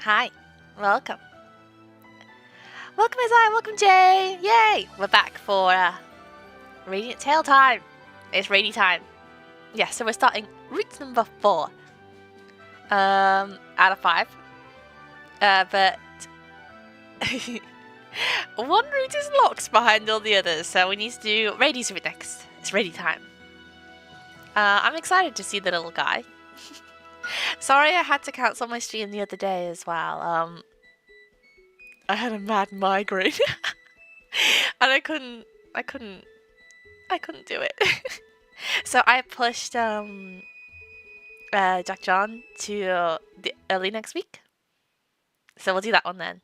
Hi, welcome. Welcome Isaiah, welcome Jay! Yay! We're back for Radiant Tale time. It's Radie time. Yeah, so we're starting route number 4. Out of 5. But one route is locked behind all the others, so we need to do Radie's route next. It's Radie time. I'm excited to see the little guy. Sorry I had to cancel my stream the other day as well. I had a mad migraine. And I couldn't do it. So I pushed Jack John to the early next week. So we'll do that one then.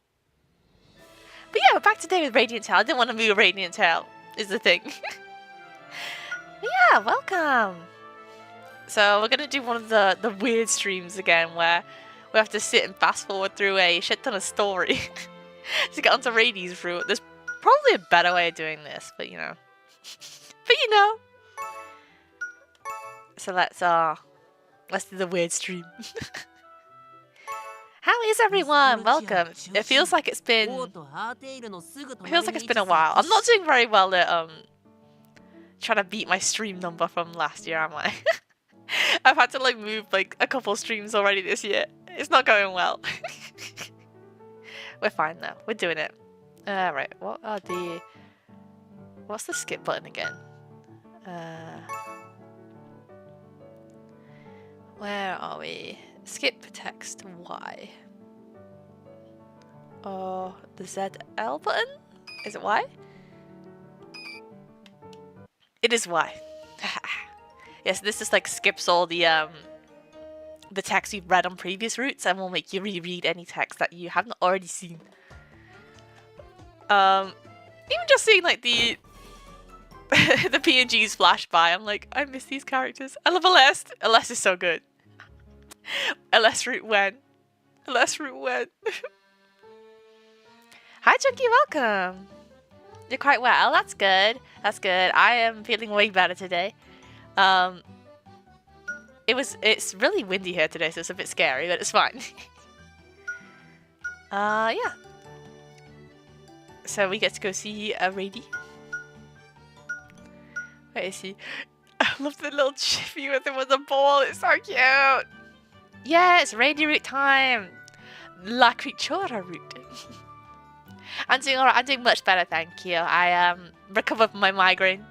But yeah, we're back today with Radiant Tale. I didn't want to move Radiant Tale, is the thing. But yeah, welcome. So we're gonna do one of the weird streams again where we have to sit and fast forward through a shit ton of story to get onto Radie's route. There's probably a better way of doing this, but you know. So let's do the weird stream. How is everyone? Welcome. It feels like it's been a while. I'm not doing very well at trying to beat my stream number from last year, am I? I've had to like move like a couple streams already this year. It's not going well. We're fine though. We're doing it. Right. What's the skip button again? Where are we? Skip text Y. Oh, the ZL button? Is it Y? It is Y. Yes, this just like skips all the text you've read on previous routes and will make you reread any text that you haven't already seen. Even just seeing like the the PNGs flash by, I'm like, I miss these characters. I love Aleste. Aleste is so good. Aleste route when. Aleste route when. Hi Chunky, welcome. You're quite well. That's good. That's good. I am feeling way better today. It's really windy here today, so it's a bit scary, but it's fine. Yeah. So we get to go see Radie. Where is he? I love the little chippy with him with the ball. It's so cute. Yeah, it's Radie route time. La CREACHER Radie. I'm doing alright. I'm doing much better, thank you. I recovered from my migraine.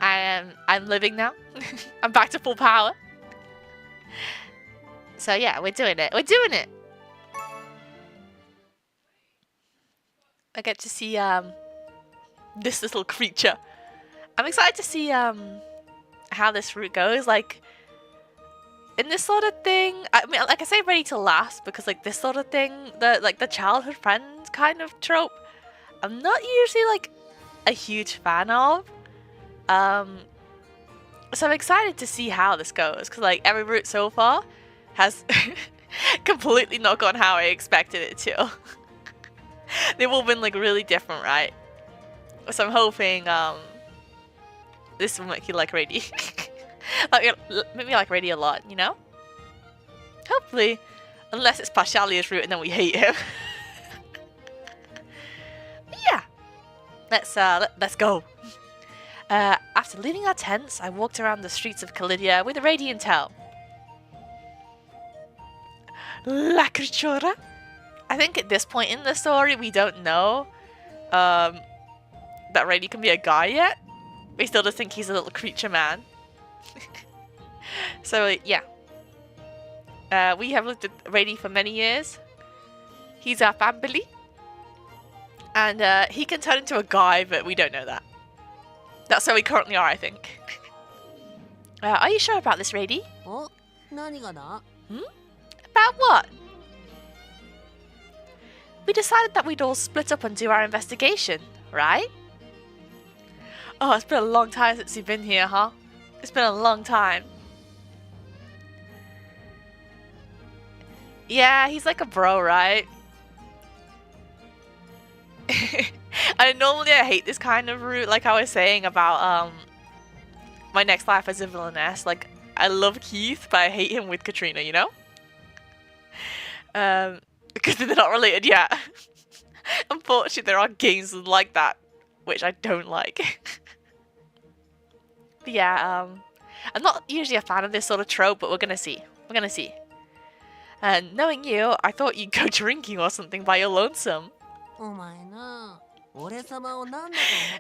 I'm living now. I'm back to full power. So yeah, we're doing it. We're doing it. I get to see this little creature. I'm excited to see how this route goes. Like in this sort of thing, I mean, like I say, ready to last because like this sort of thing, the childhood friend kind of trope, I'm not usually like a huge fan of. So I'm excited to see how this goes because like every route so far has completely not gone how I expected it to. They've all been like really different, right? So I'm hoping this will make you like Radie. Make me like Radie a lot, you know? Hopefully, unless it's Pashalia's route and then we hate him. Yeah, let's go. After leaving our tents, I walked around the streets of Caelum with a Radiant Tale. La CREACHER. I think at this point in the story, we don't know that Radie can be a guy yet. We still just think he's a little creature man. So yeah, we have looked at Radie for many years. He's our family, and he can turn into a guy, but we don't know that. That's where we currently are, I think. Are you sure about this, Radie? About what? We decided that we'd all split up and do our investigation, right? Oh, it's been a long time since you've been here, huh? It's been a long time. Yeah, he's like a bro, right? And normally I hate this kind of route, like I was saying about my next life as a villainess. Like, I love Keith, but I hate him with Katrina, you know? Because they're not related yet. Unfortunately, there are games like that, which I don't like. But yeah, I'm not usually a fan of this sort of trope, but we're gonna see. We're gonna see. And knowing you, I thought you'd go drinking or something by your lonesome.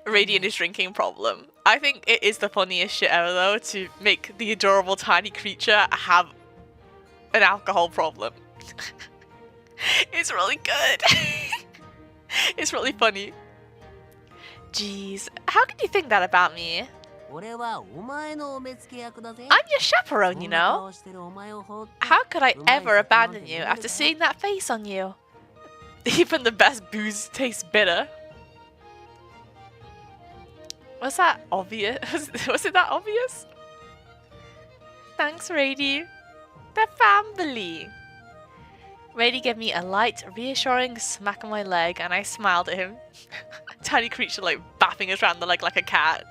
Radiant is drinking problem. I think it is the funniest shit ever though, to make the adorable tiny creature have an alcohol problem. It's really good. It's really funny. Jeez, how can you think that about me? I'm your chaperone, you know. How could I ever abandon you after seeing that face on you? Even the best booze tastes bitter. Was that obvious? Was it that obvious? Thanks, Radie. The family. Radie gave me a light, reassuring smack on my leg, and I smiled at him. Tiny creature like bapping us around the leg like a cat.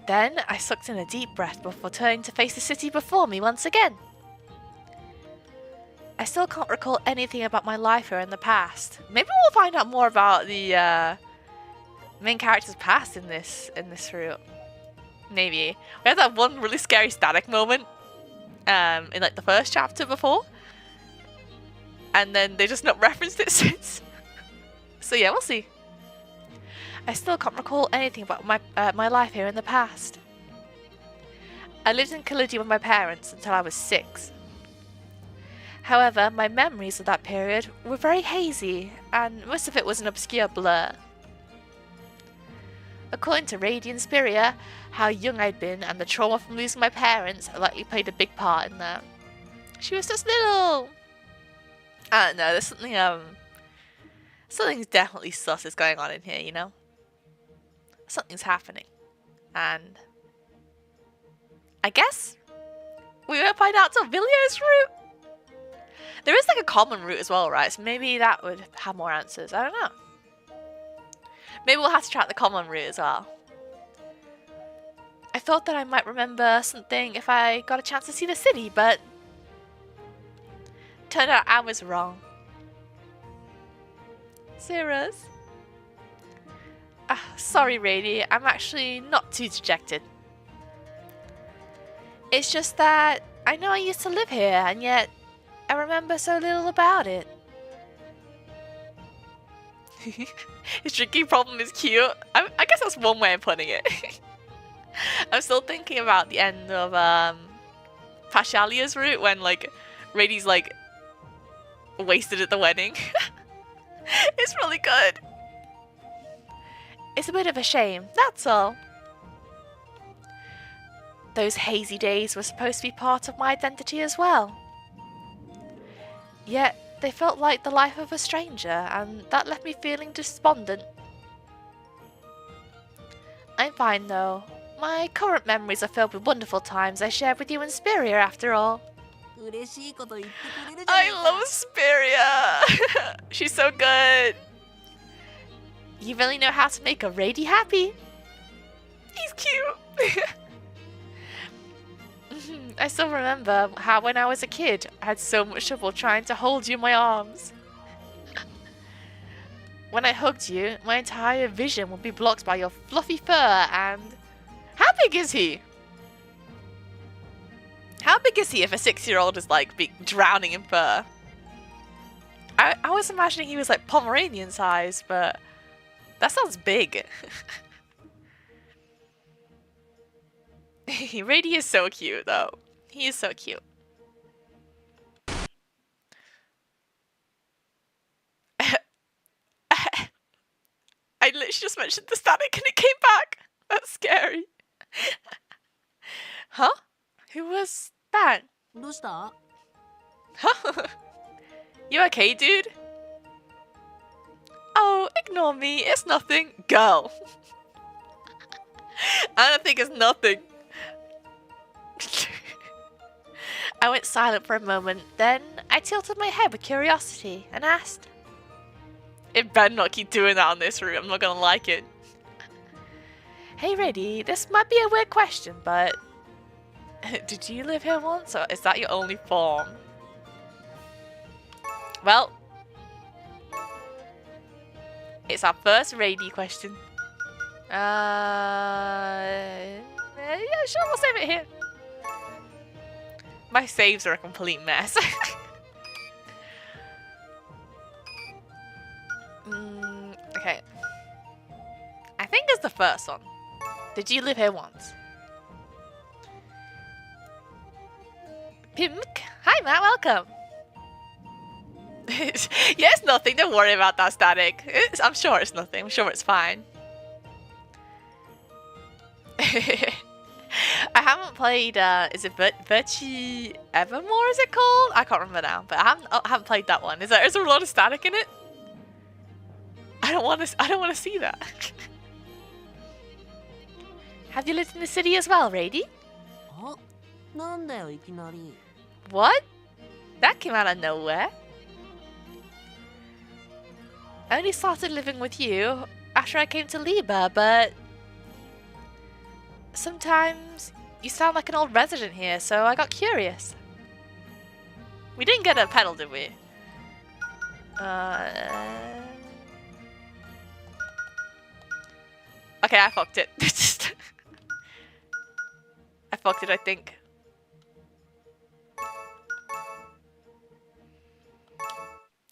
Then I sucked in a deep breath before turning to face the city before me once again. I still can't recall anything about my life here in the past. Maybe we'll find out more about the main character's past in this route. Maybe. We had that one really scary static moment in like the first chapter before. And then they just not referenced it since. So yeah, we'll see. I still can't recall anything about my life here in the past. I lived in Caelum with my parents until I was 6. However, my memories of that period were very hazy, and most of it was an obscure blur. According to Radie and Spiria, how young I'd been and the trauma from losing my parents likely played a big part in that. She was just little. I don't know, there's something, something's definitely sus is going on in here, you know? Something's happening. And I guess we won't find out till Villiers' route. There is like a common route as well, right? So maybe that would have more answers. I don't know. Maybe we'll have to track the common route as well. I thought that I might remember something if I got a chance to see the city, but turned out I was wrong. Cirrus? Sorry, Radie. I'm actually not too dejected. It's just that I know I used to live here, and yet I remember so little about it. His drinking problem is cute. I guess that's one way of putting it. I'm still thinking about the end of Pashalia's route when like Radie's like wasted at the wedding. It's really good. It's a bit of a shame, that's all. Those hazy days were supposed to be part of my identity as well. Yet, they felt like the life of a stranger, and that left me feeling despondent. I'm fine though. My current memories are filled with wonderful times I shared with you and Spiria after all. I love Spiria! She's so good! You really know how to make a Radie happy. He's cute! I still remember how when I was a kid, I had so much trouble trying to hold you in my arms. When I hugged you, my entire vision would be blocked by your fluffy fur and... How big is he? How big is he if a 6-year-old is like drowning in fur? I was imagining he was like Pomeranian size, but that sounds big. Radie is so cute though. He is so cute. I literally just mentioned the static and it came back. That's scary. Huh? Who was that? Huh? You okay, dude? Oh, ignore me. It's nothing. Girl. I don't think it's nothing. I went silent for a moment, then I tilted my head with curiosity and asked. It better not keep doing that on this route, I'm not gonna like it. Hey Radie, this might be a weird question, but Did you live here once, or is that your only form? Well, it's our first Radie question. Yeah, sure, we'll save it here. My saves are a complete mess. Okay. I think it's the first one. Did you live here once? Pimk. Hi, Matt. Welcome. Yeah, it's nothing. Don't worry about that static. I'm sure it's nothing. I'm sure it's fine. I haven't played, is it Virtue Evermore, is it called? I can't remember now, but I haven't played that one. Is there a lot of static in it? I don't want to see that. Have you lived in the city as well, Radie? What? That came out of nowhere. I only started living with you after I came to Liba, but sometimes you sound like an old resident here, so I got curious. We didn't get a pedal, did we? Okay, I fucked it. I fucked it, I think.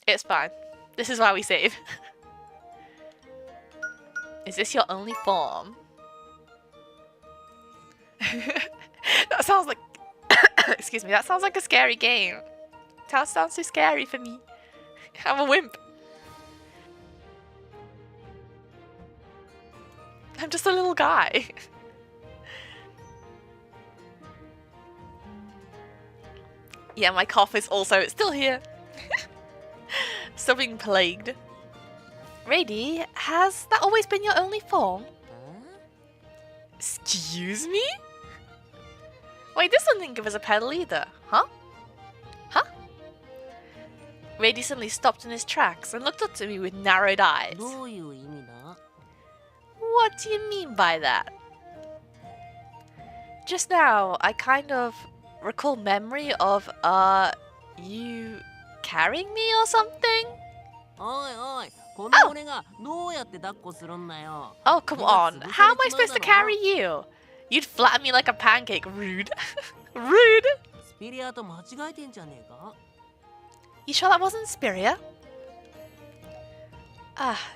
It's fine. This is why we save. Is this your only form? That sounds like... Excuse me, that sounds like a scary game. That sounds too scary for me. I'm a wimp. I'm just a little guy. Yeah, my cough is also... It's still here. Still being plagued. Radie, has that always been your only form? Excuse me? Wait, this one didn't give us a pedal either. Huh? Huh? Radie suddenly stopped in his tracks and looked up to me with narrowed eyes. What do you mean by that? Just now, I kind of recall memory of, you carrying me or something? Oh, come on. How am I supposed to carry you? You'd flatten me like a pancake. Rude. Rude. You sure that wasn't Spiria?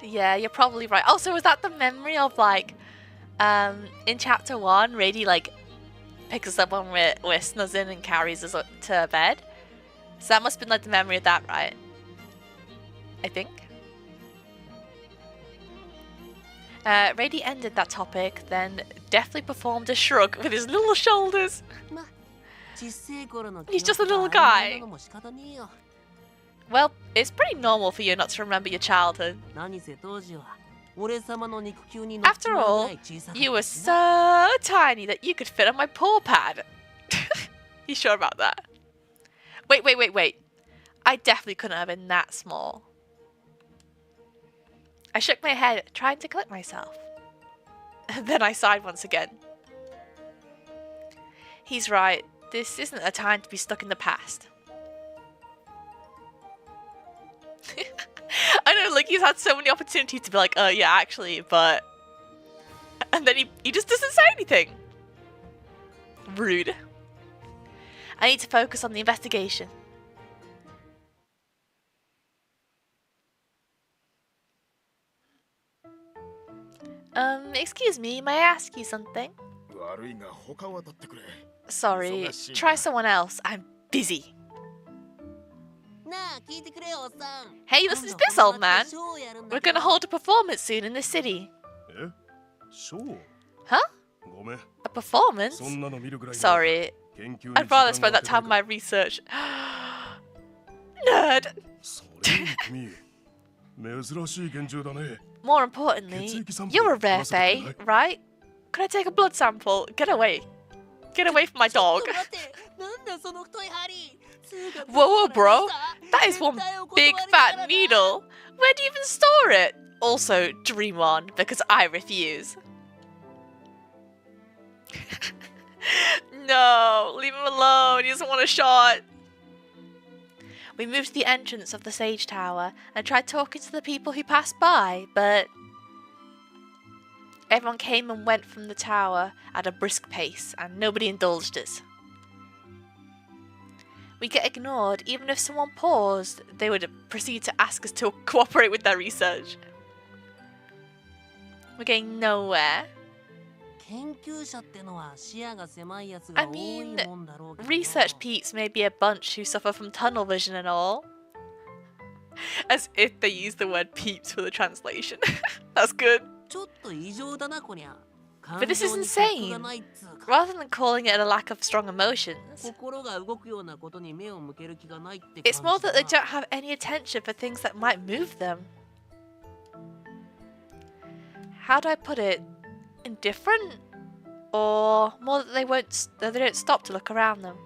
Yeah, you're probably right. Oh, so was that the memory of, like, in chapter 1, Radie, like, picks us up when we're snuzzing and carries us up to bed? So that must have been, like, the memory of that, right? I think. Radie ended that topic, then deftly performed a shrug with his little shoulders. He's just a little guy. Well, it's pretty normal for you not to remember your childhood. After all, you were so tiny that you could fit on my paw pad. You sure about that? Wait. I definitely couldn't have been that small. I shook my head, trying to collect myself. Then I sighed once again. He's right. This isn't a time to be stuck in the past. I know, like, he's had so many opportunities to be like, yeah, actually, but... And then he just doesn't say anything. Rude. I need to focus on the investigation. Excuse me, may I ask you something? Sorry, try someone else. I'm busy. Hey, listen to this, old man. We're gonna hold a performance soon in the city. Huh? A performance? Sorry. I'd rather spend that time on my research. Nerd! More importantly, you're a rare fae, right? Can I take a blood sample? Get away. Get away from my dog. Whoa, bro. That is one big fat needle. Where do you even store it? Also, dream on, because I refuse. No. No, leave him alone. He doesn't want a shot. We moved to the entrance of the Sage Tower and tried talking to the people who passed by, but everyone came and went from the tower at a brisk pace, and nobody indulged us. We get ignored. Even if someone paused, they would proceed to ask us to cooperate with their research. We're getting nowhere. I mean, research peeps may be a bunch who suffer from tunnel vision and all. As if they use the word peeps for the translation. That's good. But this is insane. Rather than calling it a lack of strong emotions, it's more that they don't have any attention for things that might move them. How do I put it? Indifferent? Or more that they don't stop to look around them.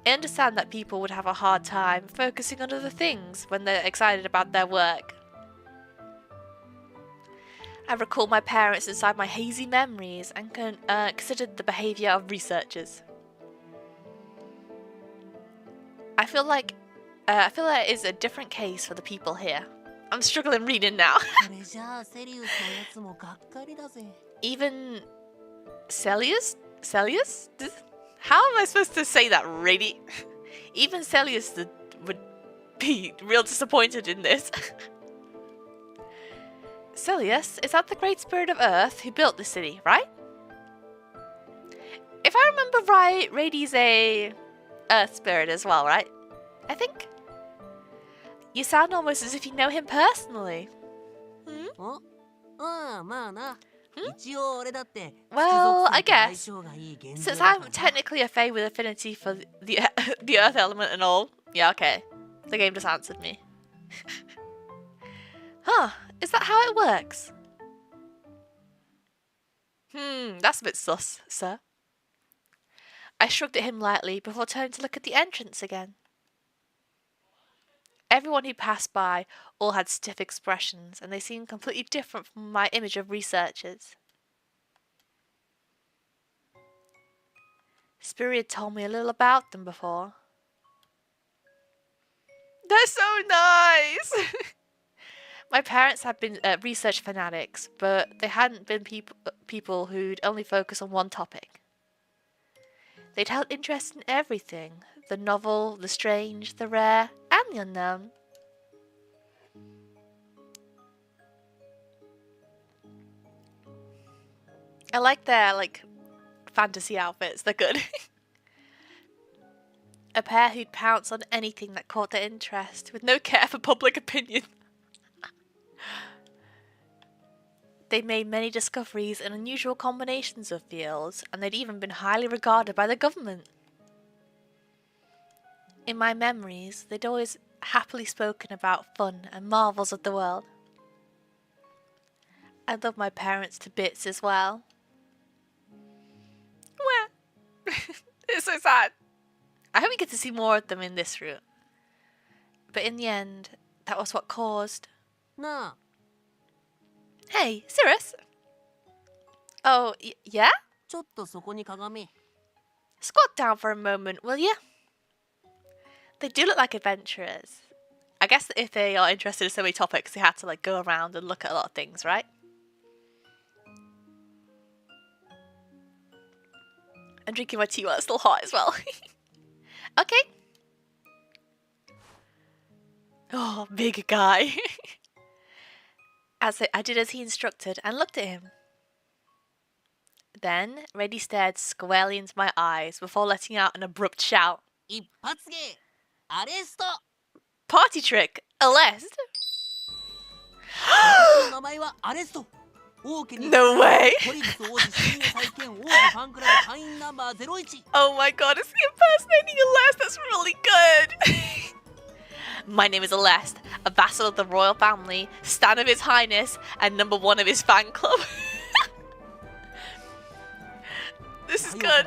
I understand that people would have a hard time focusing on other things when they're excited about their work. I recall my parents inside my hazy memories and considered the behaviour of researchers. I feel like it is a different case for the people here. I'm struggling reading now. Even Caelus? How am I supposed to say that, Radie? Even Caelus would be real disappointed in this. Cirrus, is that the great spirit of Earth who built the city, right? If I remember right, Radie's a Earth spirit as well, right? I think. You sound almost as if you know him personally. Well, I guess. Since I'm technically a Fae with affinity for the Earth element and all. Yeah, okay. The game just answered me. Huh, is that how it works? That's a bit sus, sir. I shrugged at him lightly before turning to look at the entrance again. Everyone who passed by all had stiff expressions, and they seemed completely different from my image of researchers. Spirit had told me a little about them before. They're so nice! My parents had been research fanatics, but they hadn't been people who'd only focus on one topic. They'd held interest in everything. The novel, the strange, the rare, and the unknown. I like their, fantasy outfits. They're good. A pair who'd pounce on anything that caught their interest, with no care for public opinion. They made many discoveries in unusual combinations of fields, and they'd even been highly regarded by the government. In my memories, they'd always happily spoken about fun and marvels of the world. I love my parents to bits as well. Well, it's so sad. I hope we get to see more of them in this route. But in the end, that was what caused. No. Hey, Cirrus. Oh, yeah? Squat down for a moment, will you? They do look like adventurers. I guess that if they are interested in so many topics, they have to go around and look at a lot of things, right? I'm drinking my tea while it's still hot as well. Okay. Oh, big guy. I did as he instructed and looked at him. Then, Radie stared squarely into my eyes before letting out an abrupt shout. Party trick! Arrest? No way! Oh my god, it's the impersonating Alest, that's really good! My name is Alest, a vassal of the royal family, stan of His Highness, and number 1 of his fan club. This is good.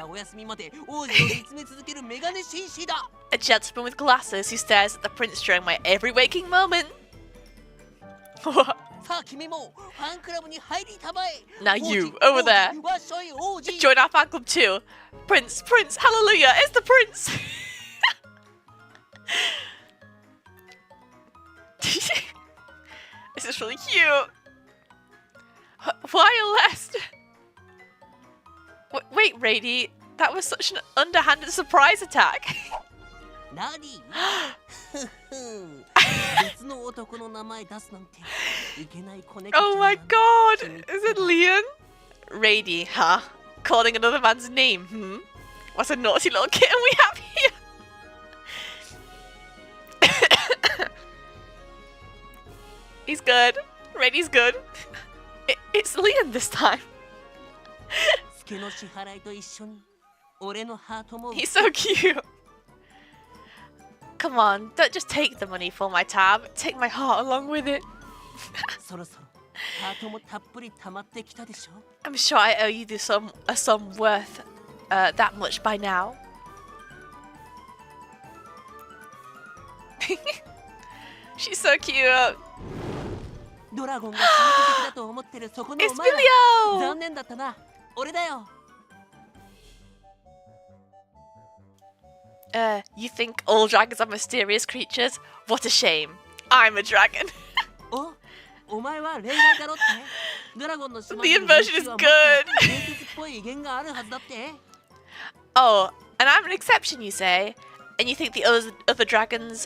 A gentleman with glasses who stares at the prince during my every waking moment. Now you, over there. Join our fan club too. Prince, Prince, hallelujah, it's the Prince. This is really cute. Why Lest? Wait, Radie, that was such an underhanded surprise attack. Oh my god, is it Leon? Radie, huh? Calling another man's name, What's a naughty little kitten we have here? He's good. Radie's good. It's Leon this time. He's so cute. Come on, don't just take the money for my tab. Take my heart along with it. I'm sure I owe you a sum worth that much by now. She's so cute. It's Emilio! You think all dragons are mysterious creatures? What a shame. I'm a dragon. The inversion is good. Oh, and I'm an exception, you say? And you think the other dragons,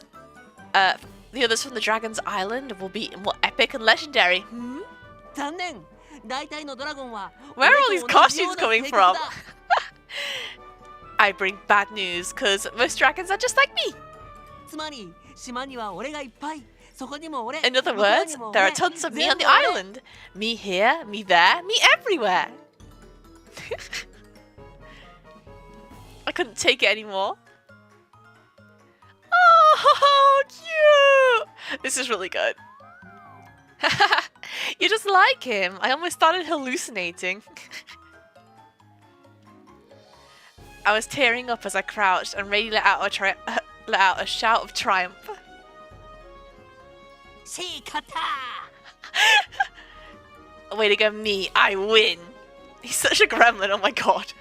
the others from the Dragon's Island will be more epic and legendary? Where are all these costumes coming from? I bring bad news, because most dragons are just like me. In other words, there are tons of me on the island. Me here, me there, me everywhere. I couldn't take it anymore. Oh, cute! This is really good. You just like him. I almost started hallucinating. I was tearing up as I crouched, and Radie let out a shout of triumph. Way to go, me! I win. He's such a gremlin. Oh my god.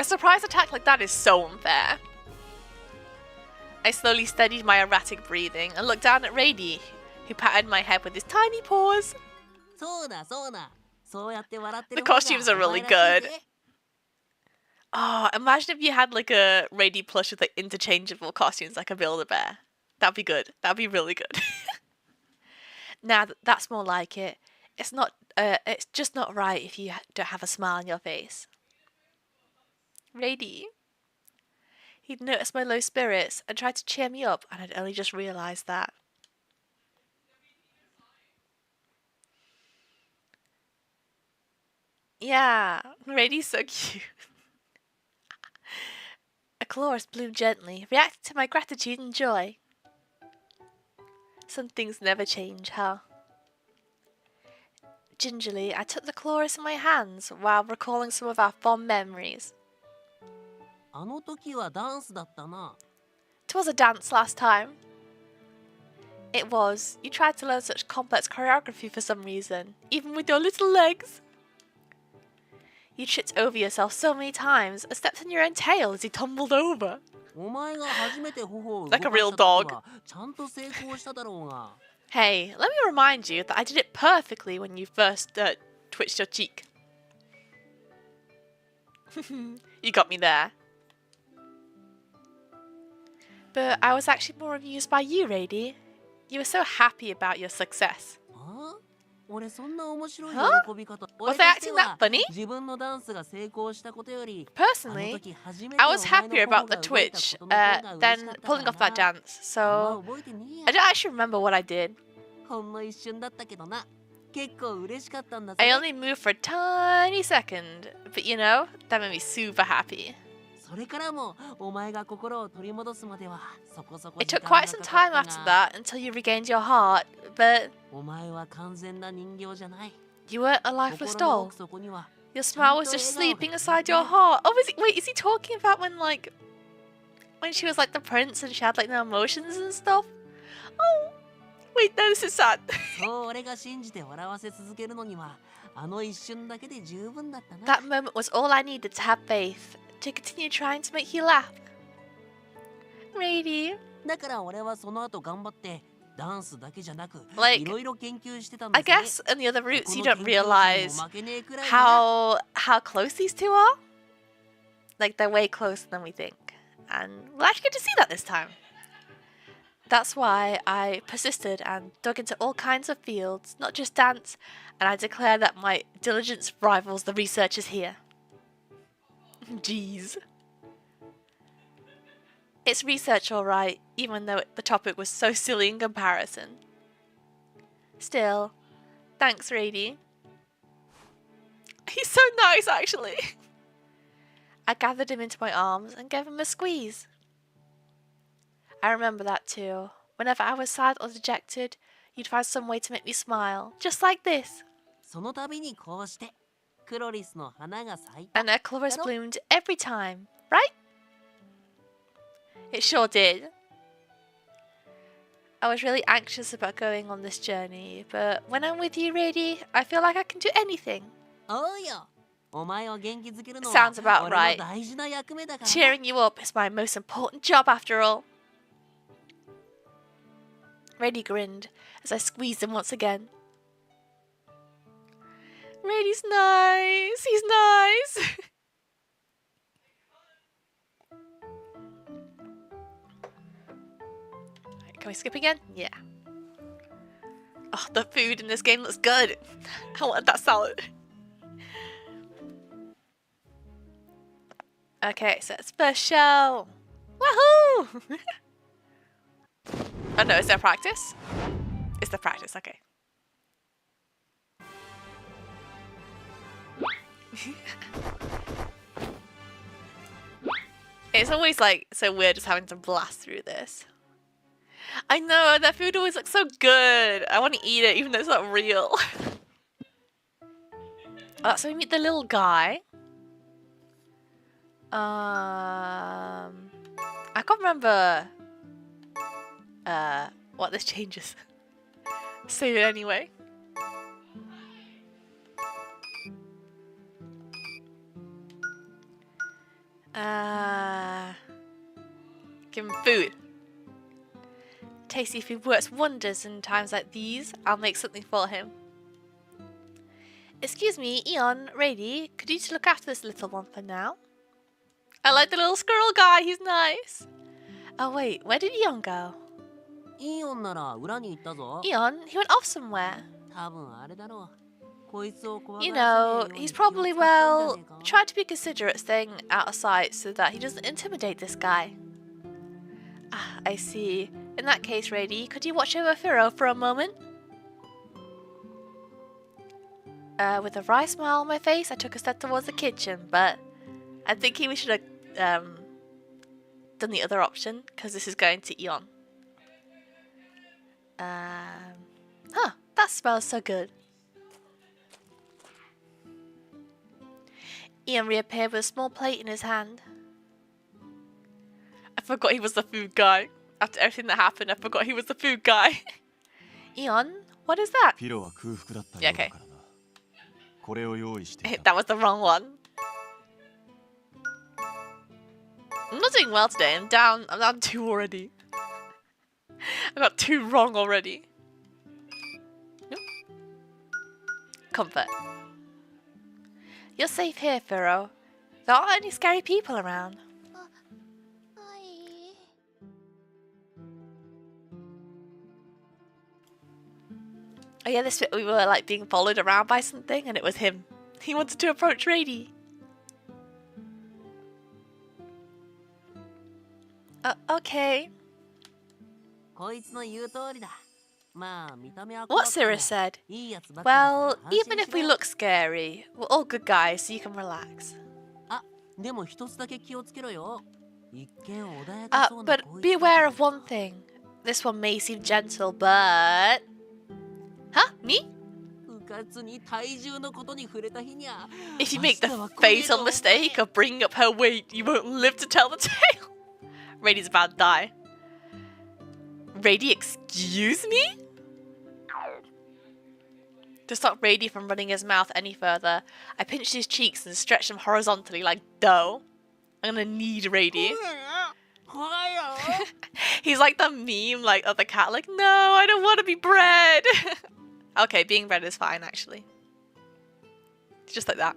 A surprise attack like that is so unfair. I slowly steadied my erratic breathing and looked down at Radie, who patted my head with his tiny paws. The costumes are really good. Oh, imagine if you had like a Radie plush with like interchangeable costumes like a Build-A-Bear. That'd be good. That'd be really good. Now that's more like it. It's not. It's just not right if you don't have a smile on your face. Radie. He'd noticed my low spirits and tried to cheer me up, and I'd only just realised that. Yeah, Radie's so cute. A chorus bloomed gently, reacting to my gratitude and joy. Some things never change, huh? Gingerly, I took the chorus in my hands while recalling some of our fond memories. あの時はダンスだったな。 'Twas a dance last time. It was. You tried to learn such complex choreography for some reason, even with your little legs. You tripped over yourself so many times and stepped on your own tail as you tumbled over. お前が初めて頬を動 Like a か real した時 dog. はちゃんと成功しただろうが。 Hey, let me remind you that I did it perfectly when you first twitched your cheek. You got me there. But I was actually more amused by you, Radie. You were so happy about your success. あ？俺そんな面白い Huh? 喜び方。 Was I acting that funny? 自分のダンスが成功したことより。 Personally, I was happier about the twitch than pulling off that dance, so I don't actually remember what I did. ほんの一瞬だったけどな。結構嬉しかったんだぜ。 I only moved for a tiny second, but you know, that made me super happy. それからもお前が心を取り戻すまではそこそこ It took quite some time after that until you regained your heart, but お前は完全な人形じゃない。 you weren't a lifeless 心の doll. 奥底には Your smile was just sleeping inside your heart. Oh, is he talking about when, like, when she was like the prince and she had like no emotions and stuff. Oh, wait, no, this is sad. そう俺が信じて笑わせ続けるのにはあの一瞬だけで十分だったな。 That moment was all I needed to have faith to continue trying to make you laugh. Radie. だから俺はその後頑張ってダンスだけじゃなく Like, いろいろ研究してたんだ I ぜ。 guess in the other routes you don't この研究にも realize 負けねえくらいだな。 how close these two are. Like they're way closer than we think. And we'll actually get to see that this time. That's why I persisted and dug into all kinds of fields, not just dance, and I declare that my diligence rivals the researchers here. Jeez. It's research alright, even though the topic was so silly in comparison. Still, thanks, Radie. He's so nice, actually. I gathered him into my arms and gave him a squeeze. I remember that too. Whenever I was sad or dejected, you'd find some way to make me smile, just like this. その度にこうしてクロリスの花が咲いた。 And a chloris bloomed every time, right? It sure did. I was really anxious about going on this journey, but when I'm with you, Radie, I feel like I can do anything. おうよ。お前を元気づけるの Sounds は about 俺 right. の大事な役目だから。 Cheering you up is my most important job after all. Radie grinned as I squeezed him once again. Radie's nice. He's nice. Can we skip again? Yeah. Oh, the food in this game looks good. I want that salad. Okay, so it's first show. Woohoo! Oh no, is there practice? It's the practice, okay. It's always like so weird just having to blast through this. I know, that food always looks so good. I want to eat it even though it's not real. Oh, so we meet the little guy. I can't remember what this changes. Save it anyway. Give him food. Tasty food works wonders in times like these. I'll make something for him. Excuse me, Eon, Radie, could you just look after this little one for now? I like the little squirrel guy, he's nice. Oh wait, where did Eon go? イーオンなら裏に行ったぞ。 Eon, he went off somewhere. 多分あれだろう。こいつを怖が You らせねえよ know, うに he's 気を使ったん probably, じゃねえ well, か tried to be considerate staying out of sight so that he doesn't intimidate this guy. Ah, I see. In that case, Radie, could you watch over Firo for a moment? With a wry smile on my face, I took a step towards the kitchen, but I'm thinking we should have done the other option, because this is going to Eon. Huh, that smells so good. Eon reappeared with a small plate in his hand. I forgot he was the food guy. After everything that happened, I forgot he was the food guy. Eon, what is that? Yeah, okay. That was the wrong one. I'm not doing well today. I'm down 2 already. I got 2 wrong already. Nope. Comfort. You're safe here, Firo. There aren't any scary people around. Oh yeah, this bit we were like being followed around by something and it was him. He wanted to approach Radie. Okay. こいつの言う通りだ。まあ見た目は What 怖くても Cirrus said. いいやつばっかだから Well, 安 even 心 if し we ろ。 look scary, we're all good guys, so you can relax. あ、でも一つだけ気をつけろよ。一見穏やかそうな But こい be つだ aware け of ど one thing. This one may seem gentle, but... Huh? Me? うかつに体重のことに触れた日にゃ If you make the 明日は来ねえ fatal と mistake of bringing up her weight, you won't live to tell the tale. Radie's about to die. Radie, excuse me? To stop Radie from running his mouth any further, I pinched his cheeks and stretched them horizontally like dough. I'm gonna need Radie. He's like the meme, like, of the cat, like, no, I don't want to be bred. Okay, being bred is fine, actually. Just like that.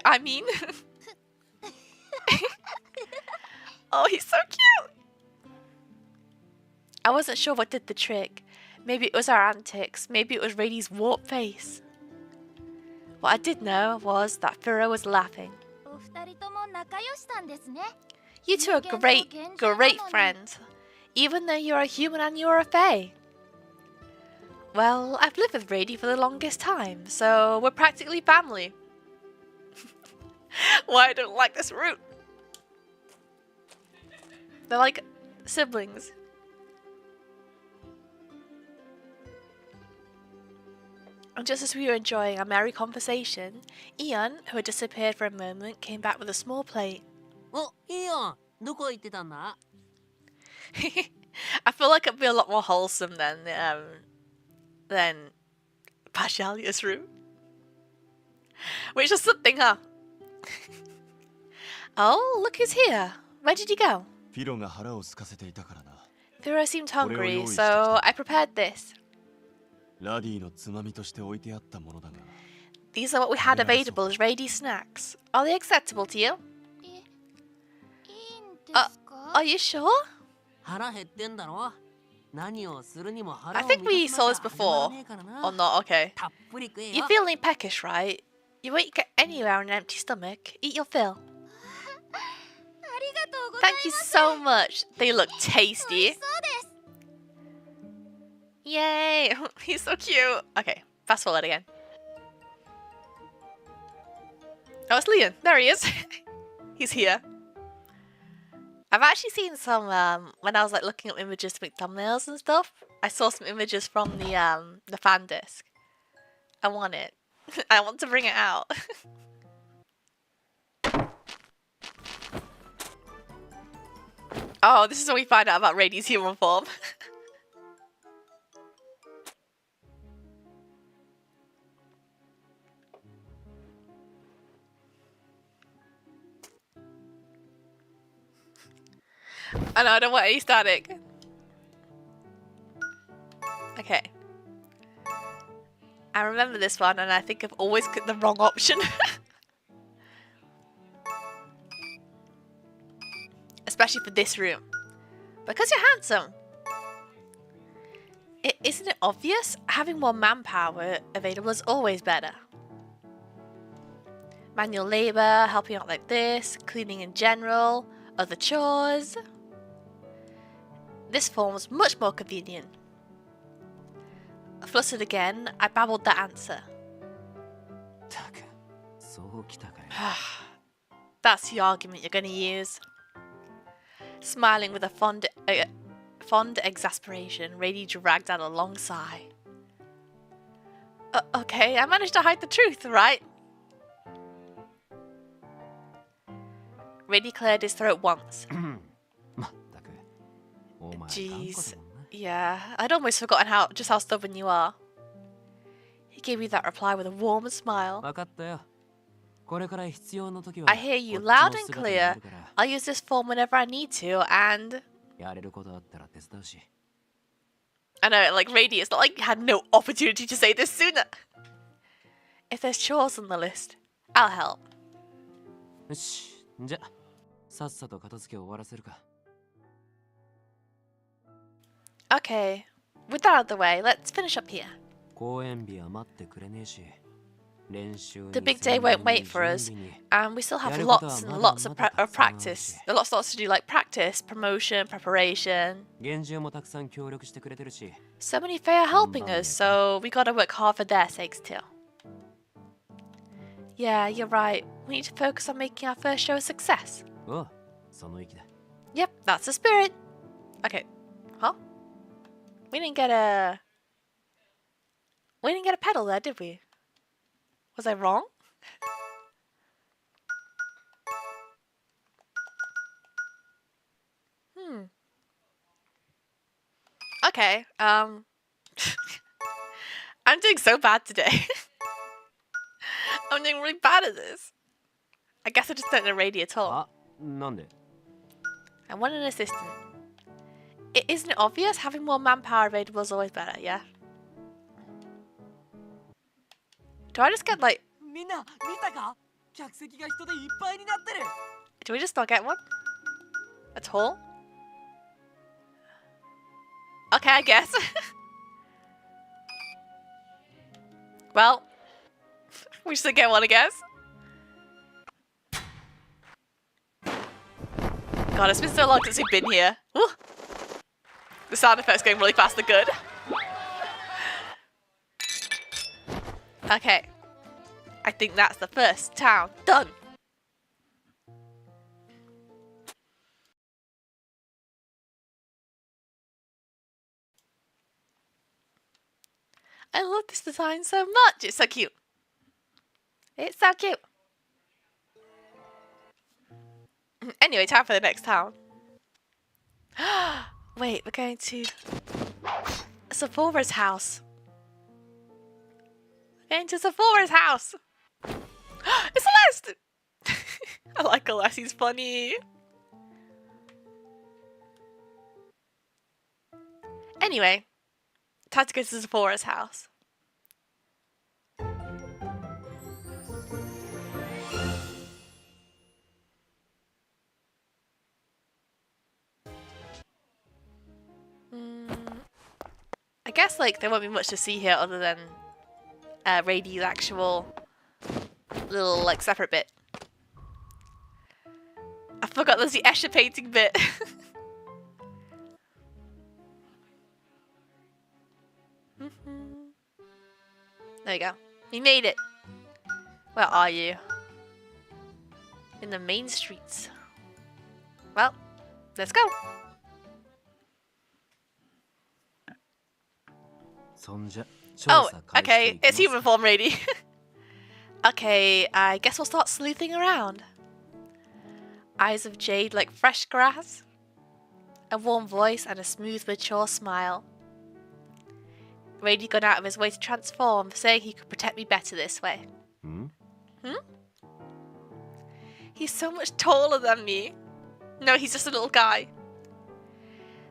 I mean. Oh, he's so cute. I wasn't sure what did the trick. Maybe it was our antics. Maybe it was Radie's warped face. What I did know was that Furo was laughing. You two are great friends. Even though you're a human and you're a fae. Well, I've lived with Radie for the longest time, so we're practically family. Why I don't like this route? They're like siblings. And just as we were enjoying our merry conversation, Ian, who had disappeared for a moment, came back with a small plate. Oh, Ian, どこ行ってたんだ? I feel like it'd be a lot more wholesome than Pashalia's route. Which is something, huh? Oh, look who's here. Where did you go? Firo seemed hungry, so I prepared this. These are what we had available as Radie snacks. Are they acceptable to you? Are you sure? I think we saw this before. Or not, okay. You're feeling peckish, right? You won't get anywhere on an empty stomach. Eat your fill. Thank you so much. They look tasty. Yay! He's so cute. Okay, fast forward again. Oh, it's Leon. There he is. He's here. I've actually seen some, when I was like looking up images to make thumbnails and stuff, I saw some images from the fan disc. I want it. I want to bring it out. Oh, this is when we find out about Radie's human form. I know, I don't want any static. Okay. I remember this one and I think I've always clicked the wrong option. Especially for this room. Because you're handsome. Isn't it obvious? Having more manpower available is always better. Manual labor, helping out like this, cleaning in general, other chores. This form was much more convenient. Flustered again, I babbled the answer. That's the argument you're going to use. Smiling with a fond exasperation, Radie dragged out a long sigh. Okay, I managed to hide the truth, right? Radie cleared his throat once. Jeez. Yeah, I'd almost forgotten just how stubborn you are. He gave me that reply with a warm smile. I hear you loud and clear. I'll use this form whenever I need to, and... I know, like Radie, it's not like you had no opportunity to say this sooner. If there's chores on the list, I'll help. Okay, with that out of the way, let's finish up here. The big day won't wait for us, and we still have lots and lots of practice. Lots to do, like practice, promotion, preparation. So many fae are helping us, so we gotta work hard for their sakes too. Yeah, you're right. We need to focus on making our first show a success. Yep, that's the spirit. Okay, huh? We didn't get a pedal there, did we? Was I wrong? Okay, I'm doing so bad today. I'm doing really bad at this. I guess I just don't know Radie at all. あ、なんで I want an assistant. Isn't it obvious? Having more manpower available is always better, yeah? Do I just get like... みんな見たか客席が人でいっぱいになってる Do we just not get one? At all? Okay, I guess. Well, we should get one, I guess. God, it's been so long since we've been here. Woo. The sound effects going really fast are good. Okay. I think that's the first town done. I love this design so much. It's so cute. It's so cute. Anyway, time for the next town. Wait, we're going to Sephora's house. We're going to Sephora's house. It's Celeste! I like Celeste, he's funny. Anyway, time to go to Sephora's house. I guess like there won't be much to see here other than Radie's actual little like separate bit. I forgot there's the Escher painting bit. There you go. We made it. Where are you? In the main streets. Well, let's go. Oh, okay. It's human form, Radie. Okay, I guess we'll start sleuthing around. Eyes of jade like fresh grass. A warm voice and a smooth, mature smile. Radie gone out of his way to transform, saying he could protect me better this way. Hmm? He's so much taller than me. No, he's just a little guy.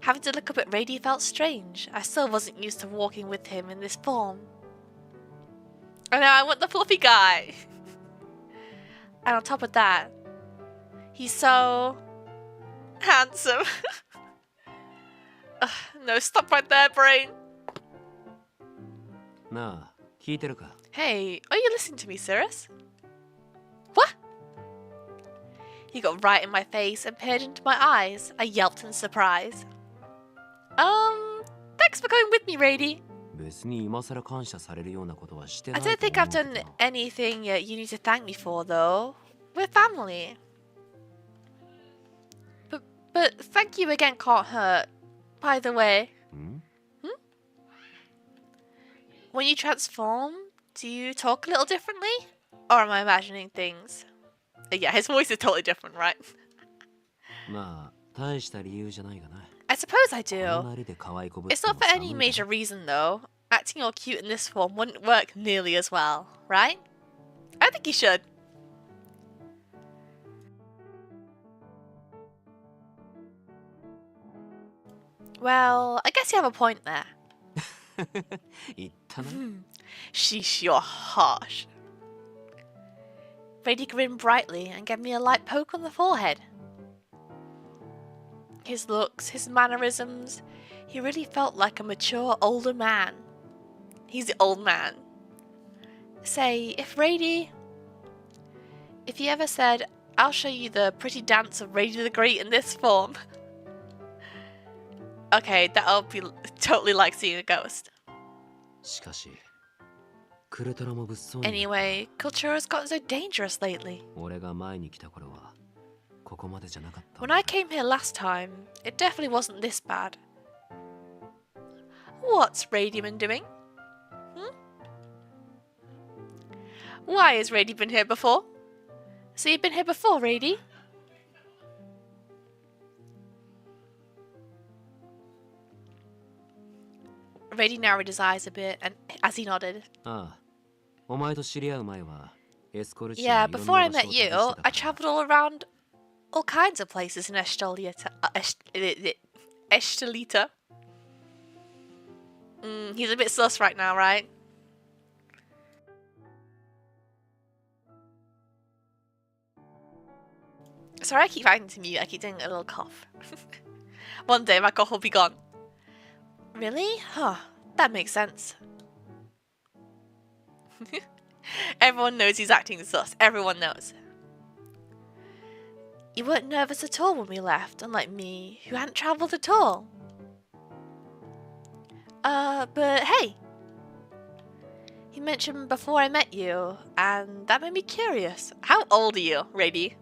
Having to look up at Radie felt strange. I still wasn't used to walking with him in this form. I know, I want the fluffy guy. And on top of that, he's so handsome. Ugh, no, stop right there, brain. Hey, are you listening to me, Cirrus? What? He got right in my face and peered into my eyes. I yelped in surprise. Thanks for going with me, Radie. I don't think I've done anything you need to thank me for, though. We're family. But thank you again can't hurt. By the way. When you transform, do you talk a little differently? Or am I imagining things? Yeah, his voice is totally different, right? I suppose I do. It's not for any major reason, though. Acting all cute in this form wouldn't work nearly as well, right? I think you should. Well, I guess you have a point there. Sheesh, you're harsh. Radie grinned brightly and gave me a light poke on the forehead. His looks, his mannerisms, he really felt like a mature, older man. He's the old man. Say, if you ever said, I'll show you the pretty dance of Radie the Great in this form. Okay, that'll be totally like seeing a ghost. Anyway, culture has gotten so dangerous lately. When I came here last time, it definitely wasn't this bad. What's Radie been doing? Why has Radie been here before? So you've been here before, Radie? Radie narrowed his eyes a bit and as he nodded. Yeah, before I met you, I travelled all around all kinds of places in Estelita. He's a bit sus right now, right? Sorry, I keep having to mute. I keep doing a little cough. One day my cough will be gone. Really? Huh. That makes sense. Everyone knows he's acting sus. Everyone knows. You weren't nervous at all when we left, unlike me, who hadn't travelled at all. But hey! You mentioned before I met you, and that made me curious. How old are you, Radie?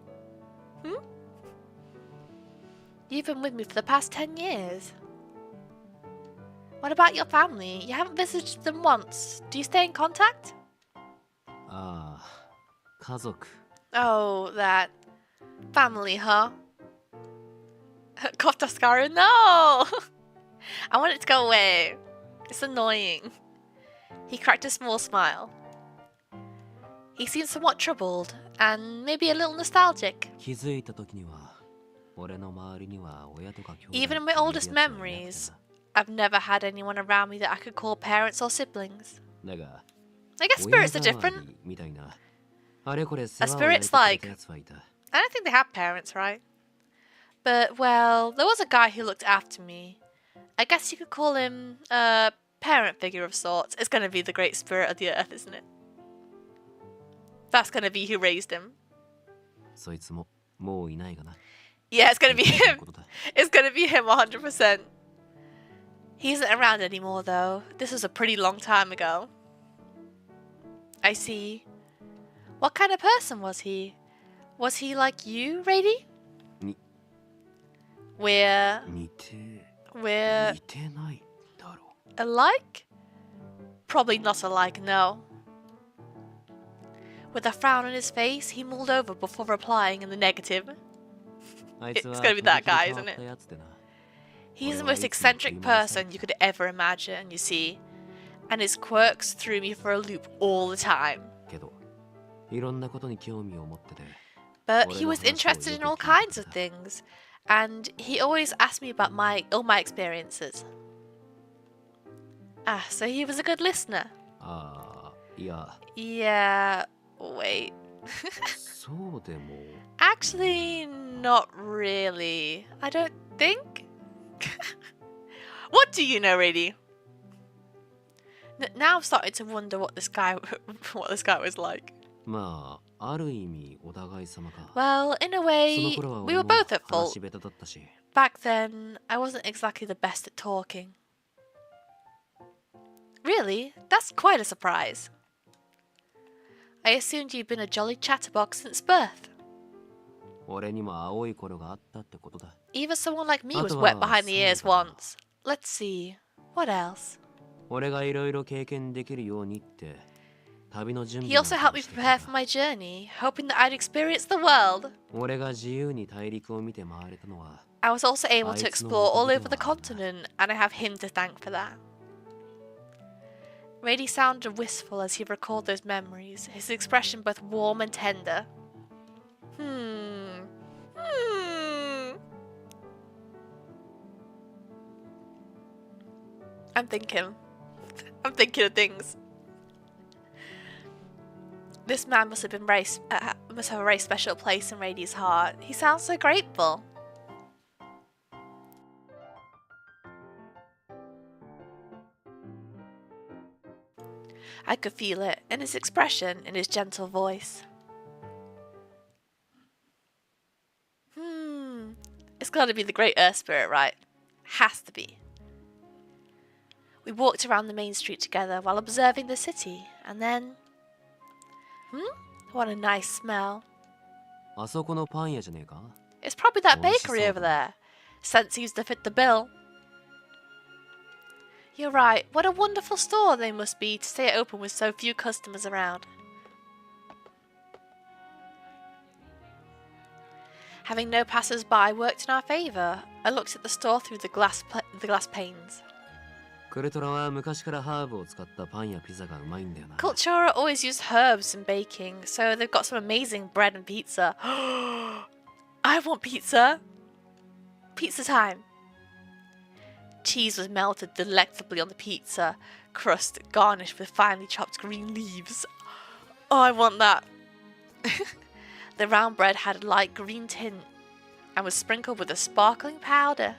You've been with me for the past 10 years. What about your family? You haven't visited them once. Do you stay in contact? Oh, that. Family, huh? Koftaskaru, no! I want it to go away. It's annoying. He cracked a small smile. He seemed somewhat troubled, and maybe a little nostalgic. Even in my oldest memories, I've never had anyone around me that I could call parents or siblings. I guess spirits are different. A spirit's like... I don't think they have parents, right? But, well, there was a guy who looked after me. I guess you could call him a parent figure of sorts. It's going to be the great spirit of the earth, isn't it? That's going to be who raised him. Yeah, it's going to be him. It's going to be him 100%. He isn't around anymore, though. This was a pretty long time ago. I see. What kind of person was he? Was he like you, Radie? We're alike? Probably not alike, no. With a frown on his face, he mulled over before replying in the negative. It's gonna be that guy, isn't it? He's the most eccentric person you could ever imagine, you see. And his quirks threw me for a loop all the time. But he was interested in all kinds of things. And he always asked me about all my experiences. Ah, so he was a good listener. Yeah, wait. Actually, not really. I don't think. What do you know, Radie? Now I've started to wonder what this guy was like. Well, in a way, we were both at fault. Back then, I wasn't exactly the best at talking. Really? That's quite a surprise. I assumed you'd been a jolly chatterbox since birth. Even someone like me was wet behind the ears once. Let's see, what else? He also helped me prepare for my journey, hoping that I'd experience the world. I was also able to explore all over the continent, and I have him to thank for that. Radie sounded wistful as he recalled those memories, his expression both warm and tender. I'm thinking of things. This man must have a very special place in Radie's heart. He sounds so grateful. I could feel it in his expression, in his gentle voice. It's got to be the great Earth Spirit, right? Has to be. We walked around the main street together while observing the city, and then... What a nice smell. It's probably that bakery over there. Scent seems to fit the bill. You're right, what a wonderful store they must be to stay open with so few customers around. Having no passers-by worked in our favour. I looked at the store through the glass panes. Cultura always use herbs in baking, so they've got some amazing bread and pizza. I want pizza! Pizza time! Cheese was melted delectably on the pizza crust, garnished with finely chopped green leaves. Oh, I want that! The round bread had a light green tint and was sprinkled with a sparkling powder.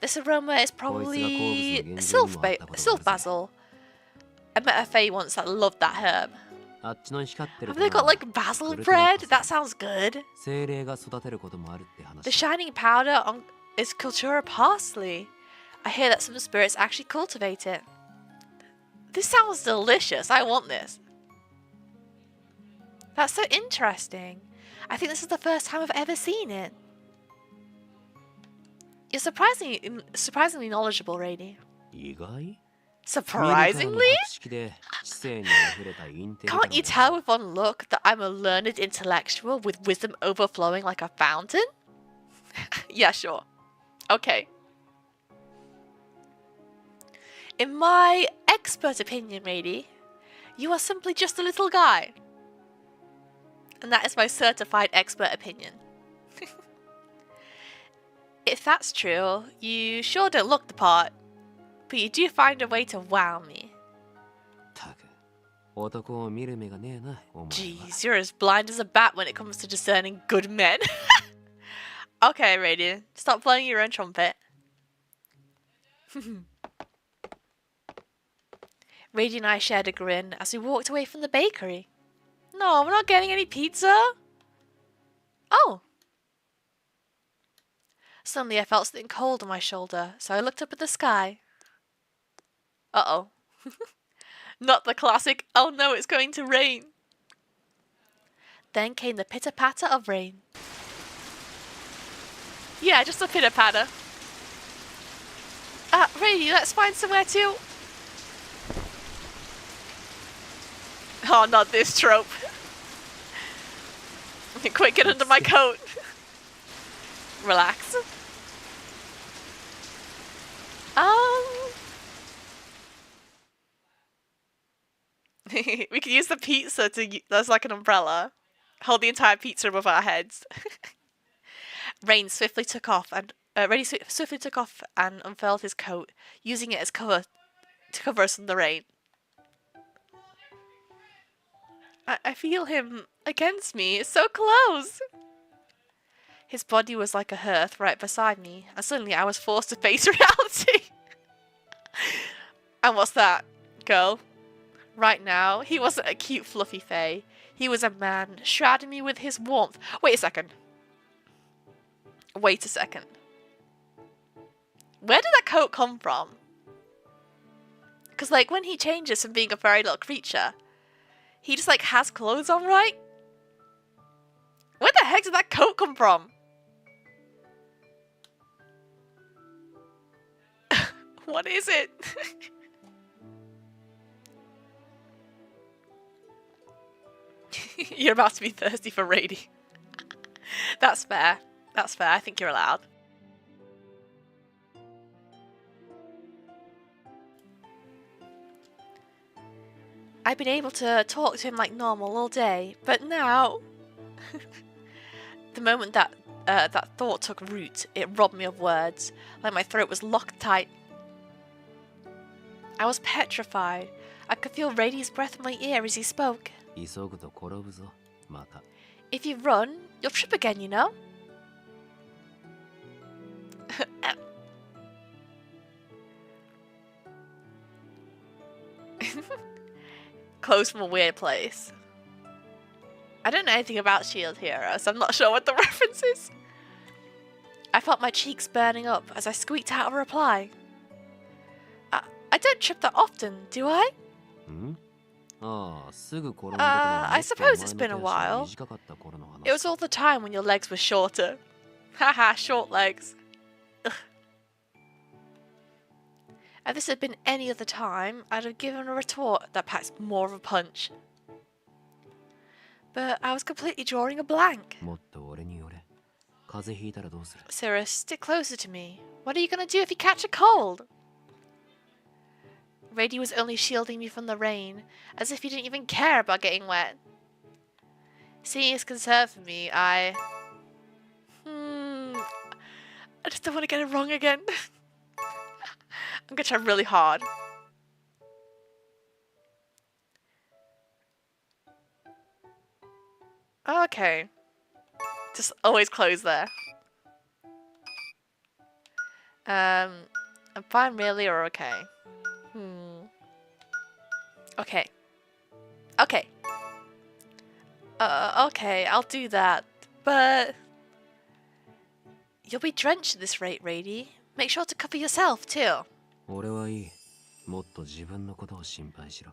This aroma is probably sylph basil. I met a fae once that loved that herb. Have they got like basil bread? That sounds good. The shining powder is Cultura parsley. I hear that some spirits actually cultivate it. This sounds delicious. I want this. That's so interesting. I think this is the first time I've ever seen it. You're surprisingly knowledgeable, Radie. Surprisingly? Can't you tell with one look that I'm a learned intellectual with wisdom overflowing like a fountain? Yeah, sure. Okay. In my expert opinion, Radie, you are simply just a little guy. And that is my certified expert opinion. If that's true, you sure don't look the part, but you do find a way to wow me. Jeez, you're as blind as a bat when it comes to discerning good men. Okay, Radie, stop playing your own trumpet. Radie and I shared a grin as we walked away from the bakery. No, we're not getting any pizza. Oh. Suddenly I felt something cold on my shoulder, so I looked up at the sky. Uh-oh. Not the classic, oh no, it's going to rain. Then came the pitter-patter of rain. Yeah, just a pitter-patter. Radie, let's find somewhere to... Oh, not this trope. Quick, get under my coat. Relax. We could use the pizza as like an umbrella. Hold the entire pizza above our heads. Rain swiftly took off and Radie swiftly took off and unfurled his coat, using it as cover to cover us from the rain. I feel him against me. It's so close. His body was like a hearth right beside me, and suddenly I was forced to face reality. And what's that, girl? Right now, he wasn't a cute fluffy fae. He was a man, shrouding me with his warmth. Wait a second. Wait a second. Where did that coat come from? Because, like, when he changes from being a fairy little creature, he just, like, has clothes on, right? Where the heck did that coat come from? What is it? You're about to be thirsty for Radie. That's fair. That's fair. I think you're allowed. I've been able to talk to him like normal all day, but now... The moment that that thought took root, it robbed me of words, like my throat was locked tight. I was petrified. I could feel Radie's breath in my ear as he spoke. If you run, you'll trip again, you know? Close from a weird place. I don't know anything about Shield Hero, so I'm not sure what the reference is. I felt my cheeks burning up as I squeaked out a reply. I don't trip that often, do I? I suppose it's been a while. It was all the time when your legs were shorter. Haha, short legs. Ugh. If this had been any other time, I'd have given a retort that packs more of a punch. But I was completely drawing a blank. Cirrus, stick closer to me. What are you gonna do if you catch a cold? Radie was only shielding me from the rain, as if he didn't even care about getting wet. Seeing his concern for me, I just don't want to get it wrong again. I'm gonna try really hard. Okay. Just always close there. I'm fine really, or okay? Okay. Okay. Okay, I'll do that. But you'll be drenched at this rate, Radie. Make sure to cover yourself too.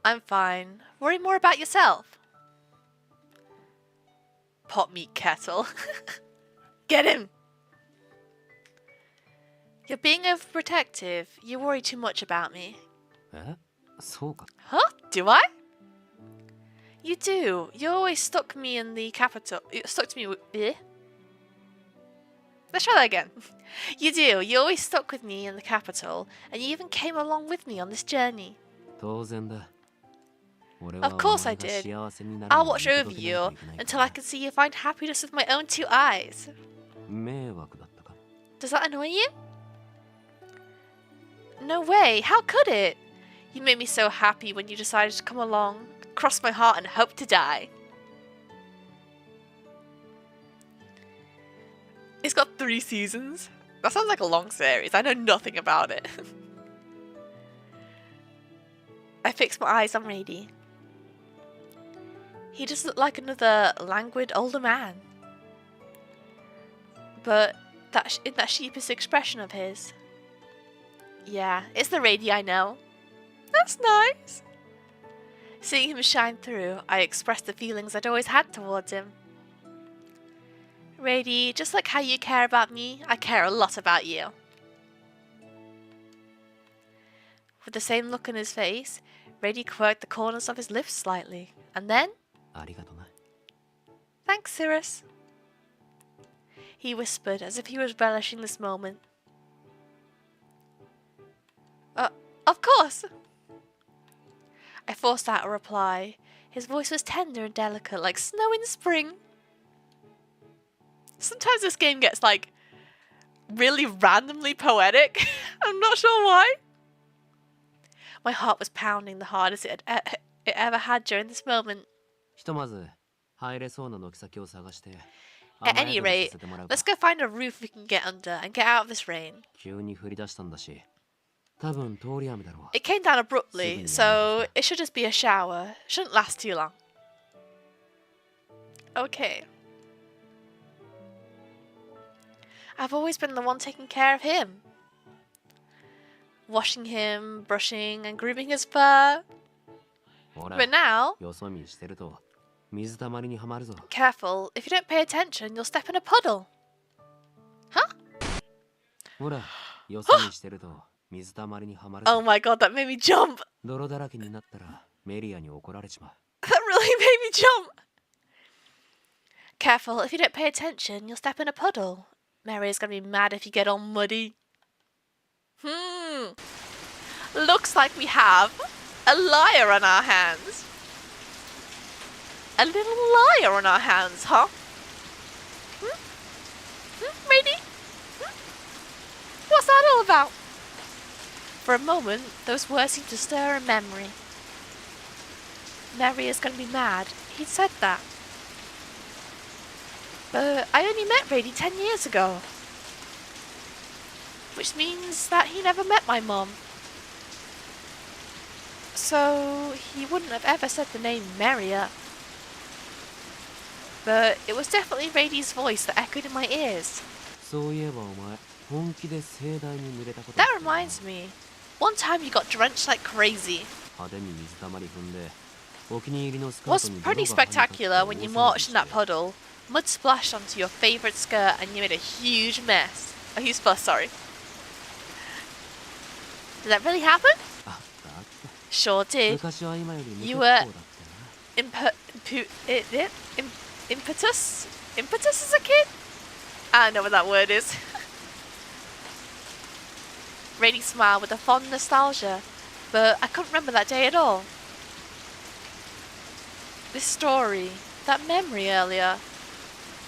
I'm fine. Worry more about yourself. Pot meat kettle. Get him! You're being overprotective. You worry too much about me. Huh? Do I? You do. You always stuck me in the capital. Stuck to me with... Let's try that again. You do. You always stuck with me in the capital, and you even came along with me on this journey. Of course I did. I'll watch over you until I can see you find happiness with my own two eyes. Does that annoy you? No way. How could it? You made me so happy when you decided to come along, cross my heart and hope to die. It's got 3 seasons. That sounds like a long series. I know nothing about it. I fixed my eyes on Radie. He just looked like another languid older man. But in that sheepish expression of his. Yeah, it's the Radie I know. That's nice. Seeing him shine through, I expressed the feelings I'd always had towards him. Radie, just like how you care about me, I care a lot about you. With the same look on his face, Radie quirked the corners of his lips slightly, and then... Thanks, Cirrus. He whispered, as if he was relishing this moment. Of course! I forced out a reply. His voice was tender and delicate, like snow in spring. Sometimes this game gets, like, really randomly poetic. I'm not sure why. My heart was pounding the hardest it ever had during this moment. At any rate, let's go find a roof we can get under and get out of this rain. It came down abruptly, so it should just be a shower. Shouldn't last too long. Okay. I've always been the one taking care of him. Washing him, brushing and grooming his fur. But now... Careful, if you don't pay attention, you'll step in a puddle. Huh? Oh my god, that made me jump! That really made me jump! Careful, if you don't pay attention, you'll step in a puddle. Mary is gonna be mad if you get all muddy. Looks like we have a liar on our hands. A little liar on our hands, huh? Radie? What's that all about? For a moment, those words seemed to stir a memory. Mary is going to be mad. He'd said that. But I only met Radie 10 years ago. Which means that he never met my mom. So he wouldn't have ever said the name Maria. But it was definitely Radie's voice that echoed in my ears. That reminds me. One time you got drenched like crazy. Was pretty spectacular when you marched in that puddle. Mud splashed onto your favourite skirt and you made a huge mess. A huge fuss, sorry. Did that really happen? Sure did. You were impetus as a kid? I don't know what that word is. Radie smiled with a fond nostalgia, but I couldn't remember that day at all. This story, that memory earlier,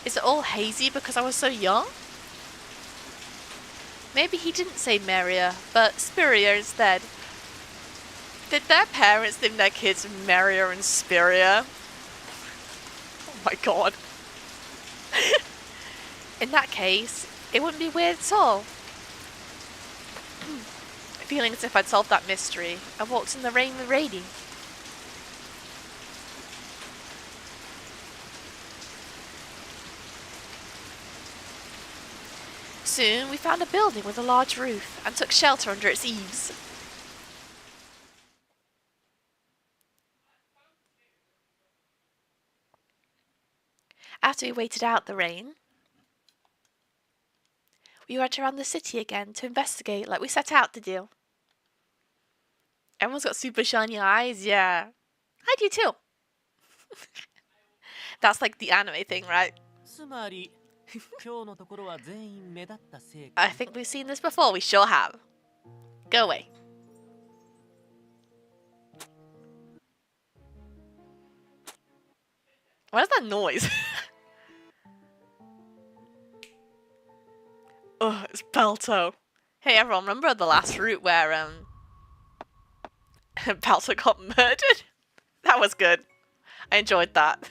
is it all hazy because I was so young? Maybe he didn't say Maria, but Spiria instead. Did their parents name their kids Maria and Spiria? Oh my god. In that case, it wouldn't be weird at all. Feeling as if I'd solved that mystery, I walked in the rain with Radie. Soon we found a building with a large roof and took shelter under its eaves. After we waited out the rain, we went around the city again to investigate like we set out to do. Everyone's got super shiny eyes, yeah. I do too. That's like the anime thing, right? I think we've seen this before, we sure have. Go away. What is that noise? Oh, it's Balto. Hey everyone, remember the last route where Balto got murdered? That was good. I enjoyed that.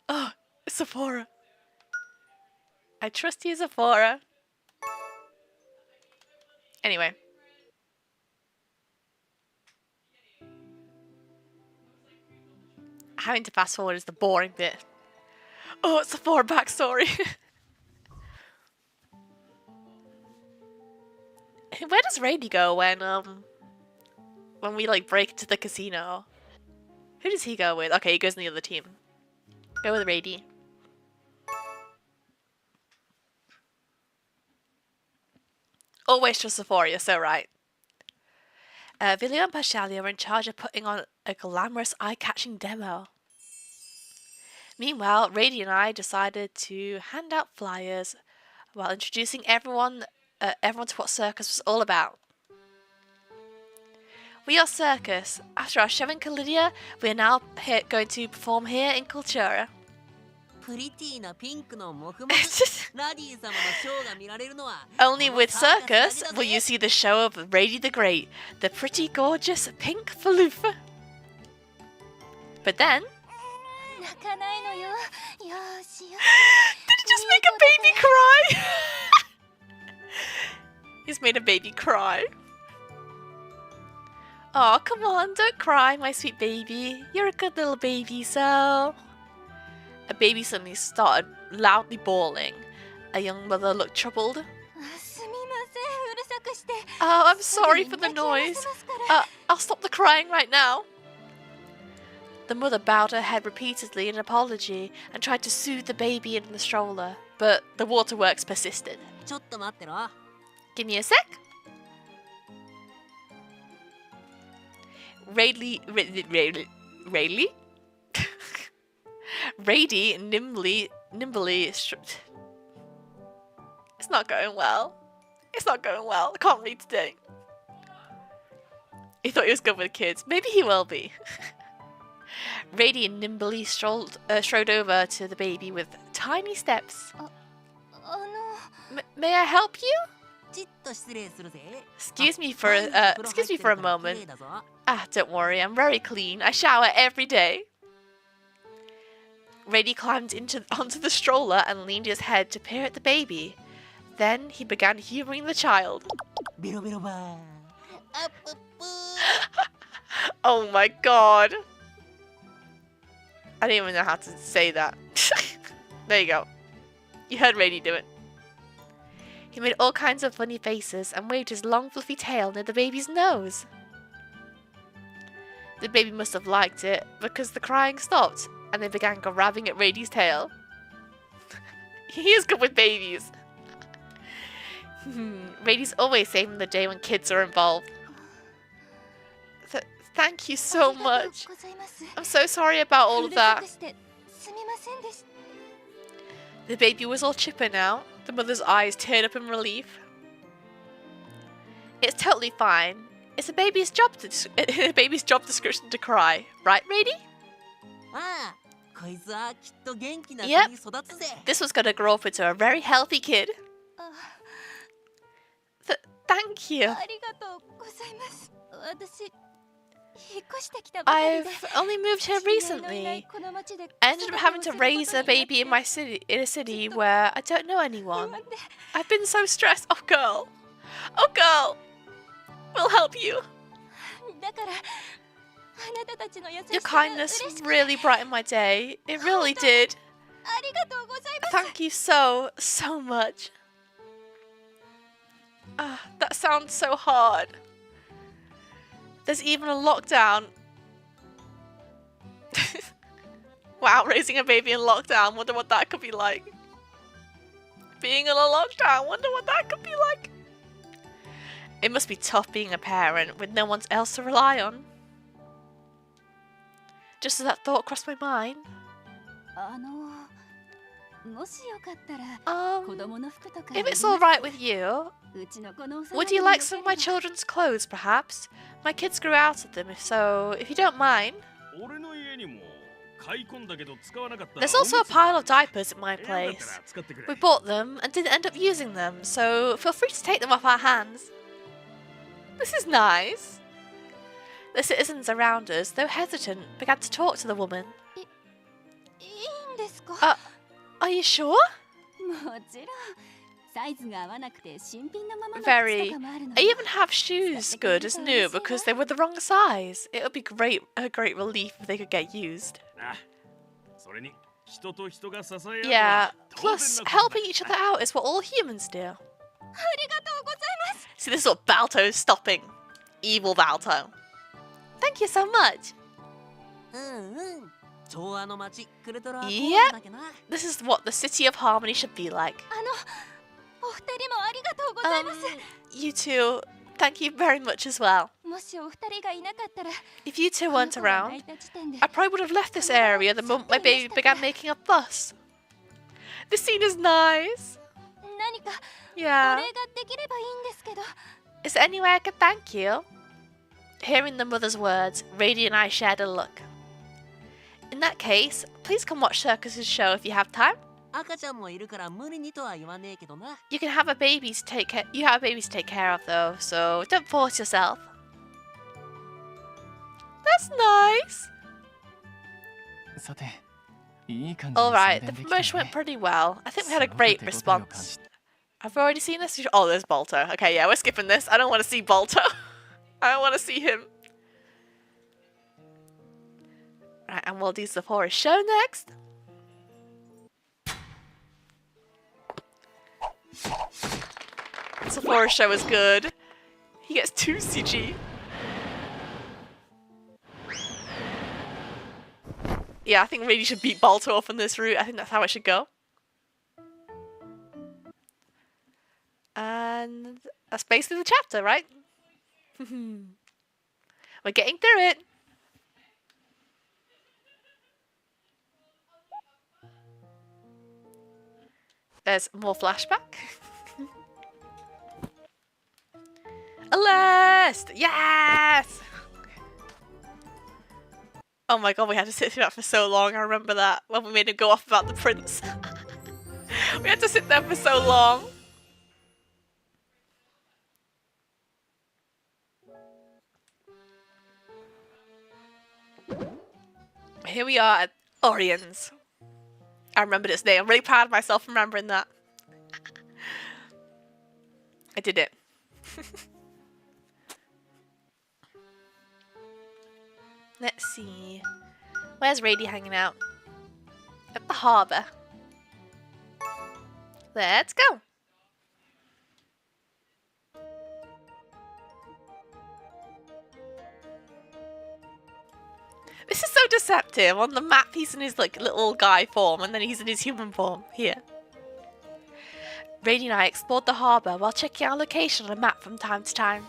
Oh, Sephora. I trust you, Sephora. Anyway. Having to fast forward is the boring bit. Oh, it's Sephora backstory. Where does Radie go when we like break into the casino? Who does he go with? Okay, he goes in the other team. Go with Radie. Always trust Sephora, you're so right. Vilio and Pashalia were in charge of putting on a glamorous, eye-catching demo. Meanwhile, Radie and I decided to hand out flyers while introducing everyone to what Circus was all about. We are Circus. After our show in Caelum, we are now going to perform here in Cultura. Only with Circus will you see the show of Radie the Great, the pretty gorgeous pink faloofa. But then... Did he just make a baby cry? He's made a baby cry. Oh, come on, don't cry, my sweet baby. You're a good little baby, so... A baby suddenly started loudly bawling. A young mother looked troubled. Oh, I'm sorry for the noise. I'll stop the crying right now. The mother bowed her head repeatedly in an apology and tried to soothe the baby in the stroller, but the waterworks persisted. Give me a sec. Radie nimbly it's not going well. It's not going well. I can't read today. He thought he was good with kids. Maybe he will be. Radie nimbly strode over to the baby with tiny steps. May I help you? Excuse me for a moment. Don't worry, I'm very clean. I shower every day. Radie climbed onto the stroller and leaned his head to peer at the baby. Then he began humouring the child. Oh my god. I didn't even know how to say that. There you go. You heard Radie do it. He made all kinds of funny faces and waved his long fluffy tail near the baby's nose. The baby must have liked it because the crying stopped and they began grabbing at Radie's tail. He is good with babies. Radie's always saving the day when kids are involved. Thank you so much. I'm so sorry about all of that. The baby was all chipper now. The mother's eyes teared up in relief. It's totally fine. It's a baby's job description to cry, right, Radie? Yep. This was gonna grow up into a very healthy kid. Thank you. I've only moved here recently. I ended up having to raise a baby in a city where I don't know anyone. I've been so stressed. Oh girl. Oh girl. We'll help you. Your kindness really brightened my day. It really did. Thank you so much. That sounds so hard. There's even a lockdown. Wow, raising a baby in lockdown. Wonder what that could be like. Being in a lockdown. Wonder what that could be like. It must be tough being a parent with no one else to rely on. Just as that thought crossed my mind. If it's alright with you, would you like some of my children's clothes, perhaps? My kids grew out of them, if you don't mind. There's also a pile of diapers at my place. We bought them and didn't end up using them, so feel free to take them off our hands. This is nice. The citizens around us, though hesitant, began to talk to the woman. Are you sure? Very. I even have shoes good as new because they were the wrong size. It would be a great relief if they could get used. Yeah, plus helping each other out is what all humans do. See, this is what Balto is stopping. Evil Balto. Thank you so much. Yep, this is what the City of Harmony should be like. You two, thank you very much as well. If you two weren't around, I probably would have left this area the moment my baby began making a fuss. This scene is nice. Yeah. Is there any way I could thank you? Hearing the mother's words, Radie and I shared a look. In that case, please come watch Circus's show if you have time. You can have a baby to take care. You have a baby to take care of though, so don't force yourself. That's nice. Alright, the promotion went pretty well. I think we had a great response. I've already seen this. Oh, there's Balto. Okay, yeah, we're skipping this. I don't want to see Balto. I don't want to see him. Right, and we'll do Sephora's show next. Sephora's show is good. He gets 2 CG. Yeah, I think Radie should beat Balto off on this route. I think that's how it should go. And that's basically the chapter, right? We're getting through it. There's more flashback. A list! Yes! Oh my god, we had to sit through that for so long. I remember that when we made him go off about the prince. We had to sit there for so long. Here we are at Orion's. I remembered its name. I'm really proud of myself for remembering that. I did it. Let's see. Where's Radie hanging out? At the harbour. Let's go. This is so deceptive. On the map, he's in his like little guy form, and then he's in his human form here. Radie and I explored the harbour while checking our location on a map from time to time.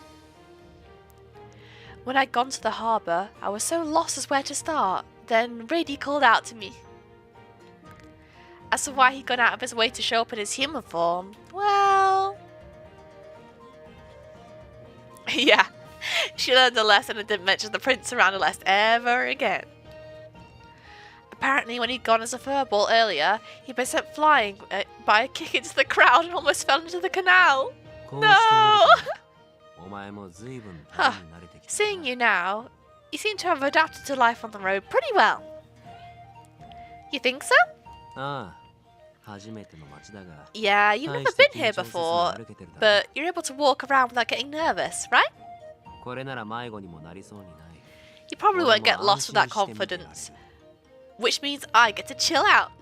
When I'd gone to the harbour, I was so lost as where to start. Then Radie called out to me. As to why he'd gone out of his way to show up in his human form, well... yeah, she learned a lesson and didn't mention the prince around unless ever again. Apparently, when he'd gone as a furball earlier, he'd been sent flying by a kick into the crowd and almost fell into the canal. No! Huh. Seeing you now, you seem to have adapted to life on the road pretty well. You think so? Yeah, you've never been here before, but you're able to walk around without getting nervous, right? You probably won't get lost with that confidence, which means I get to chill out.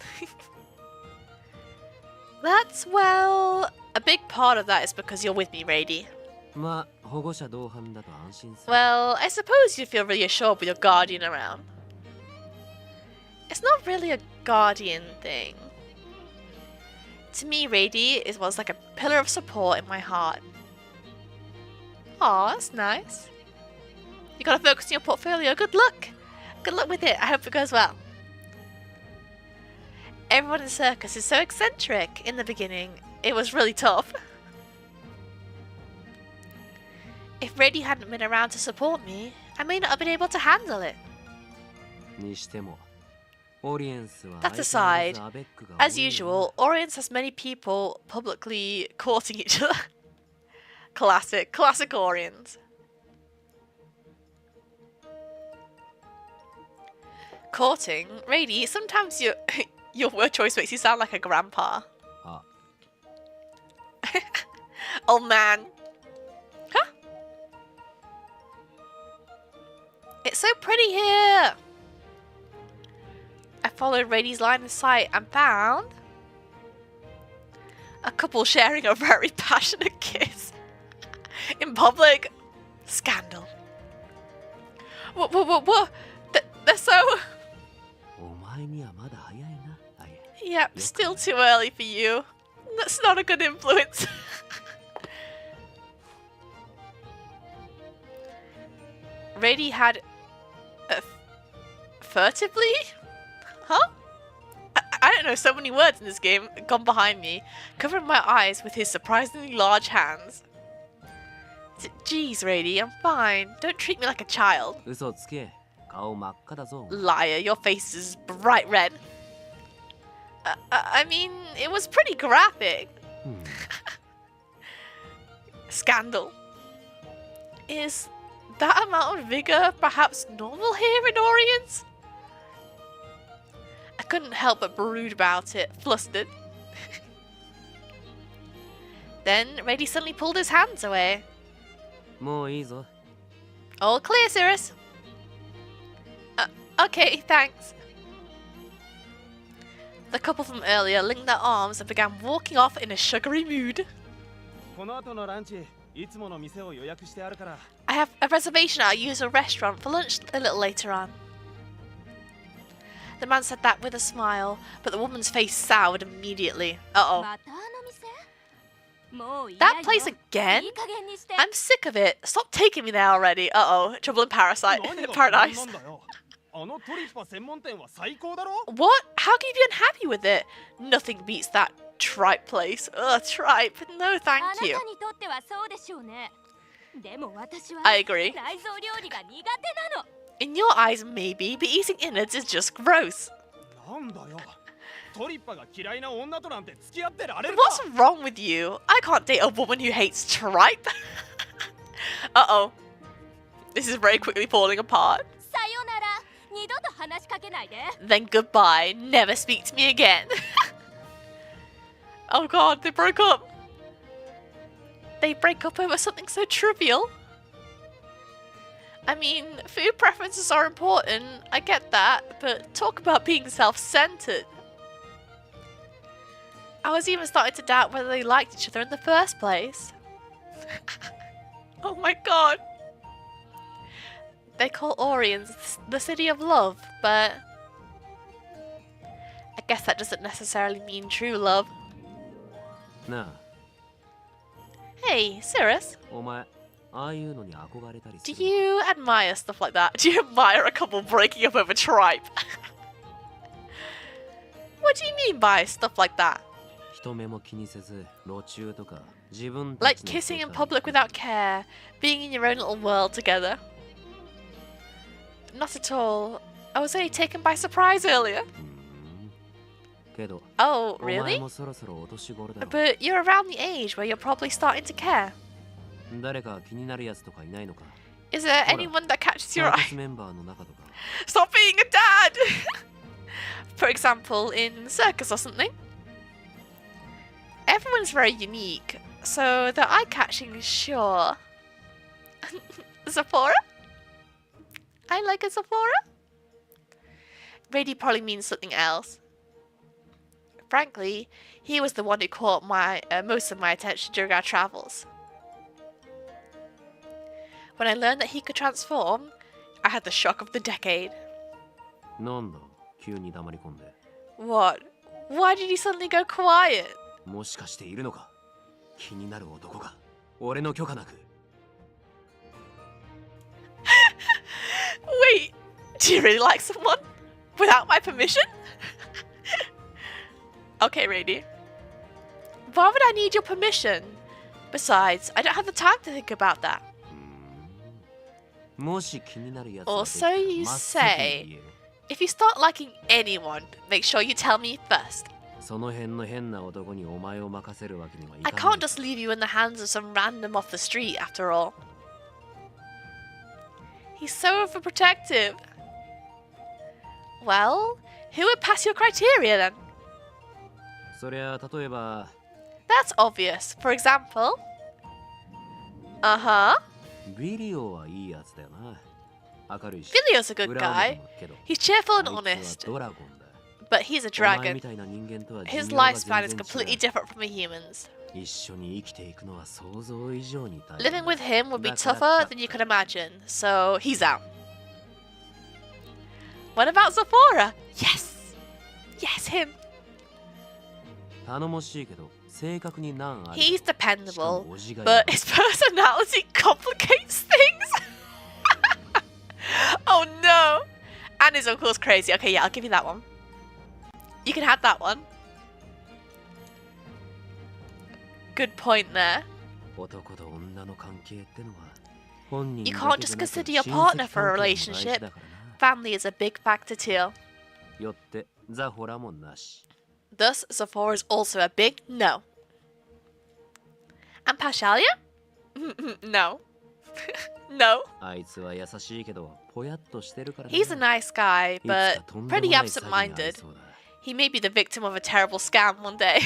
That's, well, a big part of that is because you're with me, Radie. Well, I suppose you feel reassured with your guardian around. It's not really a guardian thing. To me, Radie was like a pillar of support in my heart. Aw, that's nice. You gotta focus on your portfolio. Good luck. Good luck with it. I hope it goes well. Everyone in Circus is so eccentric in the beginning. It was really tough. If Radie hadn't been around to support me, I may not have been able to handle it. That aside, as usual, Orience has many people publicly courting each other. Classic Orience. Courting? Radie, sometimes your word choice makes you sound like a grandpa. Oh man. Huh? It's so pretty here. I followed Radie's line of sight and found a couple sharing a very passionate kiss in public. Scandal. What? They're so... Yep, still too early for you. That's not a good influence. Radie had... furtively? Huh? I don't know, so many words in this game gone behind me, covering my eyes with his surprisingly large hands. Jeez, Radie, I'm fine. Don't treat me like a child. Liar, your face is bright red. I mean, it was pretty graphic. Scandal. Is that amount of vigor perhaps normal here in Orience? I couldn't help but brood about it, flustered. Then Radie suddenly pulled his hands away. All clear, Cirrus. Okay, thanks. The couple from earlier linked their arms and began walking off in a sugary mood. I have a reservation at a usual restaurant for lunch a little later on. The man said that with a smile, but the woman's face soured immediately. Uh-oh. That place again? I'm sick of it. Stop taking me there already. Uh-oh. Trouble in Paradise. What? How can you be unhappy with it? Nothing beats that tripe place. Ugh, tripe. No, thank you. I agree. In your eyes, maybe, but eating innards is just gross. What's wrong with you? I can't date a woman who hates tripe. Uh-oh. This is very quickly falling apart. Then goodbye. Never speak to me again. Oh god, they broke up. They break up over something so trivial. I mean, food preferences are important, I get that, but talk about being self-centered. I was even starting to doubt whether they liked each other in the first place. Oh my god. They call Orience the city of love, but I guess that doesn't necessarily mean true love. No. Hey, Cirrus. Do you admire stuff like that? Do you admire a couple breaking up over tripe? What do you mean by stuff like that? Like kissing in public without care, being in your own little world together. Not at all. I was only taken by surprise earlier. Oh, really? But you're around the age where you're probably starting to care. Is there anyone that catches your eye? Stop being a dad! For example, in Circus or something. Everyone's very unique, so the eye-catching, sure. Sephora? I like a Sephora? Radie probably means something else. Frankly, he was the one who caught most of my attention during our travels. When I learned that he could transform, I had the shock of the decade. What? Why did he suddenly go quiet? Wait, do you really like someone? Without my permission? Okay, Radie. Why would I need your permission? Besides, I don't have the time to think about that. Or so you say. If you start liking anyone, make sure you tell me first. I can't just leave you in the hands of some random off the street, after all. He's so overprotective. Well, who would pass your criteria then? That's obvious. For example... Vilio's a good guy. He's cheerful and honest. But he's a dragon. His lifespan is completely different from a human's. Living with him would be tougher than you could imagine, so he's out. What about Sephora? Yes! Yes, him! He's dependable, but his personality complicates things. Oh no! And his uncle's crazy. Okay, yeah, I'll give you that one. You can have that one. Good point there. You can't just consider your partner for a relationship. Family is a big factor too. Thus, Sephora is also a big no. And Pashalia? No. No. He's a nice guy, but pretty absent-minded. He may be the victim of a terrible scam one day.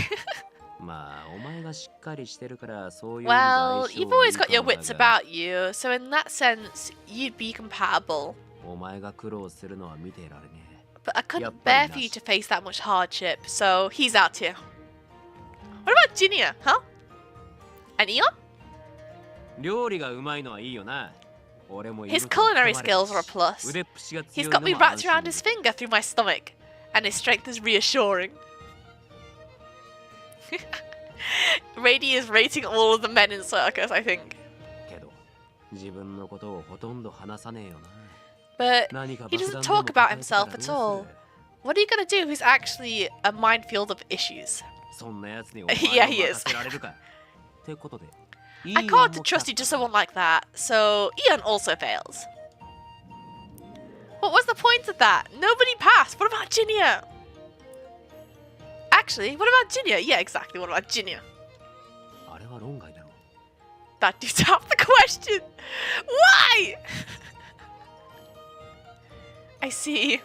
Well, you've always got your wits about you, so in that sense, you'd be compatible. But I couldn't bear for you to face that much hardship, so he's out here. What about Jinya, huh? And Eon? His culinary skills are a plus. He's got me wrapped around his finger through my stomach, and his strength is reassuring. Radie is rating all of the men in Circus, I think. But he doesn't talk about himself at all. What are you gonna do who's actually a minefield of issues? Yeah, he is. I can't trust you to someone like that, so Eon also fails. What was the point of that? Nobody passed. What about Jinya? Actually, what about Jinya? Yeah, exactly. What about Jinya? That dude's half the question. Why? I see.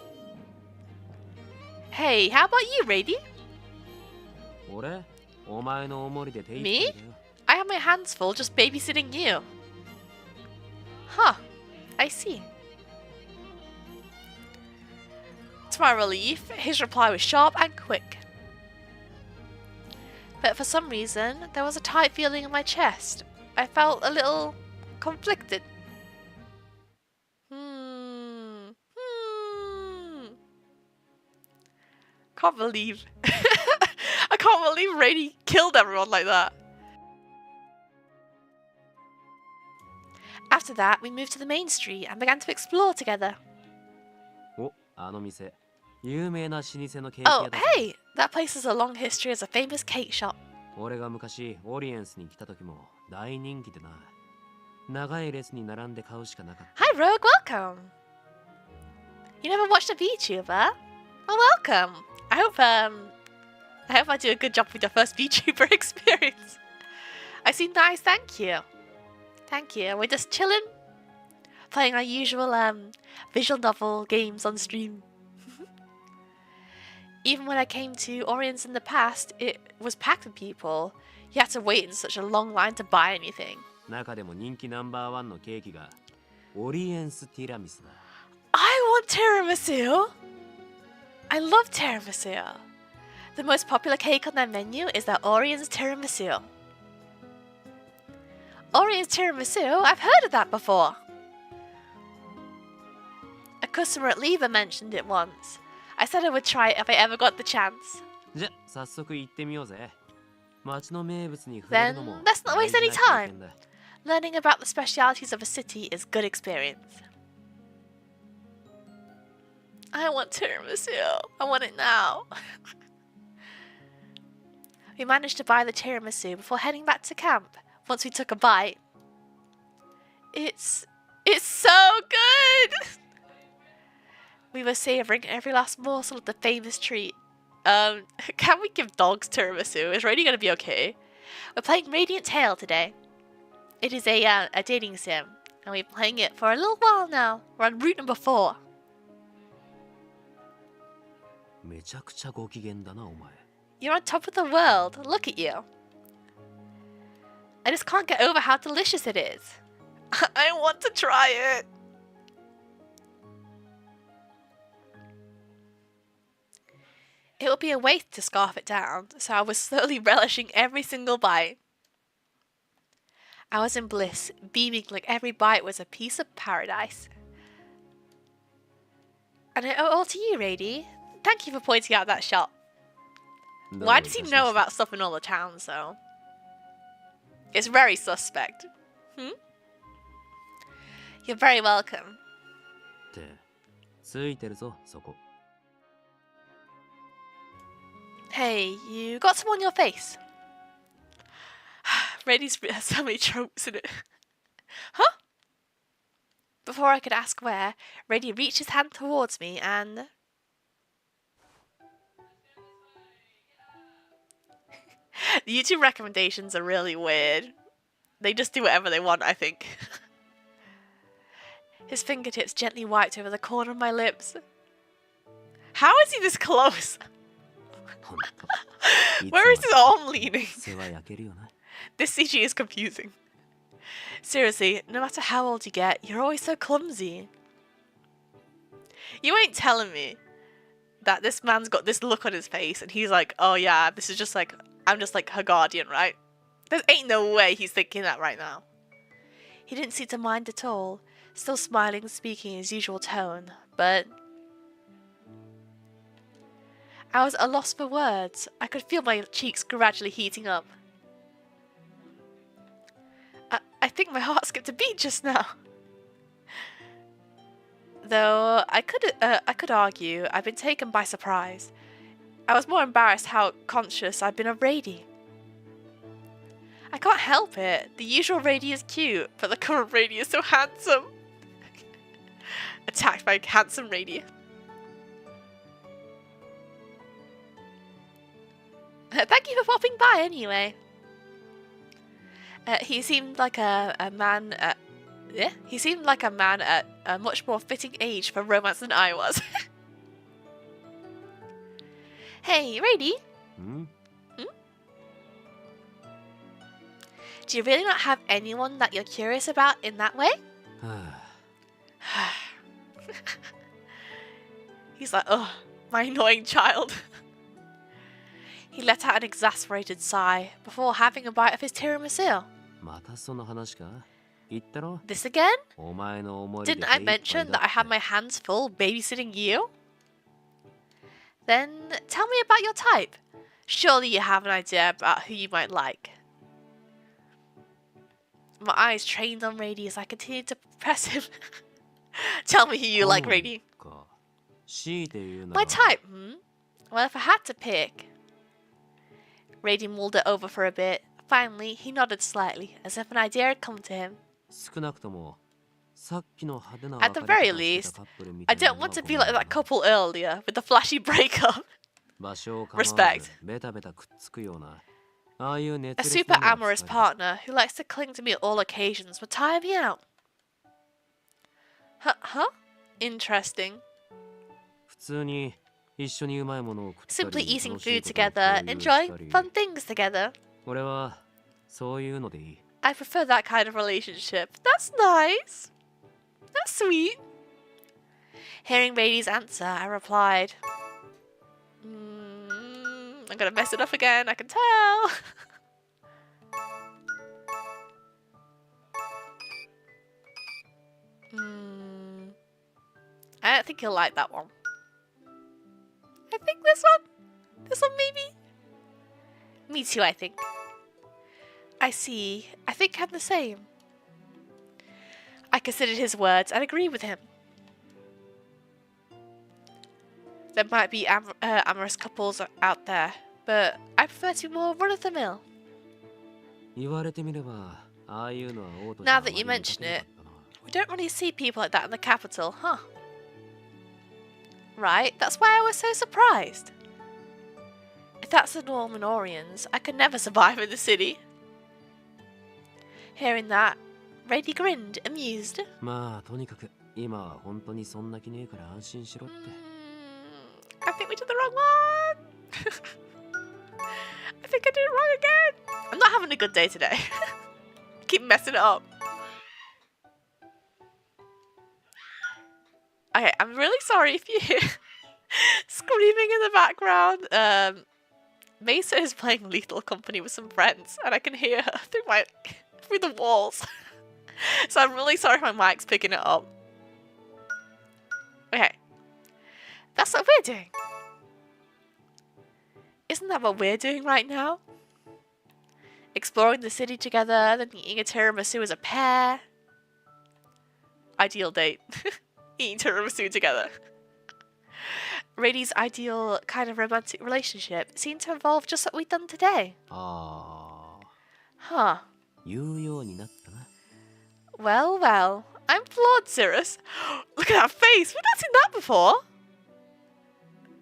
Hey, how about you, Radie? Me? I have my hands full just babysitting you. Huh. I see. To my relief, his reply was sharp and quick. But for some reason, there was a tight feeling in my chest. I felt a little conflicted. Can't believe. I can't believe Radie killed everyone like that. After that, we moved to the main street and began to explore together. お、あの店。有名な老舗のケーキ Oh, 屋だぞ。 hey! That place has a long history as a famous cake shop. 俺が昔オリエンスに来た時も大人気でな。長い列に並んで買うしかなかった。 Hi, Rogue, welcome! You never watched a VTuber? Oh, welcome! I hope I do a good job with your first VTuber experience. I seem nice, thank you. Thank you. We're just chilling, playing our usual visual novel games on stream. Even when I came to Orient's in the past, it was packed with people. You had to wait in such a long line to buy anything. 中でも人気ナンバーワンのケーキがオリエンスティラミスだ。 I want tiramisu! I love tiramisu. The most popular cake on their menu is the Orient's tiramisu. Orient's tiramisu? I've heard of that before. A customer at Lever mentioned it once. I said I would try it if I ever got the chance. じゃ、早速行ってみようぜ。街の名物に触れる Then のも let's not 大 waste 事 any な経 time. 験だ。 Learning about the specialities of a city is good experience. I want tiramisu. I want it now. We managed to buy the tiramisu before heading back to camp. Once we took a bite, it's so good. We were savoring every last morsel of the famous treat. Can we give dogs tiramisu? Is Radie gonna be okay? We're playing Radiant Tale today. It is a dating sim, and we've been playing it for a little while now. We're on route number 4. めちゃくちゃご機嫌だな、お前。 You're on top of the world. Look at you. I just can't get over how delicious it is. I want to try it. It would be a waste to scarf it down, so I was slowly relishing every single bite. I was in bliss, beaming like every bite was a piece of paradise. And I owe it all to you, Radie. Thank you for pointing out that shop. Why does he know about stuff in all the towns, though? It's very suspect. You're very welcome. って、ついてるぞ、そこ。 Hey, you got some on your face. Radie's has so many tropes in it. Huh? Before I could ask where, Radie reached his hand towards me and... The YouTube recommendations are really weird. They just do whatever they want, I think. His fingertips gently wiped over the corner of my lips. How is he this close? Where is his arm leaning? This CG is confusing. Seriously, no matter how old you get, you're always so clumsy. You ain't telling me that this man's got this look on his face and he's like, oh yeah, this is just like, I'm just like her guardian, right? There ain't no way he's thinking that right now. He didn't seem to mind at all, still smiling and speaking in his usual tone, but... I was at a loss for words. I could feel my cheeks gradually heating up. I think my heart skipped a beat just now. Though I could argue I've been taken by surprise. I was more embarrassed how conscious I'd been of Radie. I can't help it. The usual Radie is cute, but the current Radie is so handsome. Attacked by handsome Radie. Thank you for popping by anyway. He seemed like a man at... Yeah? He seemed like a man at a much more fitting age for romance than I was. Hey, Radie? Do you really not have anyone that you're curious about in that way? He's like, ugh, my annoying child. He let out an exasperated sigh before having a bite of his tiramisu. This again? Didn't I mention that I had my hands full babysitting you? Then tell me about your type. Surely you have an idea about who you might like. My eyes trained on Radie as I continued to press him. Tell me who you like, Radie. か。強いて言うな My ら type, Well, if I had to pick. Radie mulled it over for a bit. Finally, he nodded slightly, as if an idea had come to him. 少なくともさっきの派手な At the 別れ very 方してた least, カップルみ I たいな don't のは want to ご be めん like な that couple earlier with the flashy breakup. 場所を構わず Respect. ベタベタくっつくようなああいう熱 A 烈 super なのは amorous 疲れた partner who likes to cling to me at all occasions would tire me out. Huh? Interesting. 普通に一緒にうまいものを食ったり Simply eating 楽しい food ことを together, 共有 enjoying したり fun things together. 俺はそういうのでいい I prefer that kind of relationship. That's nice. That's sweet. Hearing Radie's answer, I replied, I'm gonna mess it up again, I can tell. I don't think he'll like that one. I think this one. This one maybe. Me too, I think. I see. I think I'm the same. I considered his words and agreed with him. There might be amorous couples out there, but I prefer to be more run-of-the-mill. 言われてみればああいうのは王都 Now that you mention it, we don't really see people like that in the capital, huh? Right, that's why I was so surprised. If that's the norm in Orions, I could never survive in the city. Hearing that, Radie grinned, amused. まあとにかく今は本当にそんな気ねえから安心しろって I think we did the wrong one. I think I did it wrong again. I'm not having a good day today. Keep messing it up. Okay, I'm really sorry if you hear screaming in the background. Mesa is playing Lethal Company with some friends, and I can hear her through the walls. So I'm really sorry if my mic's picking it up. Okay. That's what we're doing. Isn't that what we're doing right now? Exploring the city together, then eating a tiramisu as a pair. Ideal date. Eating tiramisu together. Radie's ideal kind of romantic relationship seemed to involve just what we've done today. ああ Huh. 言うようになったな Well, well. I'm flawed, Cirrus. Look at that face. We've not seen that before.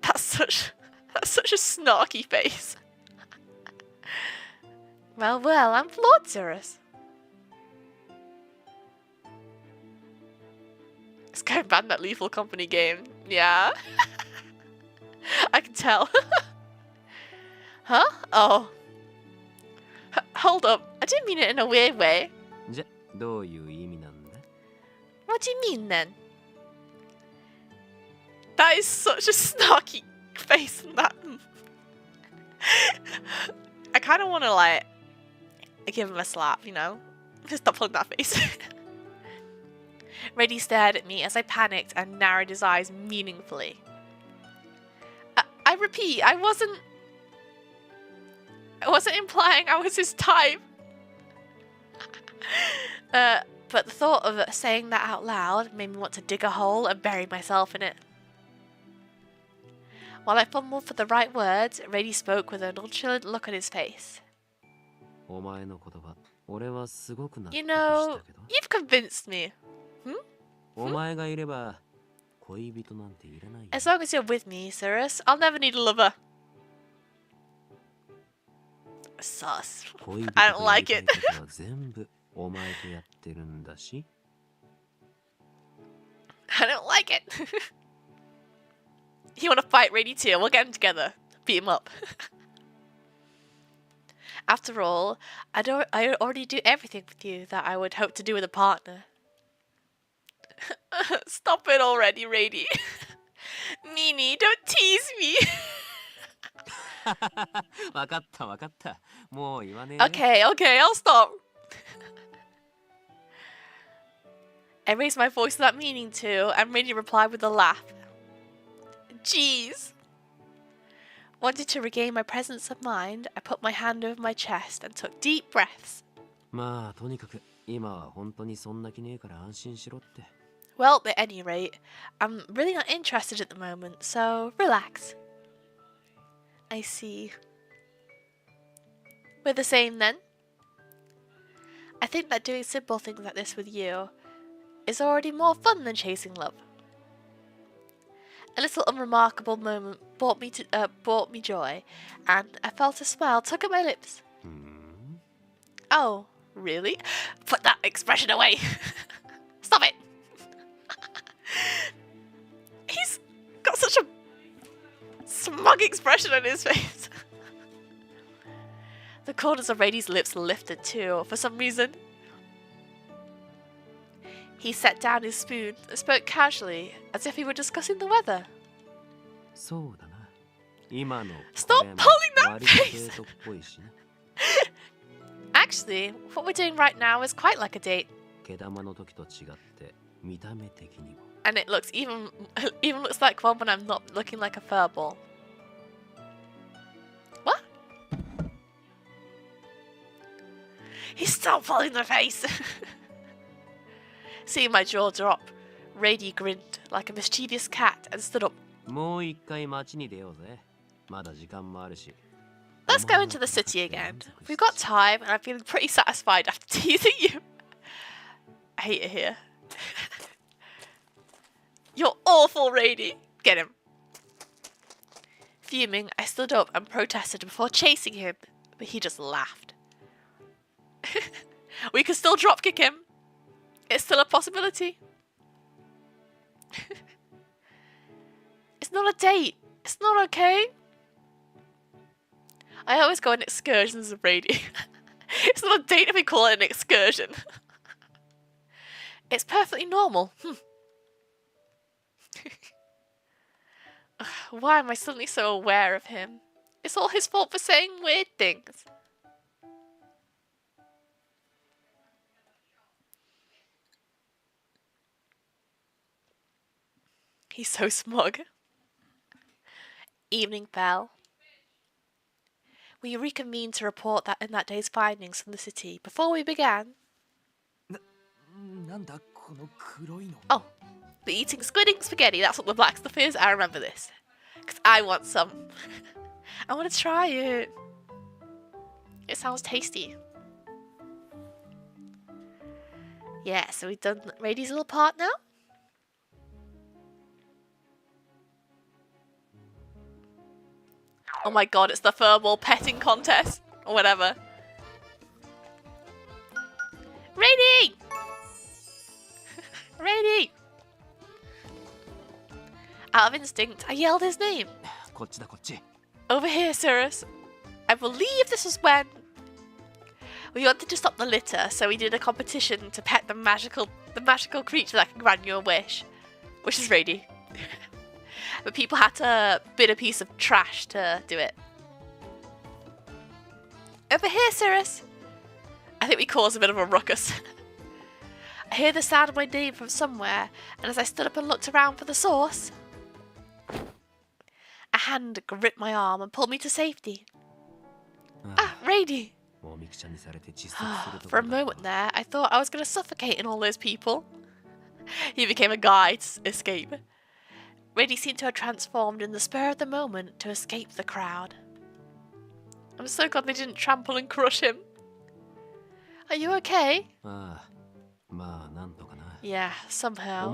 That's such a snarky face. Well, well. I'm flawed, Cirrus. It's going bad in that Lethal Company game. Yeah. I can tell. Huh? Oh. Hold up. I didn't mean it in a weird way. じゃどういう意味なんだ What do you mean then? That is such a snarky face in that. I kind of want to like give him a slap, you know? Just stop pulling that face. Radie stared at me as I panicked and narrowed his eyes meaningfully. I repeat, I wasn't implying I was his type. But the thought of saying that out loud made me want to dig a hole and bury myself in it. While I fumbled for the right words, Radie spoke with a nonchalant look on his face. お前の言葉俺はすごく納得 You し know, たけど you've convinced me. お前がいれば恋人なんていらないよ As long as you're with me, Cirrus, I'll never need a lover. Sus. 恋人 I と don't やり like たい it. ことは全部お前とやってるんだし I don't like it. You want to fight Radie too? We'll get him together. Beat him up. After all, I already do everything with you that I would hope to do with a partner. Stop it already, Radie. Nini, don't tease me. わかったわかったもう言わねえ Okay, I'll stop. I raised my voice without meaning to, and Radie replied with a laugh. Jeez. Wanting to regain my presence of mind, I put my hand over my chest and took deep breaths. まあとにかく今は本当にそんな気ねえから安心しろって。Well, at any rate, I'm really not interested at the moment, so relax. I see. We're the same then? I think that doing simple things like this with you is already more fun than chasing love. A little unremarkable moment brought me joy, and I felt a smile tug at my lips. Oh, really? Put that expression away. Stop it. He's got such a smug expression on his face. The corners of Radie's lips lifted too, for some reason. He set down his spoon and spoke casually, as if he were discussing the weather. Stop pulling that face! Actually, what we're doing right now is quite like a date. And it looks even looks like one when I'm not looking like a furball. What? He's still pulling the face! Seeing my jaw drop, Radie grinned like a mischievous cat and stood up. Let's go into the city again. We've got time and I'm feeling pretty satisfied after teasing you. I hate it here. You're awful, Radie. Get him. Fuming, I stood up and protested before chasing him, but he just laughed. We can still dropkick him. It's still a possibility. It's not a date. It's not okay. I always go on excursions with Radie. It's not a date if we call it an excursion. It's perfectly normal. Why am I suddenly so aware of him? It's all his fault for saying weird things. He's so smug. Evening fell. We reconvened to report in that day's findings from the city. Before we began... Oh, the eating squid ink spaghetti. That's what the black stuff is. I remember this. Because I want some. I want to try it. It sounds tasty. Yeah, so we've done Radie's little part now. Oh my god, it's the furball petting contest. Or whatever. Radie! Radie! Out of instinct, I yelled his name. Over here, Cirrus. I believe this was when we wanted to stop the litter, so we did a competition to pet the magical creature that can grant you a wish, which is Radie. But people had to bid a piece of trash to do it. Over here, Cirrus. I think we caused a bit of a ruckus. I hear the sound of my name from somewhere, and as I stood up and looked around for the source, a hand gripped my arm and pulled me to safety. Radie! For a moment there, I thought I was going to suffocate in all those people. He became a guide to escape. Radie seemed to have transformed in the spur of the moment to escape the crowd. I'm so glad they didn't trample and crush him. Are you okay? Yeah, somehow.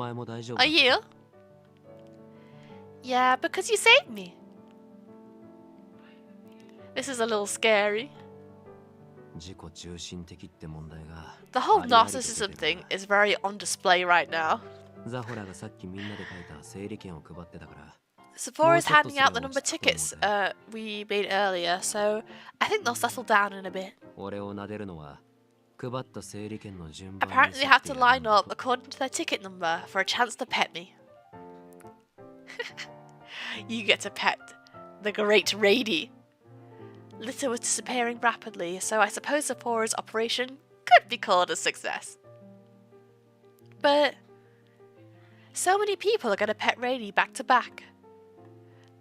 Are you? Yeah, because you saved me. This is a little scary. The whole narcissism thing is very on display right now. Sephora's handing out the number tickets we made earlier, so I think they'll settle down in a bit. Apparently they have to line up according to their ticket number for a chance to pet me. You get to pet the great Radie. Litter was disappearing rapidly, so I suppose Sephora's operation could be called a success. But so many people are going to pet Radie back to back.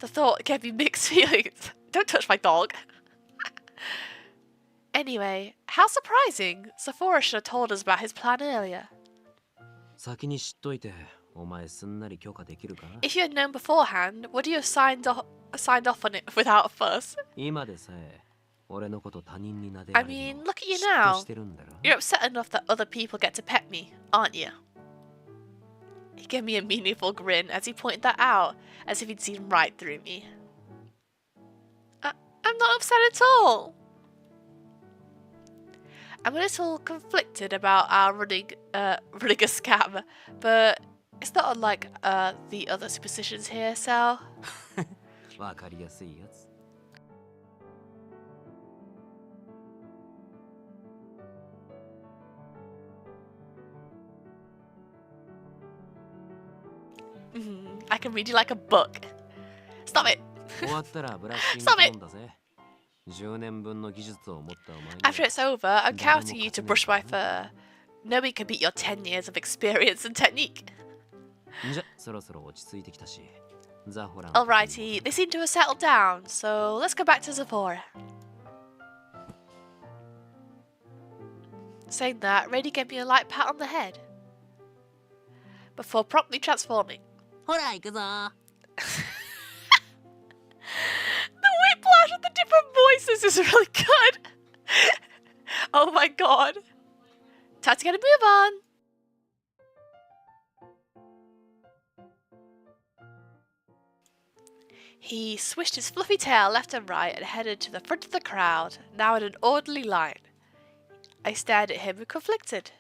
The thought gave me mixed feelings. Don't touch my dog. Anyway, How surprising! Sephora should have told us about his plan earlier. 先に知っといて、お前すんなり許可できるか？ If you had known beforehand, would you have signed off on it without a fuss? 今でさえ、俺のこと他人に撫で I られる mean, の look at you 嫉妬 now. してるんだろ？ You're upset enough that other people get to pet me, aren't you? He gave me a meaningful grin as he pointed that out, as if he'd seen right through me. I'm not upset at all. I'm a little conflicted about our running a scam, but it's not unlike the other superstitions here, so... わかりやすいやつ。I can read you like a book. Stop it. 終わったらブラッシング Stop 頼 it. んだぜ。10年分の技術を持ったお前には After it's over, I'm counting you to brush my fur. Nobody can beat your 10 years of experience and technique. じゃ、そろそろ落ち着いてきたし、ザホラン。 Alrighty, they seem to have settled down, so let's go back to Sephora. Saying that, Radie gave me a light pat on the head before promptly transforming. ほら行くぞ。 The whiplash of the different voices is really good. Oh my god. Time to get a move on. He swished his fluffy tail left and right and headed to the front of the crowd, now in an orderly line. I stared at him, conflicted.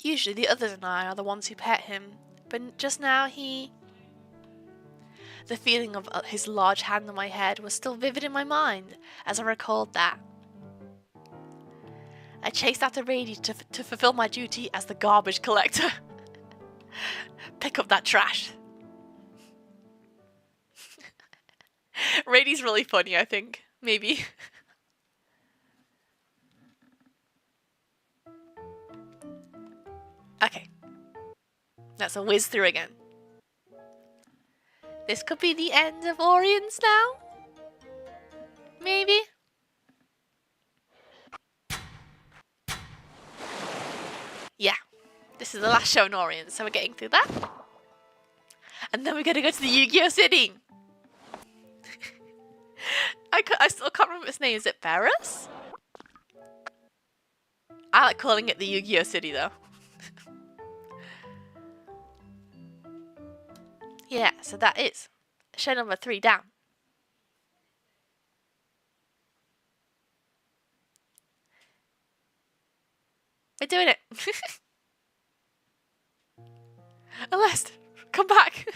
Usually the others and I are the ones who pet him, but just now he... The feeling of his large hand on my head was still vivid in my mind as I recalled that. I chased after Radie to fulfill my duty as the garbage collector. Pick up that trash. Radie's really funny, I think. Maybe. Okay. Let's whiz through again. This could be the end of Orions now? Maybe? Yeah. This is the last show in Orions, so we're getting through that. And then we're gonna go to the Yu-Gi-Oh! City! I still can't remember its name. Is it Cirrus? I like calling it the Yu-Gi-Oh! City though. Yeah, so that is show number 3 down. We're doing it. Alest, come back.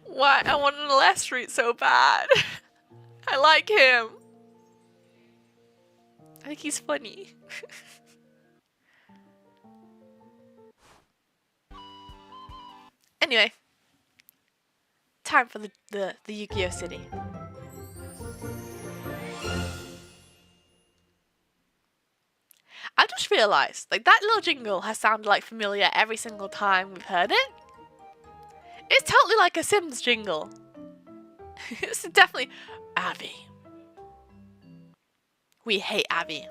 Why? I want an Alest route so bad. I like him. I think he's funny. Anyway. Time for the Yu-Gi-Oh! City. I just realised, like, that little jingle has sounded like familiar every single time we've heard it. It's totally like a Sims jingle. This is definitely Abby. We hate Abby.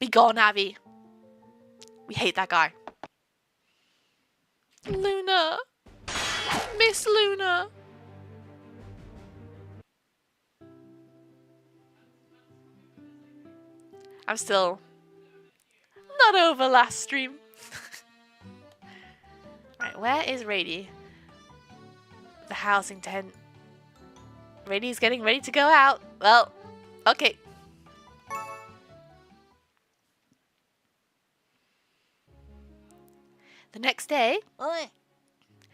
Be gone, Abby. We hate that guy. Luna. Miss Luna. I'm still not over last stream. Right, where is Radie? The housing tent. Radie's getting ready to go out. Well, okay. The next day... Oi!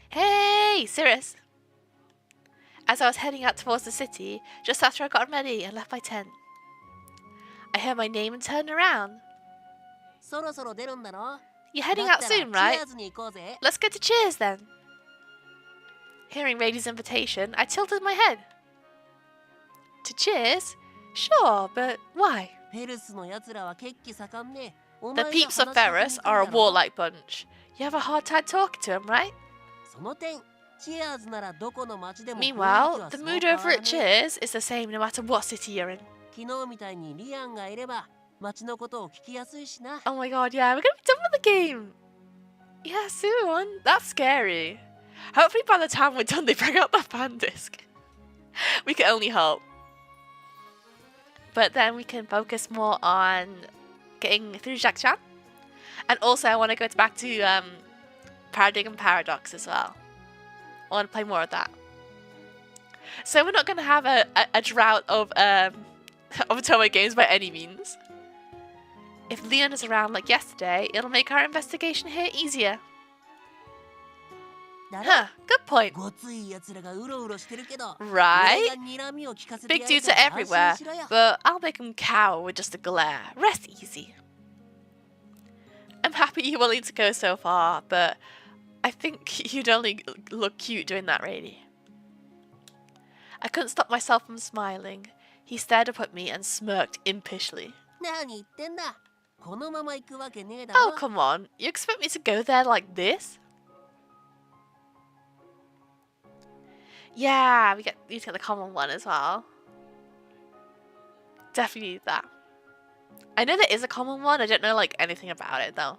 Hey, Cirrus! As I was heading out towards the city, just after I got ready and left my tent, I heard my name and turned around. そろそろ出るんだろ? You're heading out soon, right? チアーズに行こうぜ. Let's go to Cheers then. Hearing Radie's invitation, I tilted my head. To Cheers? Sure, but why? ペルスの奴らは血気盛んで、The peeps of Ferrus are a warlike bunch. You have a hard time talking to them, right? その点、チェアーズならどこの町でも雰囲気 Meanwhile, は the そう mood 変わ over ら at ねえ。 Cheers is the same no matter what city you're in. 昨日みたいにリアンがいれば町のことを聞きやすいしな。 Oh my god, yeah, we're gonna be done with the game. Yeah, soon. That's scary. Hopefully by the time we're done, they bring out the fan disc. We can only hope. But then we can focus more on getting through Jack Chan. And also, I want to go back to Paradigm Paradox as well. I want to play more of that. So we're not going to have a drought of Otome games by any means. If Leon is around like yesterday, it'll make our investigation here easier. だろ Huh, good point. ごつい奴らがうろうろしてるけど、 Right? 俺が睨みを聞かせて Big やる dudes か are ら安 everywhere, 心しろよ。 but I'll make them cower with just a glare. Rest easy. I'm happy you're willing to go so far, but I think you'd only look cute doing that, Radie. I couldn't stop myself from smiling. He stared up at me and smirked impishly. 何言ってんだ。このまま行くわけねえだろ。 Oh, come on. You expect me to go there like this? Yeah, we need to get the common one as well. Definitely need that. I know there is a common one. I don't know like anything about it though.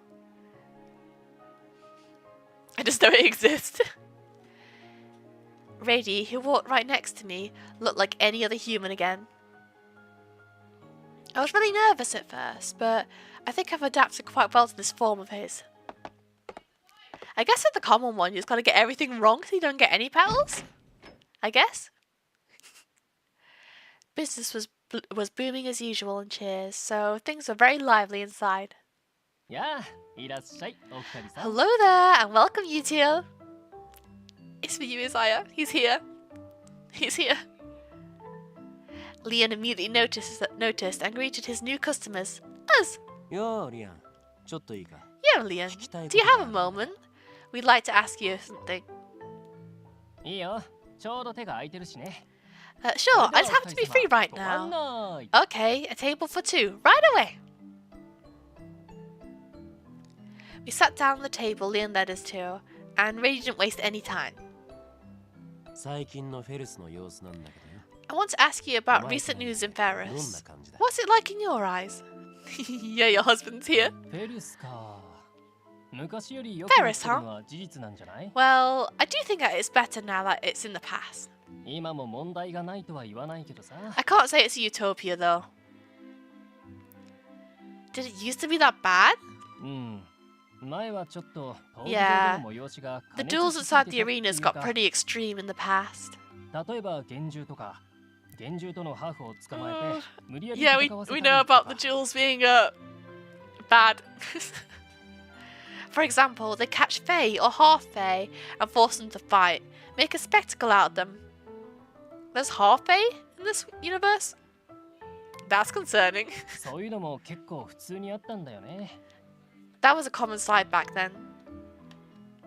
I just know it exists. Radie, who walked right next to me, looked like any other human again. I was really nervous at first, but I think I've adapted quite well to this form of his. I guess with the common one, you just gotta get everything wrong so you don't get any petals. I guess. Business was booming as usual in Cheers, so things were very lively inside. やあ、いらっしゃい、お二人さん。 Hello there, and welcome you two. It's for you, Isaiah. He's here. He's here. Leon immediately noticed and greeted his new customers. Us. ようリアン、ちょっといいか。 Yeah, Leon. Do you have a moment? We'd like to ask you something. いいよ、ちょうど手が空いてるしね。 Sure, I just have to be free right ご案 now. 内。 Okay, a table for two, right away. We sat down at the table Leon led us to, and Radie didn't waste any time. 最近のフェルスの様子なんだけどよ。 I want to ask you about recent news in どんな Ferrus. 感じだ？ What's it like in your eyes? Yeah, your husband's here. フェルスか。昔よりよく Ferrus, なってるのは事実なんじゃない？ Well, I do think that it's better now that it's in the past. 今も問題がないとは言わないけどさ。 I can't say it's a utopia though. Did it used to be that bad? うん。前はちょっと闘技 Yeah. 場での催しが The 過熱 duels しすぎ inside て the たっていう arenas got か pretty extreme in the past. 例えば幻獣とか幻獣とのハーフを捕まえて無理やり Yeah, 戦わせた we り know と about か the duels being bad. For example, they catch Fae or half Fae and force them to fight, make a spectacle out of them. There's half Fae in this universe? That's concerning. そういうのも結構普通にあったんだよね。 That was a common sight back then.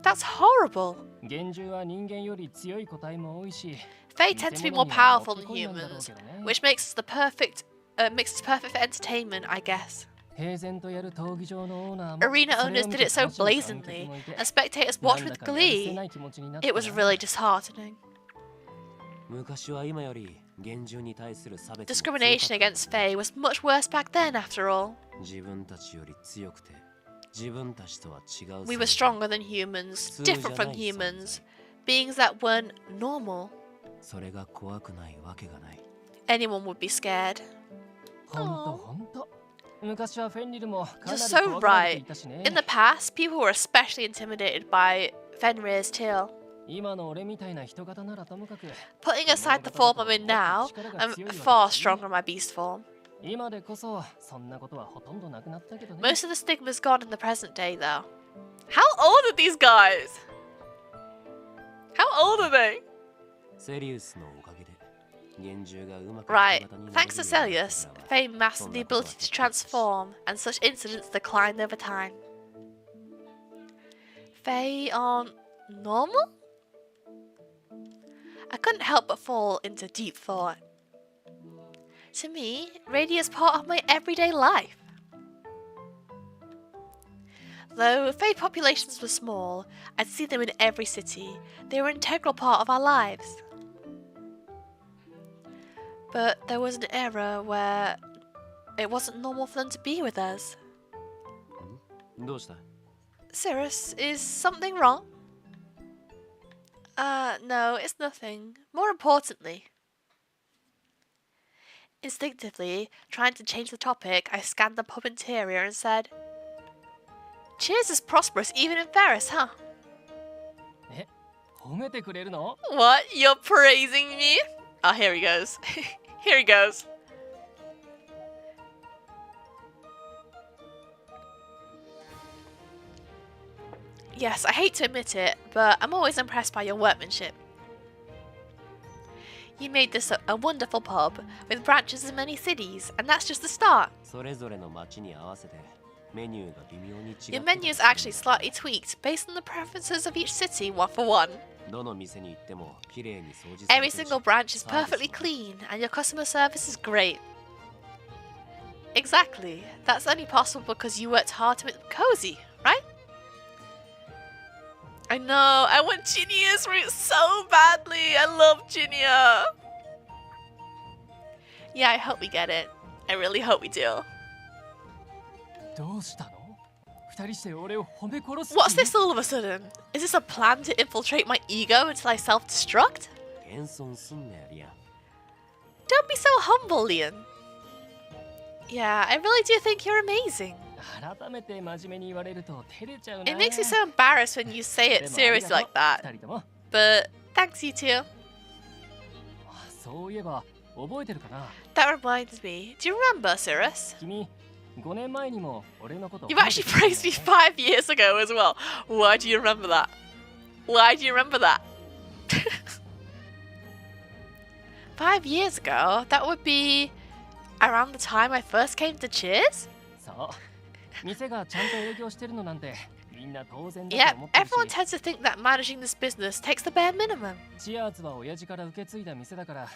That's horrible. 幻獣は人間より強い個体も多いし Fae tend to be more powerful than humans, which makes us perfect for entertainment, I guess. 平然とやる闘技場のオーナーも Arena それ owners を見 did て it so 楽しむ観客 blazingly, もいて and spectators な watched んだ with かやるせ glee. ない気持ちになった It was な really disheartening. 昔は今より厳重に対する差別も強かった Discrimination against Fae was much worse back then, after all. 自分たちより強くて自分たちとは違う We were stronger than humans, different from humans, beings that weren't normal. それが怖くないわけがない Anyone would be scared. ほんとほんと昔はフェンリルもか You're なり so 怖がられてい right. たしね In the past, people were especially intimidated by Fenrir's tail. 今の俺みたいな人型ならともかく Putting aside the form I'm in now, I'm far stronger in my beast form. 今でこそそんなことはほとんどなくなったけどね Most of the stigma's gone in the present day, though. How old are these guys? How old are they? セリウスのおかげで幻獣がうまく Right. 人型になれる Thanks to ようになった Celius, からは Fae mastered the ability to transform, and such incidents declined over time. Fae aren't normal? I couldn't help but fall into deep thought. To me, Radie is part of my everyday life. Though Fae populations were small, I'd see them in every city. They were an integral part of our lives. But there was an era where it wasn't normal for them to be with us. どうした？ Cirrus, is something wrong? No, it's nothing. More importantly. Instinctively, trying to change the topic, I scanned the pub interior and said, Cheers is prosperous even in Ferris, huh? 褒めてくれるの？ What? You're praising me? Oh, here he goes. Here he goes. Yes, I hate to admit it, but I'm always impressed by your workmanship. You made this a wonderful pub with branches in many cities, and that's just the start. それぞれの町に合わせてメニューが微妙に違って Your menu is actually slightly tweaked based on the preferences of each city, one for one. どの店に行っても綺麗に掃除されて Every るし single branch is perfectly clean, and your customer service is great. Exactly. That's only possible because you worked hard to make them cozy, right? I know. I want Ginya's route so badly. I love Ginya. Yeah, I hope we get it. I really hope we do. どうしたの？二人して俺を褒め殺す気？ What's this all of a sudden? Is this a plan to infiltrate my ego until I self-destruct? 謙遜すんなよリアン。 Don't be so humble, Leon. Yeah, I really do think you're amazing. 改めて真面目に言われると照れちゃうな。 It makes me so embarrassed when you say it seriously like 二 that. 人とも。 But thanks, you two. そういえば覚えてるかな？ That reminds me. Do you remember, Cirrus? 君、5年前にも俺のことを You've actually praised me 5 years ago as well. Why do you remember that? Why do you remember that? 5 years ago? That would be around the time I first came to Cheers? そう。店がちゃんと営業してるのなんてみんな当然だ Yep, と思ってるし。 everyone tends to think that managing this business takes the bare minimum. チアーズは親父から受け継いだ店だから。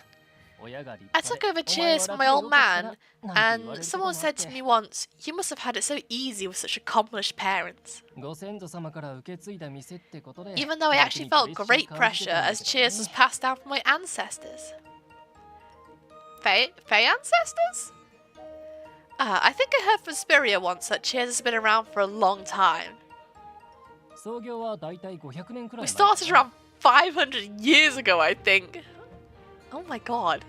親が立 I 派 took で over Cheers from my old man, お前は楽でよかったななんて言われ and ること someone もあっ said て to me once, you must have had it so easy with such accomplished parents. ご先祖様から受け継いだ店ってことで Even though I actually felt great pressure as Cheers was passed down from my ancestors. Fae ancestors? I think I heard from Spiria once that Cheers has been around for a long time. 創業はだいたい500年くらい We 前 started around 500 years ago, I think. Oh my god.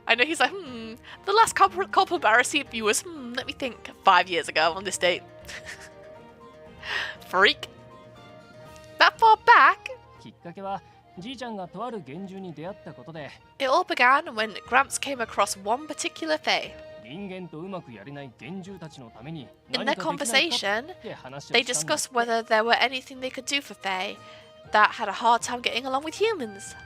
I know he's like, the last couple bar receipt viewers, let me think, 5 years ago on this date. Freak. That far back? きっかけはじいちゃんがとある幻獣に出会ったことで It all began when Gramps came across one particular Fae. 人間とうまくやれない幻獣たちのために In 何 their かできないか conversation, って話を they したんだ discussed whether there were anything they could do for Fae that had a hard time getting along with humans.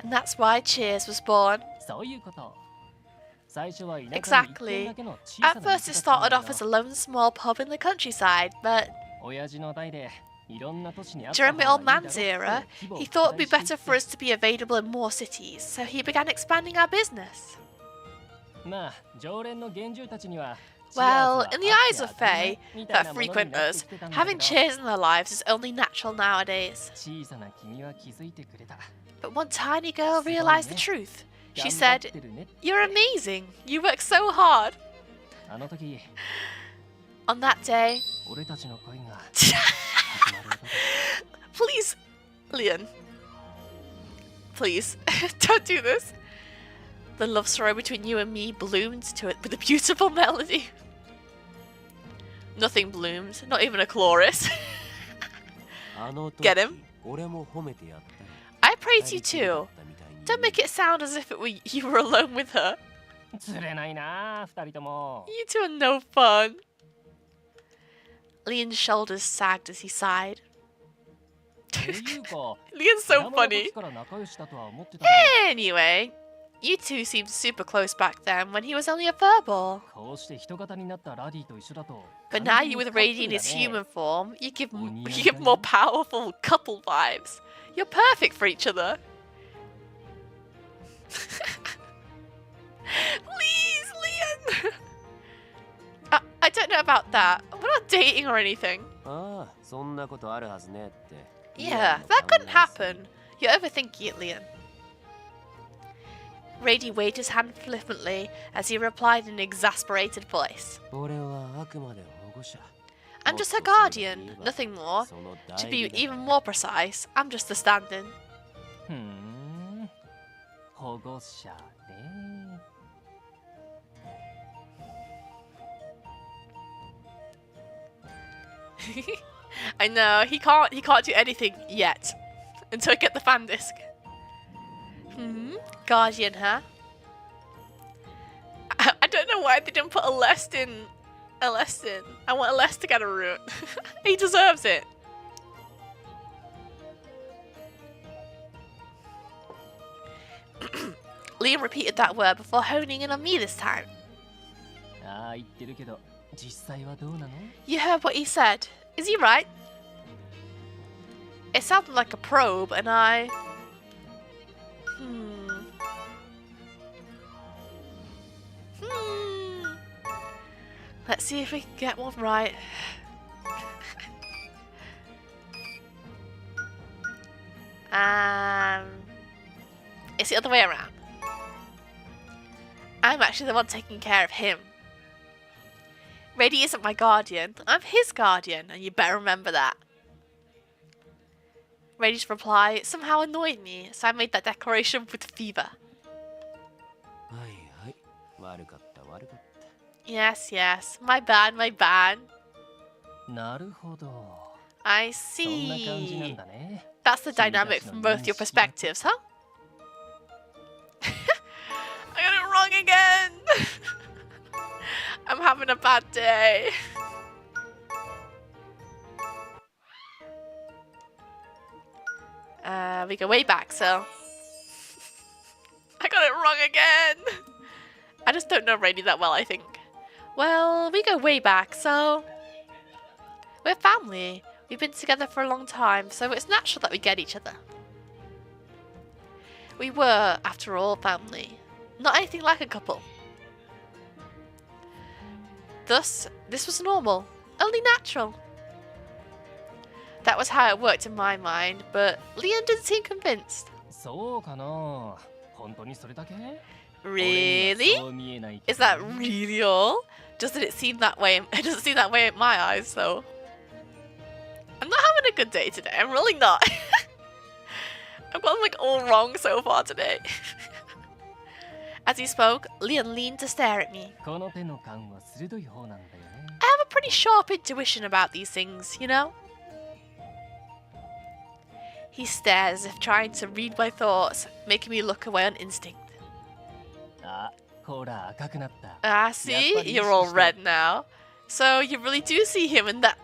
And that's why Cheers was born. そういうこと最初は田舎に一 Exactly. 軒だけの小さ At な first, 店 it だったんだ started け off as ど a lone small pub in the countryside, but 親父の代でいろんな都市にあった during my 方 old がいいだろ man's うって era, 規模を he thought it'd be 拡大して better いって for us to be available in more cities, so he began expanding our business. まあ常連の幻獣たちには Well, in the チア eyes ー of ズは当たり Fae 前みたい that なものに frequent なって us, きてたんだけ having ど cheers in their lives is only natural nowadays. 小さな君は気づいてくれた But one tiny girl realized the truth. She 頑張っ said, てるねって You're amazing. You work so hard. あの時 On that day, 俺たちの恋が始まる音だ please, Leon. Please, don't do this. The love story between you and me bloomed to it with a beautiful melody. Nothing bloomed, not even a chorus. あの時 Get him? 俺も褒めてやったよ I praise you 二人きりだ too. ったみたいに Don't make it sound as if it were you were alone with her. 釣れないな二人とも You two are no fun. Leon's shoulders sagged as he sighed. っていうか Leon's 子 so 供の funny. 時から仲良しだとは思ってたけ Anyway, you two seemed super close back then when he was only a furball. どこうして人型になったラディと一緒だと But 完 now 全に you with カップル Radie in だ his ね human form, you give Onion you give more onion. powerful couple vibes. You're perfect for each other. Please, Leon. don't know about that. We're not dating or anything. ああ、そんなことあるはずねって。 Yeah, that couldn't happen. You're overthinking it, Leon. Radie waved his hand flippantly as he replied in an exasperated voice. 俺はあくまで保護者。 I'm just her guardian, nothing more. To be even more precise, I'm just the stand-in. 保護者ね。I know, he can't do anything yet until I get the fan disc. Guardian, huh? I don't know why they didn't put Alest in. I want Alest to get a root. He deserves it. Liam repeated that word before honing in on me this time. ああ言ってるけど実際はどうなの？ You heard what he said. Is he right? It sounded like a probe, and I... Let's see if we can get one right. It's the other way around. I'm actually the one taking care of him. Radie isn't my guardian. I'm his guardian, and you better remember that. Radie's reply somehow annoyed me, so I made that declaration with fever. はいはい。悪かった悪かった。 Yes, yes. My bad, my bad. なるほど。 I そんな感じなん see. だね。 That's the dynamic from both your perspectives, huh? I got it wrong again! I'm having a bad day. We go way back, so... I got it wrong again! I just don't know Radie that well, I think. Well, we go way back, so... We're family. We've been together for a long time, so it's natural that we get each other. We were, after all, family. Not anything like a couple. Thus, this was normal. Only natural. That was how it worked in my mind, but Leon didn't seem convinced. そうかな。本当にそれだけ？ Really? そう見えないけど。 Is that really all? Doesn't it seem that way? It doesn't seem that way in my eyes, though. I'm not having a good day today. I'm really not. I've got like all wrong so far today. As he spoke, Leon leaned to stare at me. この手の感は鋭い方なんだよね。 I have a pretty sharp intuition about these things, you know? He stared as if trying to read my thoughts, making me look away on instinct. あ、ほら赤くなった。 Ah, see? You're all red now. So you really do see him in that...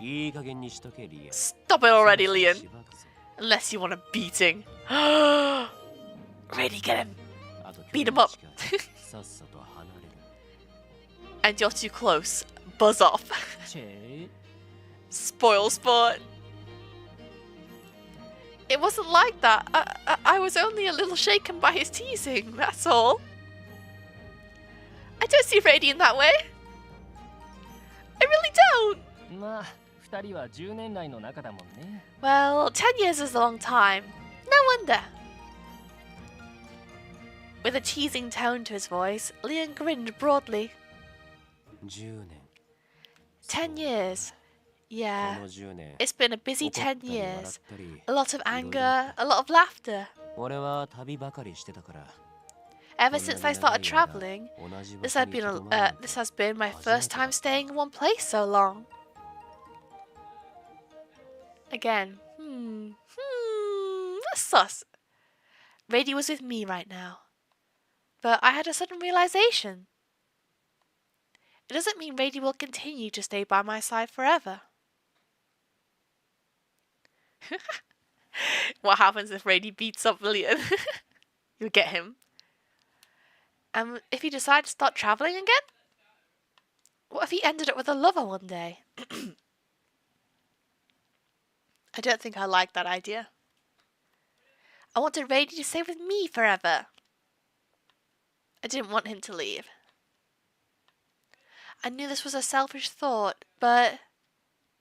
いい加減にしとけリア。 Stop it already, Leon. Unless you want a beating. Ready, get him. Beat him up. さっさと離れる。 And you're too close. Buzz off. チェ Spoil sport. It wasn't like that. I was only a little shaken by his teasing, that's all. I don't see Radie in that way. I really don't. まあ、二人は10年来の仲だもんね。 Well, 10 years is a long time. No wonder. With a teasing tone to his voice, Leon grinned broadly. 10年。 10 years. こ Yeah. の10年。 It's been a busy 怒った 10 り笑っ years. たり A lot of anger, a lot of laughter. 俺は旅ばかりしてたから。 Ever since I started traveling, 同じ場 this 所 had に been とどまる this has been my first time staying in one place so long. Again. That's sus. Radie was with me right now. But I had a sudden realization. It doesn't mean Radie will continue to stay by my side forever. What happens if Radie beats up Leon? You'll get him. If he decides to start traveling again? What if he ended up with a lover one day? I don't think I like that idea. I wanted Radie to stay with me forever. I didn't want him to leave. I knew this was a selfish thought, but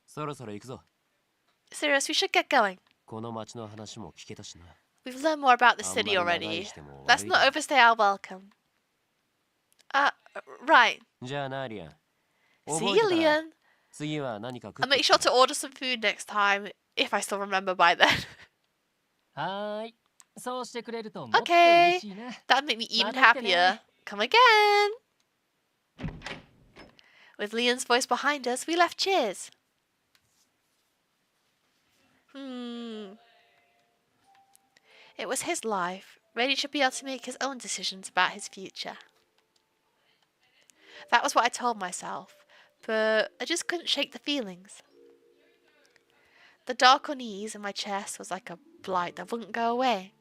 そろそろ行くぞ。 Cirrus, we should get going. この町の話も聞けたしな。 We've learned more about the あんま city り長い already. しても Let's 悪い not だろ。 overstay our welcome. Right. じゃあな、リアン。 See 覚え you, てたら Leon. 次は何か食 I'll って make き sure て to order some food next time, if I still remember by then. はーい。そうしてくれるともっと Okay. 嬉しいな。 That'd make me even また来てね。 happier. Come again. With Leon's voice behind us, we left Cheers. It was his life. Radie should be able to make his own decisions about his future. That was what I told myself, but I just couldn't shake the feelings. The dark unease in my chest was like a blight that wouldn't go away.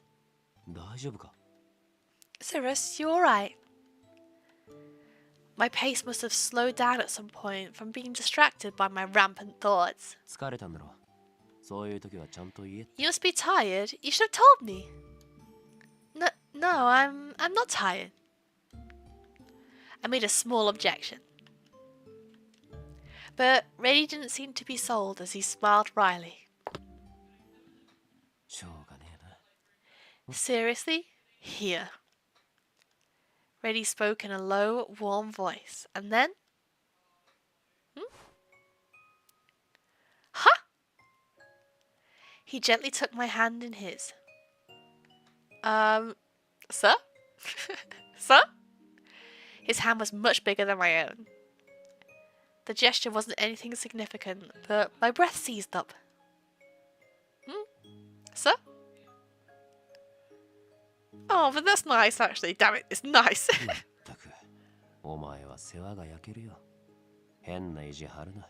大丈夫か？ Cirrus, you alright? My pace must have slowed down at some point from being distracted by my rampant thoughts. 疲れたんだろ。そういう時はちゃんと言え。 You must be tired. You should have told me. No, I'm not tired. I made a small objection. But Radie didn't seem to be sold as he smiled wryly. しょうがねえな。 Seriously? Here. Radie spoke in a low, warm voice, and then... Huh? He gently took my hand in his. Sir? Sir? His hand was much bigger than my own. The gesture wasn't anything significant, but my breath seized up. Sir? Oh, but that's nice, actually. Damn it, it's nice. まったく、お前は世話が焼けるよ。変な意地張るな。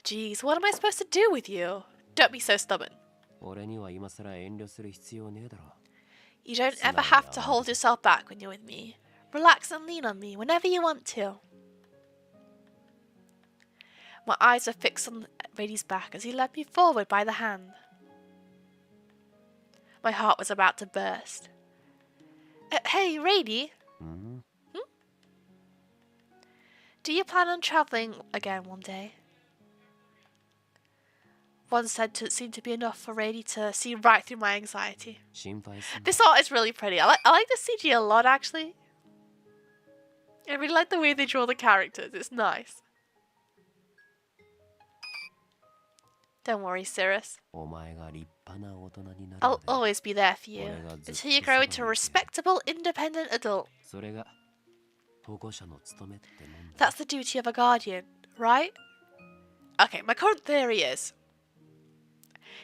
Jeez, what am I supposed to do with you? Don't be so stubborn. 俺には今さら遠慮する必要ねえだろ。 You don't ever have to hold yourself back when you're with me. Relax and lean on me whenever you want to. My eyes were fixed on Radie's back as he led me forward by the hand. My heart was about to burst. Hey, Radie, うん？ do you plan on travelling again one day? One sentence seemed to be enough for Radie to see right through my anxiety. 心配すんな。 This art is really pretty. I like the CG a lot, actually. I really like the way they draw the characters. It's nice. Don't worry, Cirrus. お前が立派な大人になる I'll まで always be there for you until you grow into a respectable, independent adult. それが保護者の務めってもんだ。 That's the duty of a guardian, right? Okay, my current theory is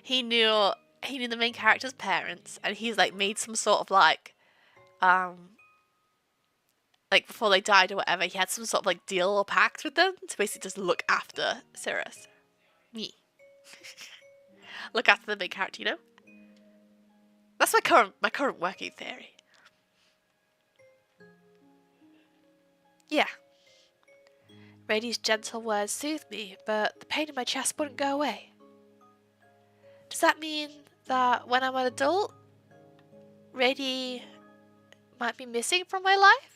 he knew the main character's parents, and he's like made some sort of like before they died or whatever, he had some sort of like deal or pact with them to basically just look after Cirrus. Me. Look after the main character, you know? That's my current working theory. Yeah. Radie's gentle words soothed me, but the pain in my chest wouldn't go away. Does that mean that when I'm an adult, Radie might be missing from my life?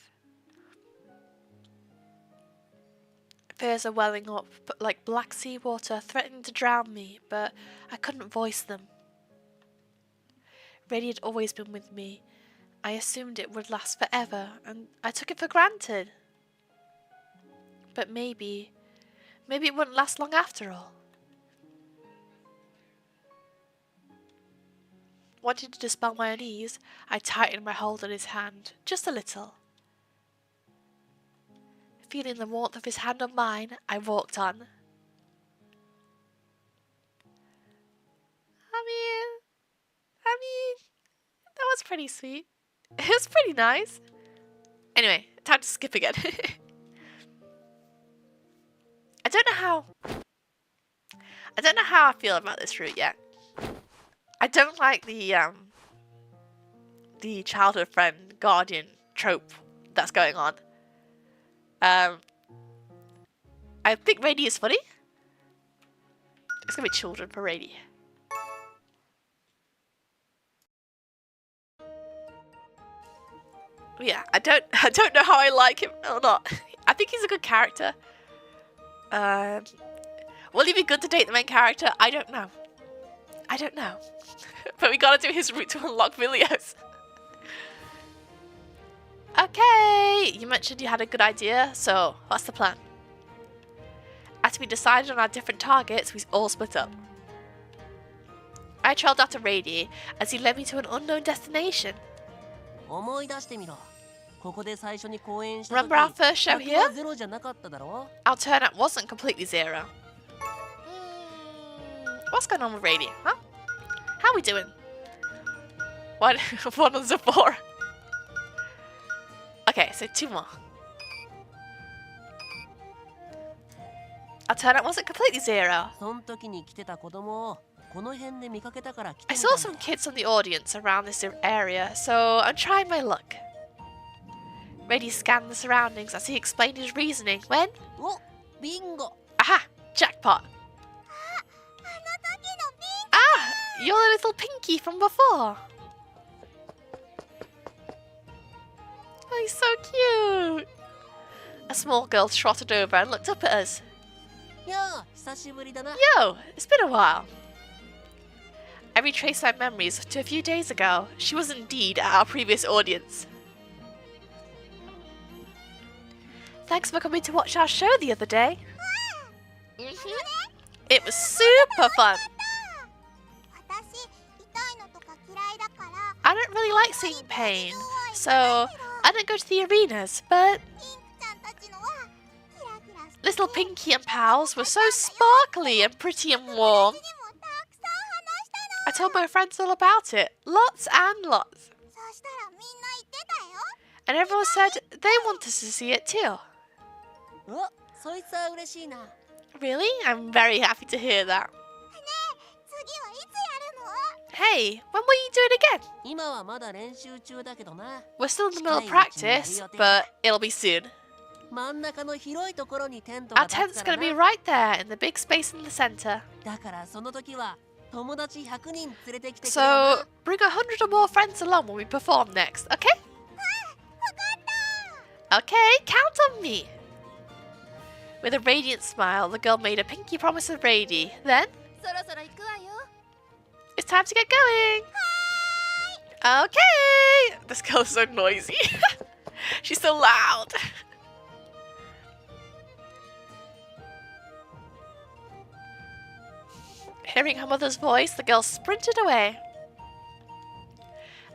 Fears are welling up, but like black seawater threatening to drown me, but I couldn't voice them. Radie had always been with me. I assumed it would last forever, and I took it for granted. But maybe it wouldn't last long after all. Wanting to dispel my unease, I tightened my hold on his hand, just a little. Feeling the warmth of his hand on mine, I walked on. I mean, that was pretty sweet. It was pretty nice. Anyway, time to skip again. I don't know how I feel about this route yet. I don't like the childhood friend guardian trope that's going on. I think Radie is funny. It's gonna be children for Radie. Yeah, I don't know how I like him or not. I think he's a good character. Will he be good to date the main character? I don't know. But we gotta do his route to unlock Vilios. Okay, you mentioned you had a good idea, so what's the plan? After we decided on our different targets, we all split up. I trailed after Radie as he led me to an unknown destination. 思い出してみろ。ここで最初に公演した Remember our first show 時、100は here? ゼロじゃなかっただろ Our turnout wasn't completely zero. What's going on with Radie, huh? How are we doing? What? 1 on the 4. Okay, so 2 more. Our turnout wasn't completely zero. その時に来てた子供をこの辺で見かけたから来て I み saw たん some だ。 kids on the audience around this area, so I'm trying my luck. Radie scanned the surroundings as he explained his reasoning when... お、ビンゴ。 Aha! Jackpot! Ah! You're the little Pinky from before! Oh, he's so cute! A small girl trotted over and looked up at us. やあ、久しぶりだな。 Yo! It's been a while. I retraced my memories to a few days ago. She was indeed at our previous audience. Thanks for coming to watch our show the other day. It was super fun. I don't really like seeing pain, so I don't go to the arenas, but little Pinky and pals were so sparkly and pretty and warm. I told my friends all about it, lots and lots. And everyone said they wanted to see it too. お、そいつは嬉しいな。 Really? I'm very happy to hear that. Hey, when will you do it again? 今はまだ練習中だけどな。 We're still in the middle of practice, but it'll be soon. 真ん中の広いところにテント Our が立 tent's つから gonna be な。 right there in the big space in the center. だからその時は友達100人連れてきてくれよな。 So bring 100 or more friends along when we perform next, okay? Okay, count on me. With a radiant smile, the girl made a pinky promise of Radie. Then, そろそろ行くわよ。 it's time to get going. Okay. This girl is so noisy. She's so loud. Hearing her mother's voice, the girl sprinted away.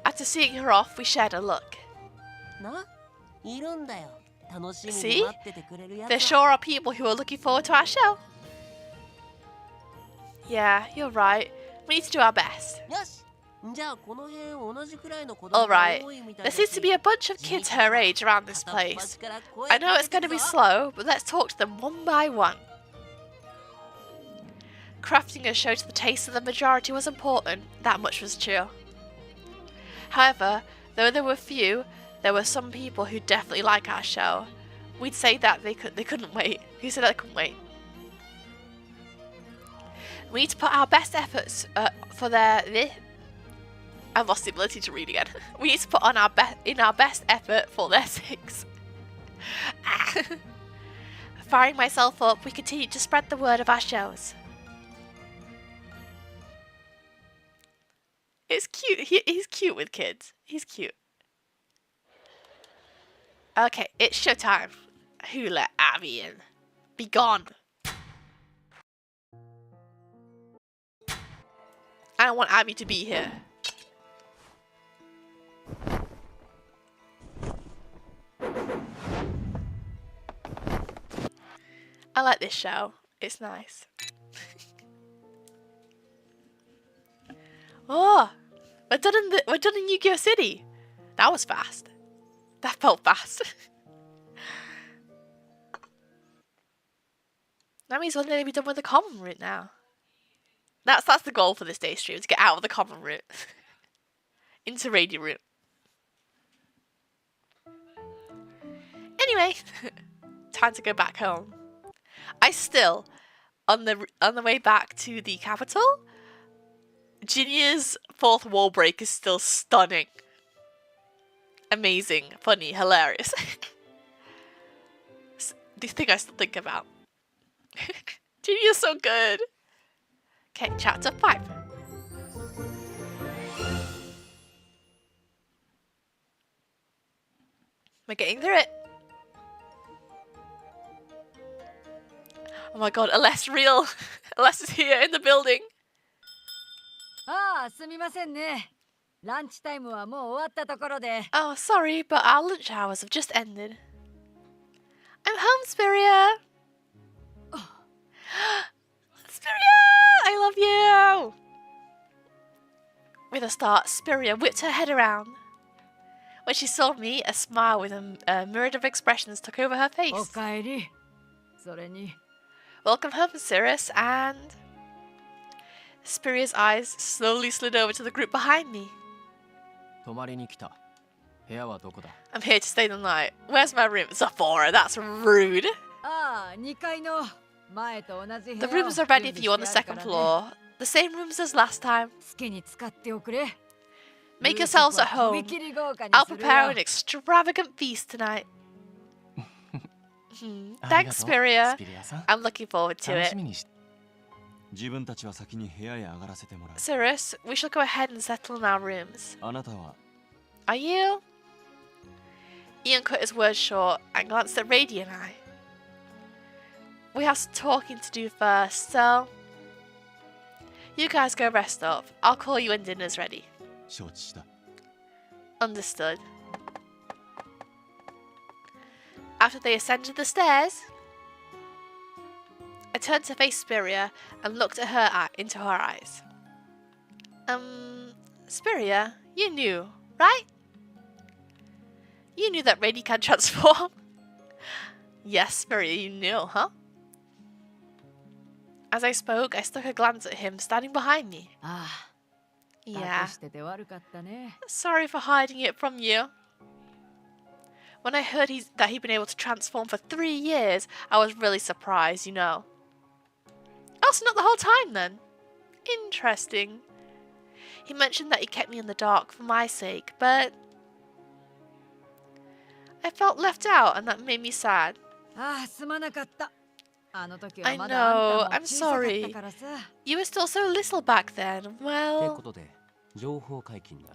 After seeing her off, we shared a look. な、いるんだよ。楽しみ See? に待っててくれるやつ There は。 sure are people who are looking forward to our show. Yeah, you're right. We need to do our best. よし。じゃあこの辺同じくらいの子供が Alright, 多いみたい there だし seems to be a bunch of kids her age around this 片っ place. 端から声 I know it's かけ going to て be くぞ。 slow, but let's talk to them one by one. Crafting a show to the taste of the majority was important, that much was true. However, though there were few, there were some people who definitely like our show. We'd say that they couldn't wait. Who said they couldn't wait? We need to put our best efforts for their... I've lost the ability to read again. We need to put on our best effort for their sakes. Firing myself up, we continue to spread the word of our shows. It's cute. He's cute with kids. He's cute. Okay, it's showtime. Who let Abby in? Be gone. I don't want Abby to be here. I like this show. It's nice. Oh, we're done in Yu-Gi-Oh! City. That was fast. That felt fast. That means we'll nearly be done with the common route now. That's the goal for this day stream, to get out of the common route. Into Radie route. Anyway, time to go back home. I still, on the way back to the capital, Jinya's fourth wall break is still stunning. Amazing, funny, hilarious. The thing I still think about. Dude, you're so good. Okay, chapter 5. We're getting through it. Oh my god, Aless real. Aless is here in the building. ああ、すみませんね。ランチタイムはもう終わったところで。Oh, sorry, but our lunch hours have just ended. I'm home, Spiria. Spiria, I love you. With a start, Spiria whipped her head around. When she saw me, a smile with a myriad of expressions took over her お face. かえり。それに。 Welcome home, Cirrus, and... Spiria's eyes slowly slid over to the group behind me. 泊まりに来た。部屋はどこだ？ I'm here to stay the night. Where's my room? Sephora, that's rude. ああ、2階の前と同じ部 The 屋を rooms are ready 準 for you on the 備してあ second るからね。 floor. The same rooms as last time. 好きに使っておくれ。 Make 夕食 yourselves は at とび home. きり豪華に I'll する prepare よ an extravagant feast tonight. ありが Thanks, とう Spiria. スピリアさん。 I'm looking forward to 楽し it. みにして。自分たちは先に部屋へ上がらせてもらう。 Cirrus, we shall go ahead and settle in our rooms. あなたは Are you? Ian cut his words short and glanced at Radie and I. We have some talking to do first, so... You guys go rest up. I'll call you when dinner's ready. 承知した。 Understood. After they ascended the stairs, I turned to face Spiria and looked at her into her eyes. Spiria, you knew, right? You knew that Radie can transform? Yes, Spiria, you knew, huh? As I spoke, I stuck a glance at him standing behind me. ああ、 Yeah, 隠してて悪かったね。 sorry for hiding it from you. When I heard that he'd been able to transform for 3 years, I was really surprised, you know. Oh, so not the whole time then? Interesting. He mentioned that he kept me in the dark for my sake, but... I felt left out and that made me sad. ああ、すまなかった。あの時は I まだあん know, たも I'm 小さかった sorry. からさ。 You were still so little back then. ってこ Well, とで情報解禁だ。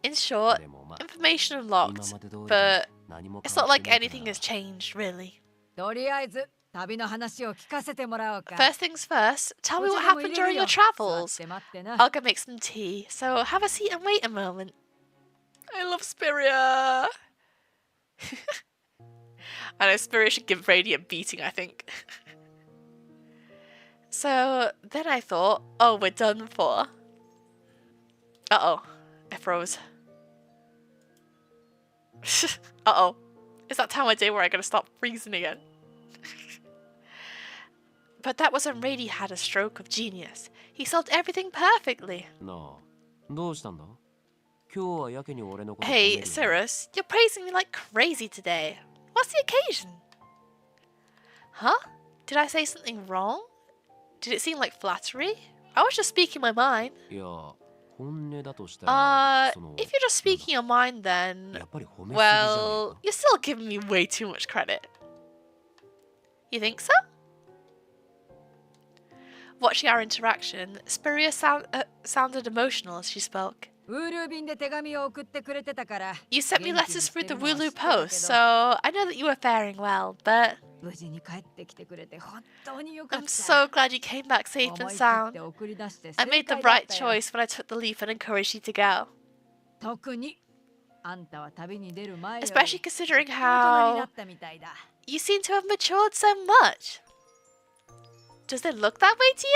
in short, でもまあ information 今 unlocked, まで通り but 何も it's 変 not わって like ないから anything has changed, really. とりあえず旅の話を聞かせてもらおうか。 First things first, tell me お what 茶でも happened 入れる during よ。 your 座っ travels. て待ってな。 I'll go make some tea, so have a seat and wait a moment. I love Spiria. I know Spiria should give Radie a beating, I think. So then I thought, oh, we're done for. Uh-oh, I froze. Uh-oh. It's that time of day where I'm going to stop freezing again. But that was when Radie had a stroke of genius. He solved everything perfectly. なあ、どうしたんだ？今日はやけに俺のこと Hey, 褒めるよね Cirrus, you're praising me like crazy today. What's the occasion? Huh? Did I say something wrong? Did it seem like flattery? I was just speaking my mind. いや、本音だとしたら、その If you're just speaking your mind then... やっぱり褒めすぎじゃねえ Well, か you're still giving me way too much credit. You think so? Watching our interaction, Spiria sounded emotional as she spoke. ウール便で手紙を送ってくれてたから。 You sent me 元気に letters して through the るのは知 Wooloo ってたけど post, so I know that you were faring well, but 無事に帰ってきてくれて本当によかっ I'm た。 so glad you came back safe 思 and い切って sound. 送り出して I 正 made the 解だ right ったよ。 choice when I took the leap and encouraged you to go. 特にあんたは旅に出る前より Especially considering 大人にな how ったみたいだ。 you seem to have matured so much. Does it look that way to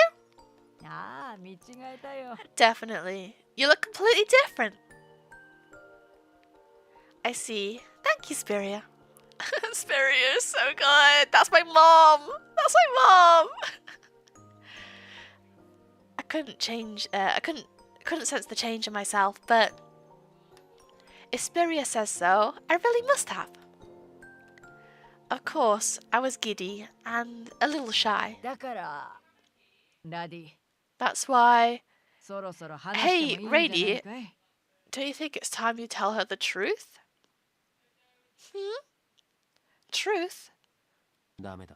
you? ああ、見違えたよ。 Definitely. You look completely different. I see. Thank you, Spiria. Spiria is so good. That's my mom. That's my mom. I couldn't change. I couldn't sense the change in myself, but if Spiria says so, I really must have. Of course, I was giddy and a little shy. だからラディ、 That's why. そろそろ話してもいいんじゃないかい？ Don't you think it's time you tell her the truth? Truth? ダメだ。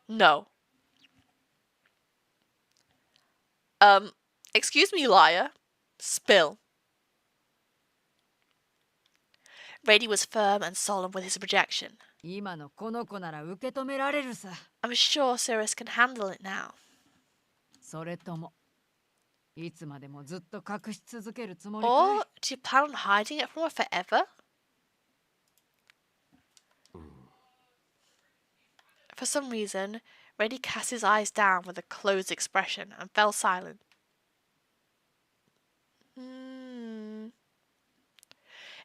No. Excuse me, liar. Spill. Radie was firm and solemn with his rejection. 今のこの子なら受け止められるさ。I'm sure Cirrus can handle it now. それとも、いつまでもずっと隠し続けるつもりかい Or do you plan on hiding it from her forever? For some reason, Radie cast his eyes down with a closed expression and fell silent.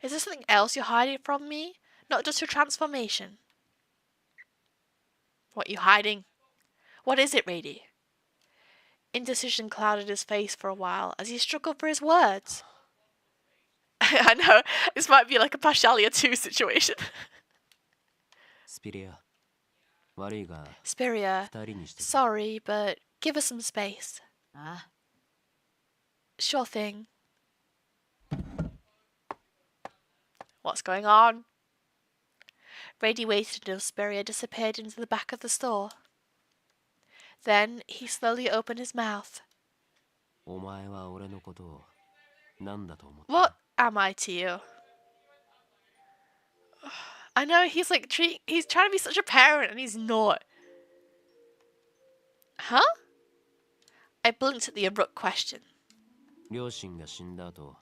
Is there something else you're hiding from me? Not just your transformation? What are you hiding? What is it, Radie? Indecision clouded his face for a while as he struggled for his words. I know, this might be like a Pashalia 2 situation. スピリア、悪いが Spiria, 二人にしてくれ sorry, but give us some space. あ Sure thing. What's going on? Radie waited until Spiria disappeared into the back of the store. Then he slowly opened his mouth. お前は俺のことを何だと思って What am I to you? I know he's like he's trying to be such a parent and he's not. Huh? I blinked at the abrupt question. 両親が死んだ後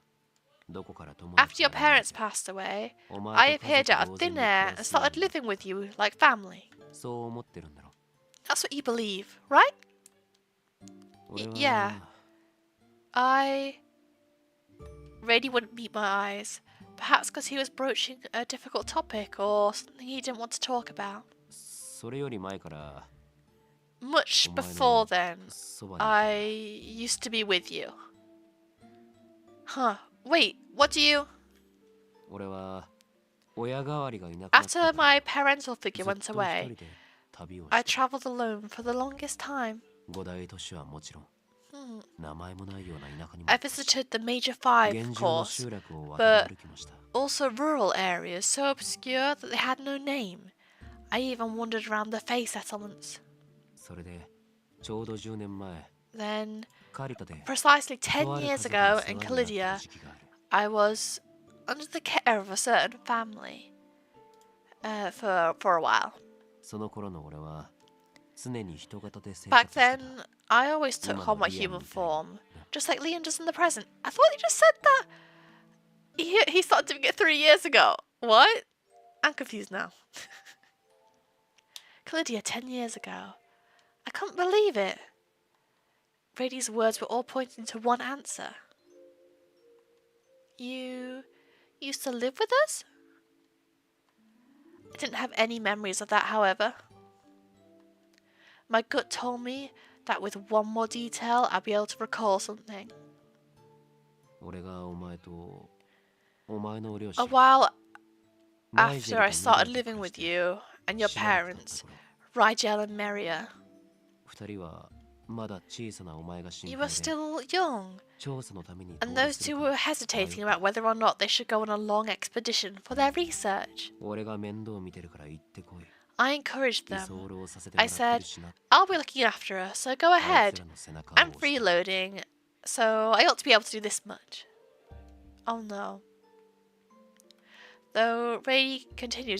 どこから友 After 達 your が現れ parents て passed away, お前 I と appeared 家 out 族 of 同然 thin に air 暮 and らすよう started に living with you like family. そう思ってるんだろ That's what you believe, right? 俺は Yeah. Radie wouldn't meet my eyes. Perhaps because he was broaching a difficult topic or something he didn't want to talk about. それより前から Much お前 before の then, そばにいた I used to be with you. Huh. Wait, what do you... 俺は親代わりがいなくなったか After ら my parental ず figure っ went と一 away, 人で旅を I して travelled alone for the longest time. 五大都市はもちろん Hmm. 名前もないような田舎にも I 行ったし visited the major five, 現 of 住の course, 集落を but 渡り歩きました also rural areas so obscure that they had no name. I even wandered around the Fey settlements. それでちょうど10年前 Then, カリタで precisely と 10ある years 家族 ago に in 世話になった Caelum, 時期がある I was under the care of a certain family for a while. その頃の俺は常に人型で生 Back 活してた then, I always took 今 on の my リアム human みたいに form, ね just like Liam does in the present. I thought he just said that. He started doing it 3 years ago. What? I'm confused now. Calydia 10 years ago. I can't believe it. Radie's words were all pointing to one answer. You used to live with us? I didn't have any memories of that, however. My gut told me that with one more detail, I'd be able to recall something. 俺がお前とお前の両 A 親 while ライジェ after ル I と started ミリアと living 暮ら with して you and your しばらく経った parents, 頃 Rigel and Meria, 二人はまだ小さなお前が心 you 配 were で still young, 調査のために and 遠出 those す two る were か hesitating about whether or not they should go on a long expedition for their research. 俺が面倒見てるから行ってこい I encouraged 居 them. 候させても I らってる said, しな I'll be looking after her, so go あいつ ahead. らの背中を I'm 押した freeloading, so I ought to be able to do this much. Oh no. Though Ray continued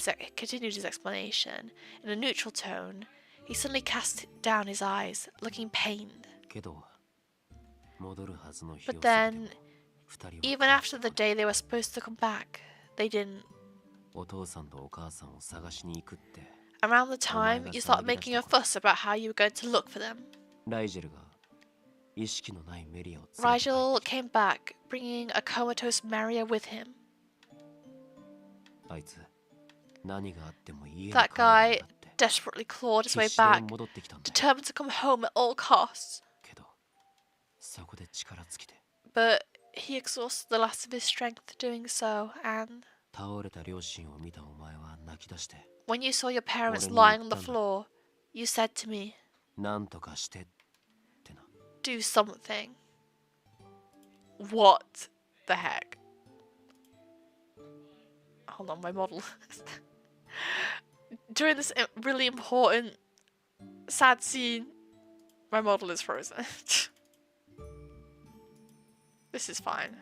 his explanation in a neutral tone, he suddenly cast down his eyes, looking pained. けど戻るはずの日を But 過ぎて then, も二人は even 帰って after the こない day they were supposed to come back, they didn't. お父さんとお母さんを探しに行くって Around the time, you started making a fuss about how you were going to look for them. ライジェルが意識のないメリアを連れて帰 Rigel ってき came back, bringing a comatose Maria with him. たあいつ何があっても家に帰るん That だ guy って desperately clawed his way 必死で back, 戻ってきたんだよ determined to come home at all costs. けどそこで力尽きて But he exhausted the last of his strength doing so, and 倒れた両親を見たお前は泣き出して when you saw your parents What lying on did the you do? floor, you said to me, なんとかしてってな do something. What the heck? Hold on, my model. During this really important, sad scene, my model is frozen. This is fine.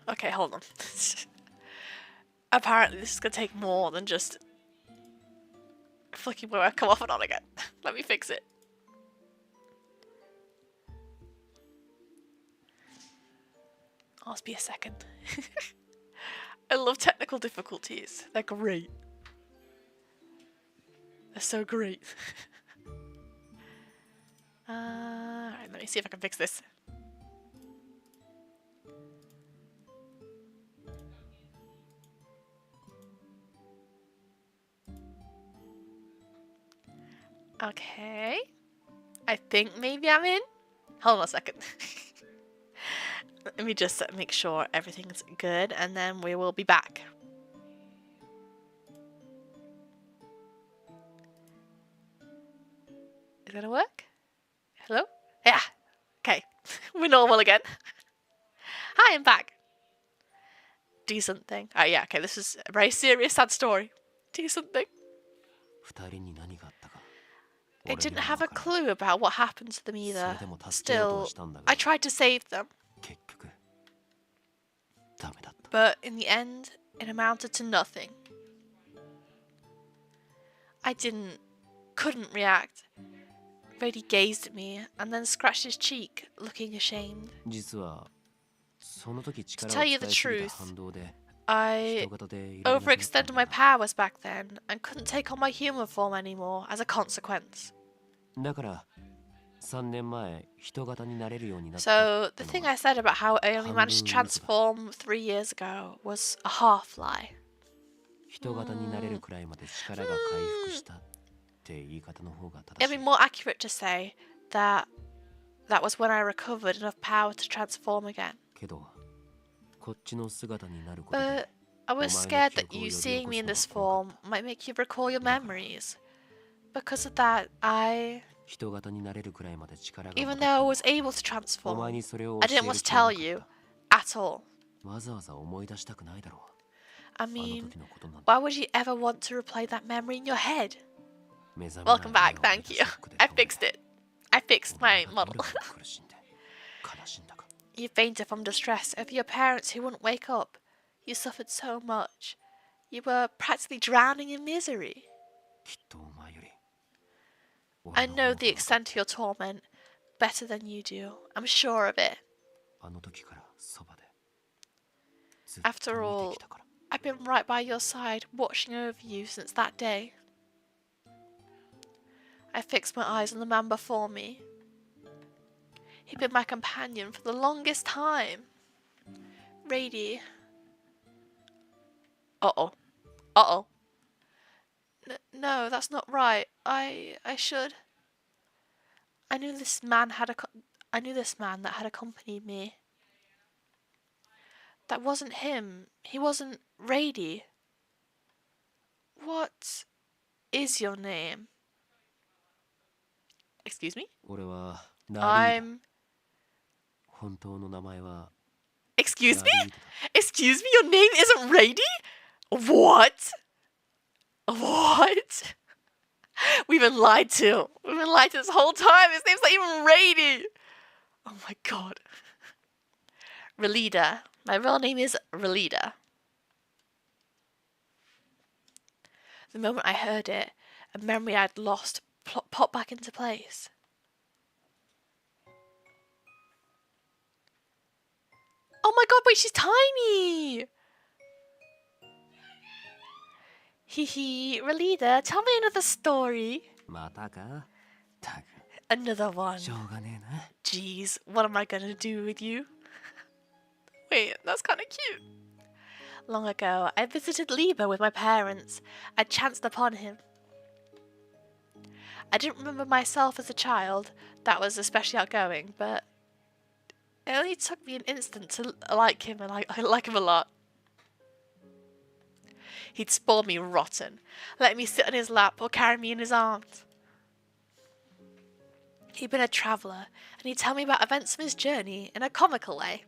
Okay, hold on. Apparently this is gonna take more than just flicking my webcam off and on again. Let me fix it. Ask me a second. I love technical difficulties. They're great. They're so great. Alright, let me see if I can fix this. Okay. I think maybe I'm in. Hold on a second. Let me just make sure everything's good and then we will be back. Is that gonna work? Hello? Yeah. Okay. We're normal again. Hi, I'm back. Decent thing. Oh yeah, okay, this is a very serious, sad story. Decent thing. 二人に何があったか I 俺に didn't は have a 分からん clue about what happened to them そ either. れでも助けようとは Still, したんだが I tried to save them, 結局ダメだった but in the end, it amounted to nothing. I couldn't react. Radie gazed at me and then scratched his cheek, looking ashamed. 実はその時力を To 使 tell い you す the ぎた truth, 反動で I 人型でいられなくなったん overextended だ my な powers back then and couldn't take on my human form anymore as a consequence. だから3年前人型になれるようになった So って the の thing は I said about how I only managed to Handu transform 3 years ago was a half lie. 人型になれるくらいまで力が回復したって言い方の方が It'd 正し be い more accurate to say that that was when I recovered enough power to transform again. けどこっちの姿になることで But I was お scared 前の記 that 憶を you 呼び起 seeing こ me す in のが this 怖か form った might make you recall your だから memories. Because of that, I, 人型になれるくらいまで力が even 戻 though った I の was able to お前 transform, にそれを I 教え didn't る want to 気は tell なか you った at all. わざわざ思い出したくないだろう I あの mean, 時のことなんて why would you ever want to replay that memory in your head? 目覚めない Welcome back, 夢を見 thank た you. ショックで I 倒れ fixed た it. I fixed お my 前がど model. れほど苦しんで悲しんだか You fainted from distress over your parents who wouldn't wake up. You suffered so much. You were practically drowning in misery. きっとお前より I 俺の know 方 the が分かっ extent of your torment better than you do. I'm sure of it. あの時からそばでずっと After 見 all, てきたから I've been right by your side, watching over you since that day. I fixed my eyes on the man before me. He'd been my companion for the longest time. Radie. Uh-oh. Uh-oh. No, that's not right. I should. I knew this man that had accompanied me. That wasn't him. He wasn't Radie. What is your name? Excuse me? 俺はラリーだ I'm... 本当の名前は Excuse ラ me? リーだ Excuse me? Your name isn't Radie? What? What? We've been lied to. We've been lied to this whole time. His name's not even Radie. Oh my god. Relida. My real name is Relida. The moment I heard it, a memory I'd lost popped back into place. Oh my god, wait, she's tiny! Hee, Relida, tell me another story. またかたく Another one. しょうがねえな Jeez, what am I gonna do with you? Wait, that's kind of cute. Long ago, I visited Liber with my parents. I chanced upon him. I didn't remember myself as a child. That was especially outgoing, but it only took me an instant to like him, and I like him a lot. He'd spoiled me rotten, let me sit on his lap or carry me in his arms. He'd been a traveller, and he'd tell me about events of his journey in a comical way.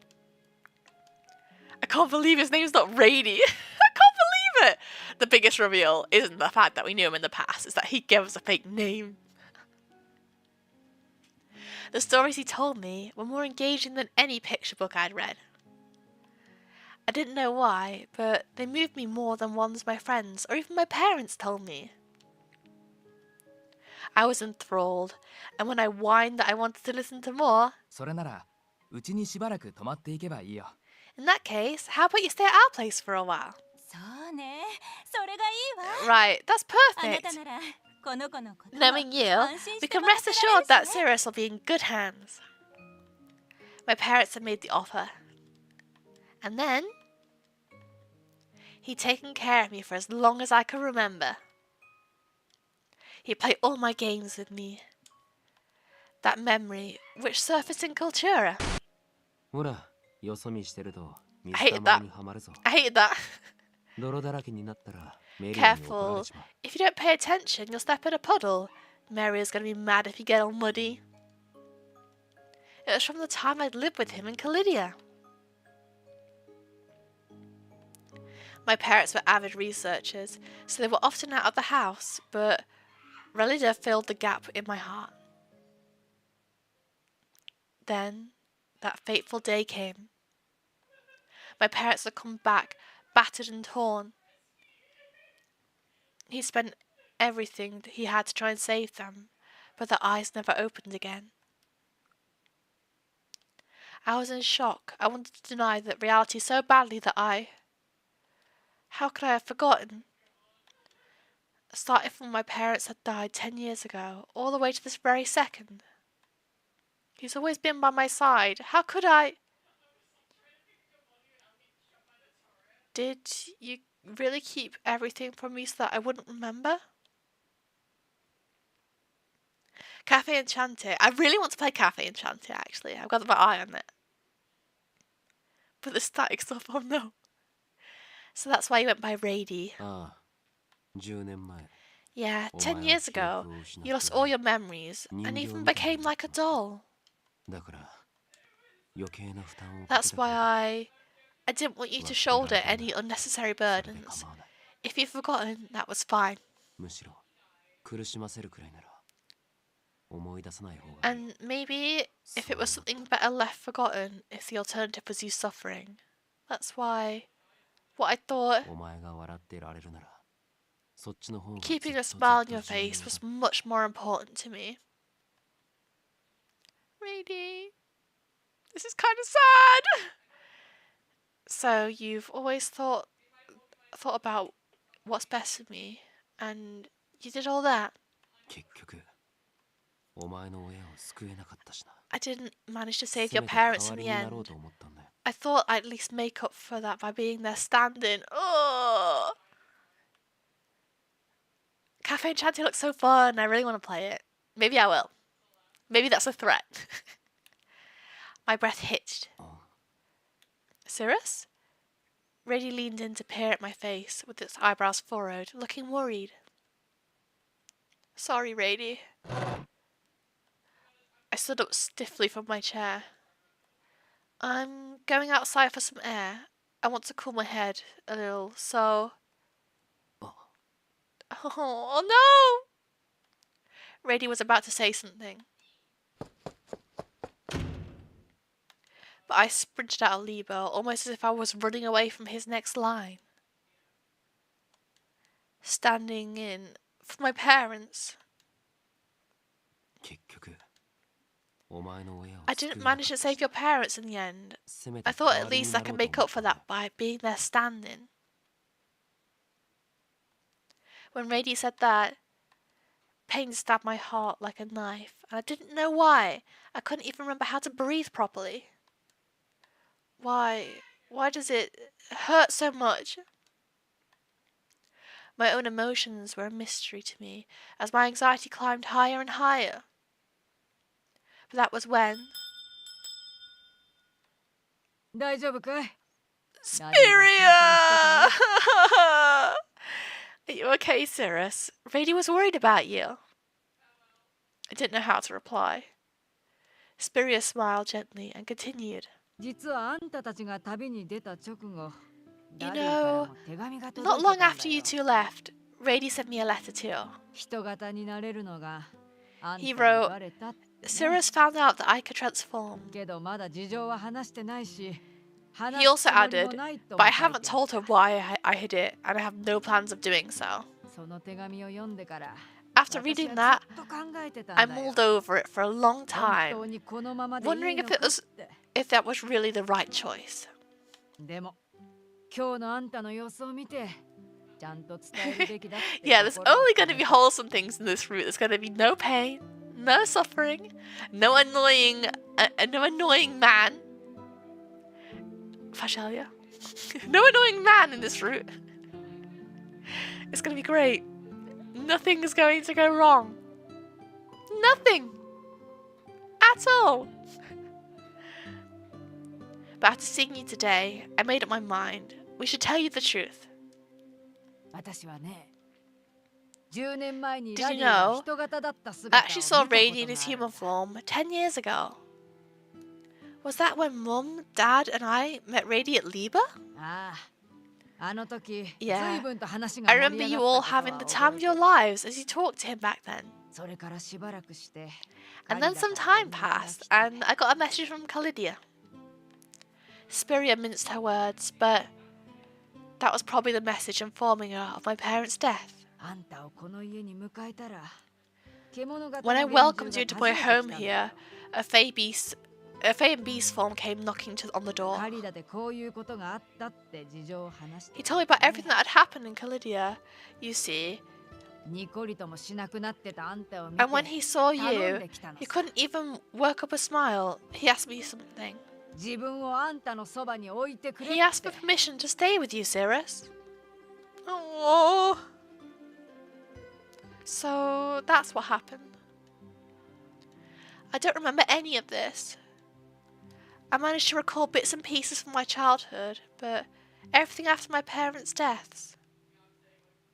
I can't believe his name's not Radie. I can't believe it. The biggest reveal isn't the fact that we knew him in the past, it's that he gave us a fake name. The stories he told me were more engaging than any picture book I'd read. I didn't know why, but they moved me more than ones my friends or even my parents told me. I was enthralled, and when I whined that I wanted to listen to more, それならうちにしばらく泊まっていけばいいよ。 in that case, how about you stay at our place for a while? そうね、それがいいわ。 Right, that's あな perfect. たならこの子のことも Knowing you, 安心 we して can 任 rest せられ assured るしね that Cirrus will be in good hands. My parents had made the offer. And then, he'd taken care of me for as long as I could remember. He'd play all my games with me. That memory, which surfaced in Cultura. ほら、よそ見してると I 水 hated たま that. りにはまるぞ。 I hated that. 泥だらけになったらメリアに怒ら Careful. れちまう。 If you don't pay attention, you'll step in a puddle. Maria's gonna be mad if you get all muddy. It was from the time I'd lived with him in Calidia. My parents were avid researchers, so they were often out of the house, but Relida filled the gap in my heart. Then, that fateful day came. My parents had come back, battered and torn. He spent everything that he had to try and save them, but their eyes never opened again. I was in shock. I wanted to deny that reality so badly that how could I have forgotten? Starting from when my parents had died 10 years ago, all the way to this very second. He's always been by my side. How could I? Did you really keep everything from me so that I wouldn't remember? Cafe Enchanté. I really want to play Cafe Enchanté, actually. I've got my eye on it. But the static stuff, oh no. So that's why you went by Radie. ああ、10年前。 Yeah, 10 years ago, you lost all your memories and even became like a doll. だから余計な負担をかけ That's たく why ない I didn't want you to shoulder any unnecessary それで burdens. 構わない。 If you've forgotten, that was fine. むしろ苦しませるくらいなら思い出さない方がいい。 And maybe if it was something better left forgotten, if the alternative was you suffering. That's why what I thought お前が笑っていられるならそっちの方が keeping a ずっと smile on ずっ your と重要 face だ。 was much more important to me. Radie, this is kind of sad. So you've always thought about what's best for me, and you did all that. 結局お前の親を救えなかったしな。 I didn't manage to save せ your めて代 parents わ in り the になろう end. と思ったんだよ。 I thought I'd at least make up for that by being there standing. Oh! Cafe Enchanté looks so fun. I really want to play it. Maybe I will. Maybe that's a threat. My breath hitched. Cirrus? Radie leaned in to peer at my face with its eyebrows furrowed, looking worried. Sorry, Radie. I stood up stiffly from my chair. I'm going outside for some air. I want to cool my head a little, so... Oh no! Radie was about to say something. But I sprinted out of Libo, almost as if I was running away from his next line. Standing in for my parents. 結局お前の親を I 救 didn't えなか manage っ to た save your parents in the end. せめて I thought 代 at わりに least な I ろ can うと make 思 up っ for たんだ that by being there standing. When Radie said that, pain stabbed my heart like a knife, and I didn't know why. I couldn't even remember how to breathe properly. Why does it hurt so much? My own emotions were a mystery to me as my anxiety climbed higher and higher. But that was when... 大丈夫かい？ Spiria! Are you okay, Cirrus? Radie was worried about you. I didn't know how to reply. Spiria smiled gently and continued. 実はあんたたちが旅に出た直後、 You ダディから know, も手紙が届 not いてた long んだ after you よ。 two left, Radie sent me a letter too. 人型になれるのがあんた He に wrote, バレたって。Cirrus found out that I could transform. けどまだ事情は話してないし、 He also added, but I haven't told her why I hid it, and I have no plans of doing so. その手紙を読んでから、 After reading that, ずっと考えてたん I だよ。 mulled over it for a long 本 time, 当にこのままでいい wondering の if か it was って。 if that was really the right choice. でも今日のあんたの様子を見て、ちゃんと伝えるべきだって Yeah, there's 心を only 決 going め to be た。 wholesome things in this route. There's going to be no pain, no suffering, no annoying man. Fashalia. No annoying man in this route. It's going to be great. Nothing is going to go wrong. Nothing. At all. But after seeing you today, I made up my mind. We should tell you the truth. 私はね、10年前に Did ラ you ディが know? 人型だった I 姿を actually 見 saw たこと Radie が in his ある human form 10 years ago. Was that when Mum, Dad, and I met Radie at Liba? ああ、あの時、 Yeah. 随分と話が I 盛り remember 上 you が all ったこと having は the 覚 time え of て your る。 lives as you talked to him back then. それからしばらくして、 And then some time passed, and I got a message from Caelum. Spiria minced her words, but that was probably the message informing her of my parents' death. あんたをこの家に迎えたら、獣型 When I の幻 welcomed 獣 you が into my 訪ね home てきたんだ。 here, a Fae and Beast form came knocking on the door. カリダでこういうことがあったって事情を話して He た told me んだ about ね everything that had happened in Caelum, you see. ニコリともしなくなってたあんたを見て And when he saw 頼ん you, できたの he さ。 couldn't even work up a smile. He asked me something. 自分をあんたのそばに置いてくれっ He asked て for permission to stay with you, Cirrus. Oh. So that's what happened. I don't remember any of this. I managed to recall bits and pieces from my childhood, but everything after my parents' deaths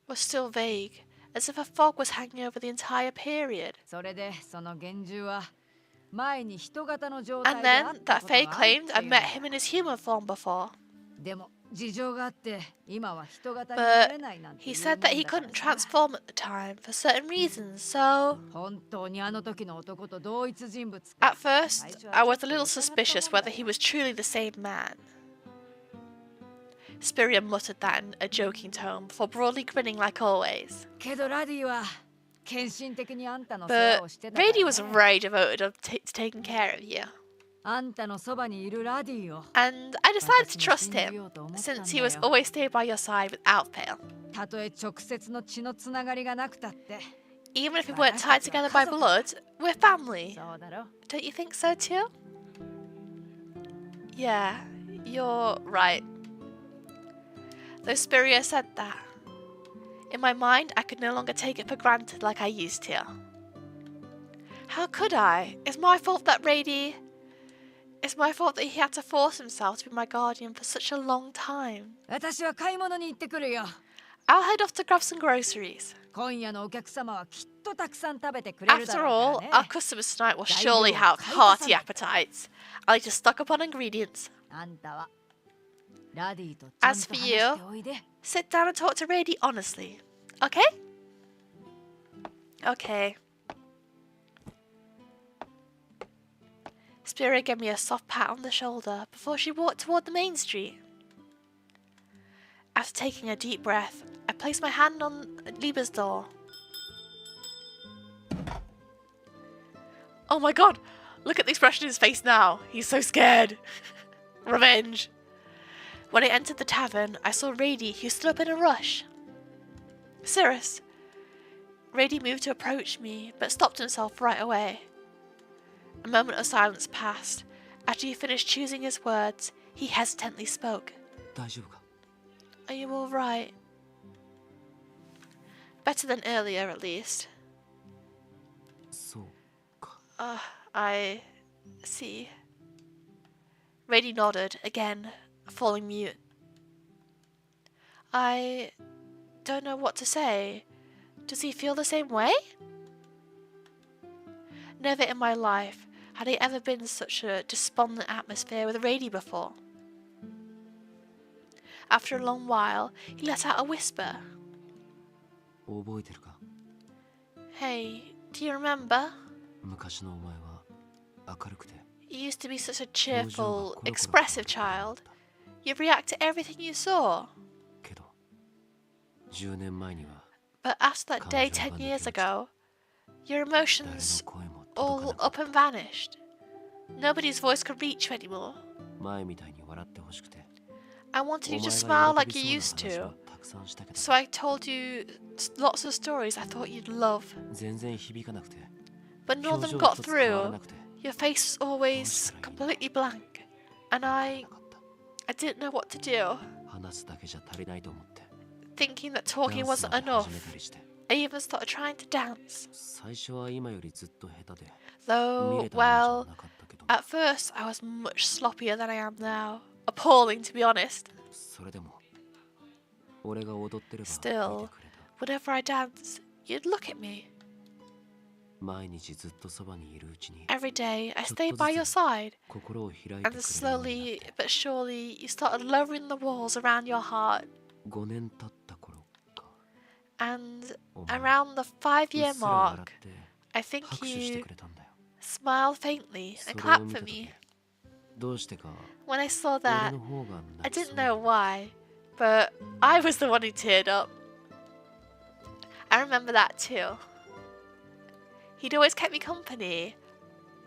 was still vague, as if a fog was hanging over the entire period. それでその幻獣は前に人型の状態 And であっ then た that ことが Fae あるって claimed い I'd うんだ met him in his human form before. でも事情があって今は人型にな But れないなんて he 言う said that he もんだから couldn't さ。 transform at the time for certain reasons, so 本当にあの時の男と同一人物か at first I was a little suspicious whether he was truly the same man. Spiria muttered that in a joking tone before broadly grinning like always. けどラディは献身的にあんたの世話 But をしてたから、ね、 Radie was very devoted to taking care of you. あんたのそばにいるラディを And I decided to 私 trust も信じ him, ようと思ったん since だ he was よ。 always stay by your side without fail. たとえ直接の血のつながりがなくたって Even if we weren't tied together by blood, we're family. そうだろ。 Don't you think so too? Yeah, you're right. Though Spiria said that, in my mind I could no longer take it for granted like I used to. How could I? It's my fault that he had to force himself to be my guardian for such a long time. 私は買い物に行ってくるよ。 I'll head off to grab some groceries. 今夜のお客様はきっとたくさん食べてくれるだ After ろう all, から our ね。 customers tonight will surely have hearty appetites. I like to stock up on ingredients. あんたはラディとちゃん As と for 話 you, しておいで。 sit down and talk to Radie honestly. Okay? Okay. Spirit gave me a soft pat on the shoulder before she walked toward the main street. After taking a deep breath, I placed my hand on Liba's door. Oh my god! Look at the expression in his face now. He's so scared. Revenge. When I entered the tavern, I saw Radie, who stood up in a rush. Cirrus. Radie moved to approach me, but stopped himself right away. A moment of silence passed. After he finished choosing his words, he hesitantly spoke. 大丈夫か Are you all right? Better than earlier, at least. そうか I see. Radie nodded, again, falling mute. I don't know what to say. Does he feel the same way? Never in my life had I ever been in such a despondent atmosphere with Radie before. After a long while, he let out a whisper. 覚えてるか Hey, do you remember? 昔のお前は明るくて You used to be such a cheerful, expressive child. You'd react to everything you saw. けど10年前には But after that day 10 years ago, your emotions all up and vanished. Nobody's voice could reach you anymore. 前みたいに笑ってほしくて I wanted you to smile like you used to, たくさんしたけど so I told you lots of stories I thought you'd love. 全然響かなくて But none of 表 them 情 got 一つ変わら through. なくて Your face was always completely blank, and I なかった didn't know what to do, 話すだけじゃ足りないと思って thinking that ダ talking ンス wasn't まで enough. 始めたりして I even started trying to dance. 最初は今よりずっと下手で Though, 見れたもんじゃ well, なかったけど at first I was much sloppier than I am now. Appalling, to be honest. それでも俺が踊ってれば見て Still, くれた whenever I danced, you'd look at me. 毎日ずっとそばにいるうちに Every day, I stayed by your side, 心を開いてくれる and ように slowly but surely you started lowering the walls around your heart. 5年経った頃か And お前 around the 5-year うっすら笑 mark, って I think 拍手して you くれたんだよ smiled faintly そ and れを clapped 見た for 時 me. どうしてか When I saw 俺 that, の方が I 泣きそ didn't う know に why, but I was the one who teared up. I remember that too. He'd always kept me company,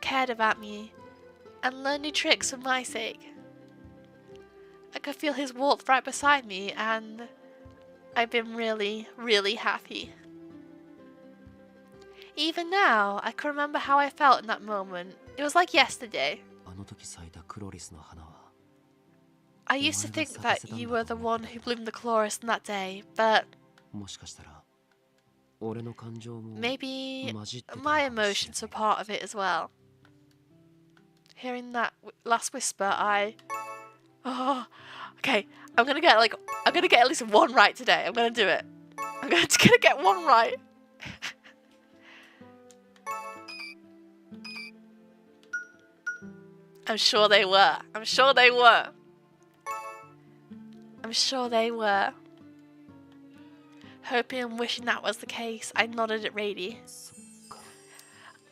cared about me, and learned new tricks for my sake. I could feel his warmth right beside me, and I've been really, really happy. Even now, I can remember how I felt in that moment. It was like yesterday. あの時咲いたクロリスの花は I used to think that you were the one who bloomed the chloris on that day, but もしかしたら俺の感情も maybe 混じってた my のかもしれ emotions な were い part of it as well. Hearing that last whisper, Oh, okay. I'm gonna get at least one right today. I'm gonna do it. I'm gonna get one right. I'm sure they were. I'm sure they were. I'm sure they were. Hoping and wishing that was the case, I nodded at Radie. そっか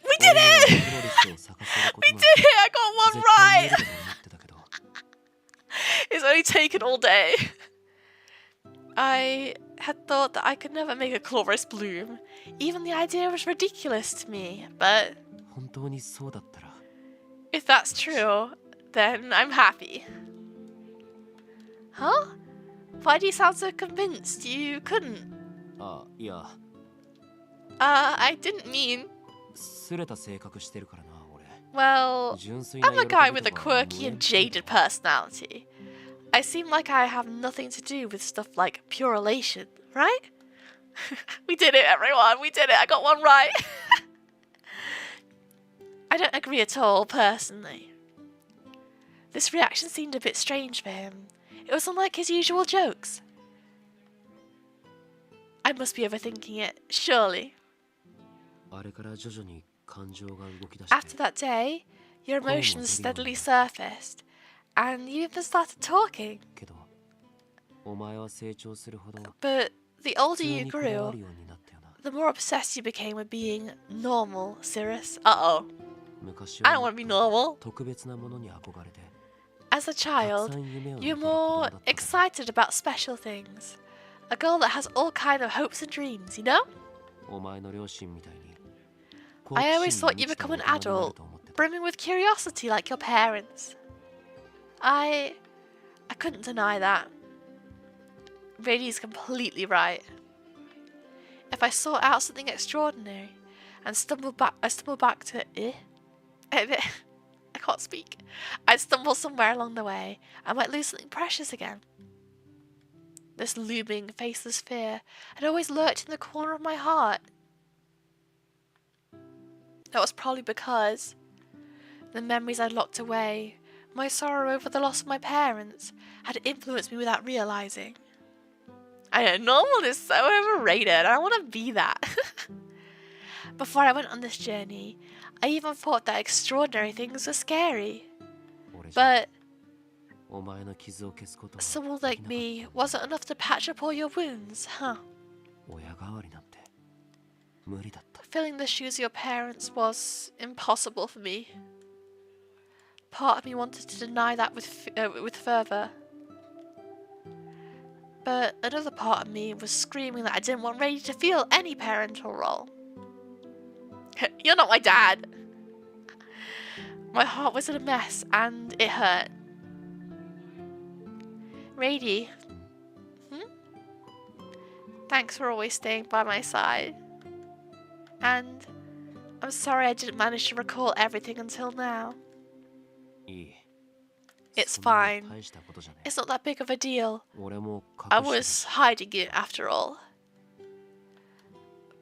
We did 俺には it! クロリスを咲かせるこ We と did なんて it! I got 絶 one 対無理 right! だと思ってたけど It's only taken all day. I had thought that I could never make a chloris bloom. Even the idea was ridiculous to me. But 本当にそうだったら if that's true, then I'm happy. Huh? Why do you sound so convinced you couldn't? あいや I didn't mean... すれた性格してるからな俺 Well, 純粋な I'm a 喜び guy with a とかは無 quirky 縁 and jaded personality. I seem like I have nothing to do with stuff like pure elation, right? We did it, everyone. We did it. I got one right. I don't agree at all, personally. This reaction seemed a bit strange for him. It was unlike his usual jokes. I must be overthinking it, surely. あれから徐々に感情が動き出して After that day, your emotions steadily surfaced, and you even started talking. けどお前は成長するほど But the 普 older 通 you にこだわ grew, るようになったよな the more obsessed you became with being normal, Cirrus. Uh-oh. 昔 I don't は want to be normal. 特別なものに憧れて As a たくさ child, ん夢を見て you're る子供 more だった excited about special things. A girl that has all kind of hopes and dreams, you know? お前の両親みたいに I 好 always 奇心 thought に you'd 満ちた become 大 an 人になる adult, と思ってた brimming with curiosity like your parents. I couldn't deny that. Radie's completely right. If I sought out something extraordinary and I stumbled back to I can't speak. I'd stumble somewhere along the way. I might lose something precious again. This looming, faceless fear had always lurked in the corner of my heart. That was probably because the memories I'd locked away, my sorrow over the loss of my parents, had influenced me without realizing. I know, normal is so overrated. I don't want to be that. Before I went on this journey, I even thought that extraordinary things were scary. 俺じゃ But お前の傷を消すことは someone で like きなかっ me wasn't enough to patch up all your wounds, huh? た親代わりなんて無理だった Filling the shoes of your parents was impossible for me. part of me wanted to deny that with fervour. But another part of me was screaming that I didn't want Radie to feel any parental role. You're not my dad! My heart was in a mess and it hurt. Radie, thanks for always staying by my side. And I'm sorry I didn't manage to recall everything until now. いい。 It's そんな fine. 大したことじゃねえ。 It's not that big of a deal. 俺も I 隠して was hiding it after all.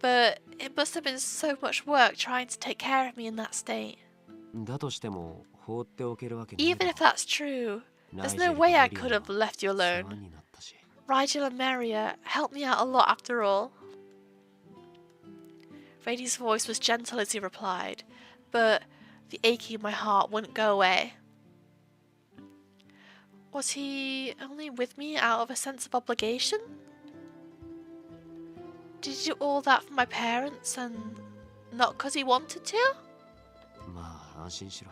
But it must have been so much work trying to take care of me in that state. る。だとしても放っておけるわけねえ Even だ if ろ。 that's true, ナイ there's ジェ no ルと way I メリア could は have left you 世話 alone. になったし。 Rigel and Maria helped me out a lot after all. Radie's voice was gentle as he replied, but the aching in my heart wouldn't go away. Was he only with me out of a sense of obligation? Did he do all that for my parents and not because he wanted to? まあ安心しろ。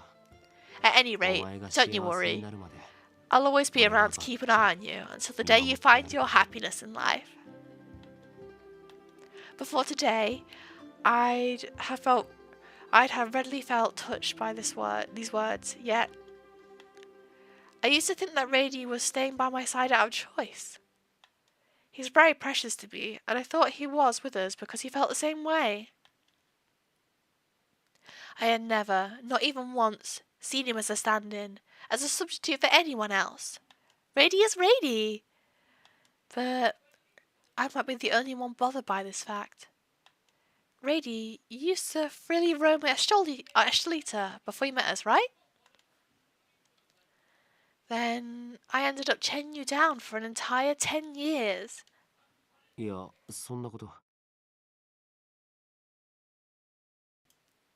At any お rate, 前が don't you 幸せに worry. なるまで。 I'll always be around to keep an eye on you until the day you find your happiness in life. Before today, I'd have readily felt touched by these words, yet I used to think that Radie was staying by my side out of choice. He's very precious to me, and I thought he was with us because he felt the same way. I had never, not even once, seen him as a stand-in, as a substitute for anyone else. Radie is Radie. But I might be the only one bothered by this fact. Radie, you used to freely roam at Estelita before you met us, right? Then I ended up chenning you down for an entire 10 years. いや、そんなこと。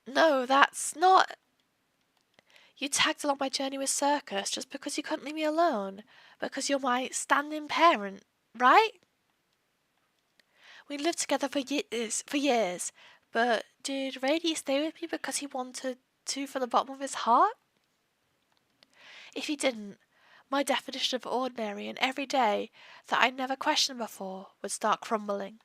No, that's not... You tagged along my journey with Cirrus just because you couldn't leave me alone. Because you're my stand-in parent, right? We lived together for years, but did Radie stay with me because he wanted to from the bottom of his heart? If he didn't, my definition of ordinary and everyday that I never questioned before would start crumbling.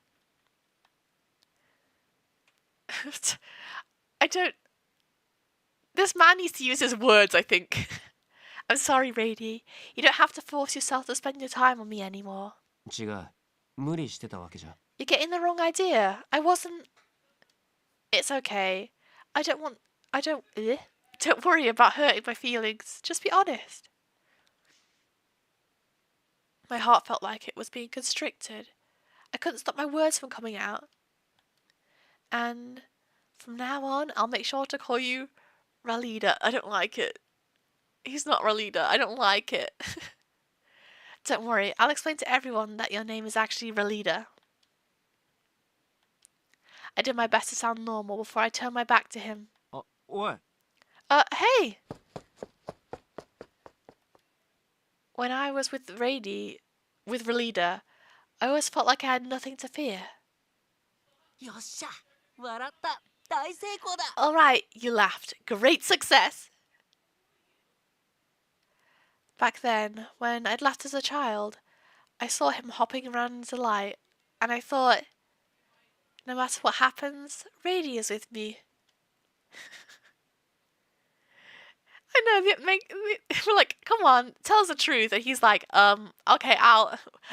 This man needs to use his words, I think. I'm sorry, Radie. You don't have to force yourself to spend your time on me anymore. 違う。無理してたわけじゃ。 You're getting the wrong idea. I wasn't... It's okay. Don't worry about hurting my feelings. Just be honest. My heart felt like it was being constricted. I couldn't stop my words from coming out. And from now on, I'll make sure to call you Ralida. I don't like it. He's not Ralida. I don't like it. Don't worry. I'll explain to everyone that your name is actually Ralida. I did my best to sound normal before I turned my back to him. あ、おい。 Hey! When I was with Ralida, I always felt like I had nothing to fear. よっしゃ笑った大成功だ Alright, you laughed. Great success! Back then, when I'd laughed as a child, I saw him hopping around in delight, and I thought, no matter what happens, Radie is with me. I know, we're like, come on, tell us the truth. And he's like, okay,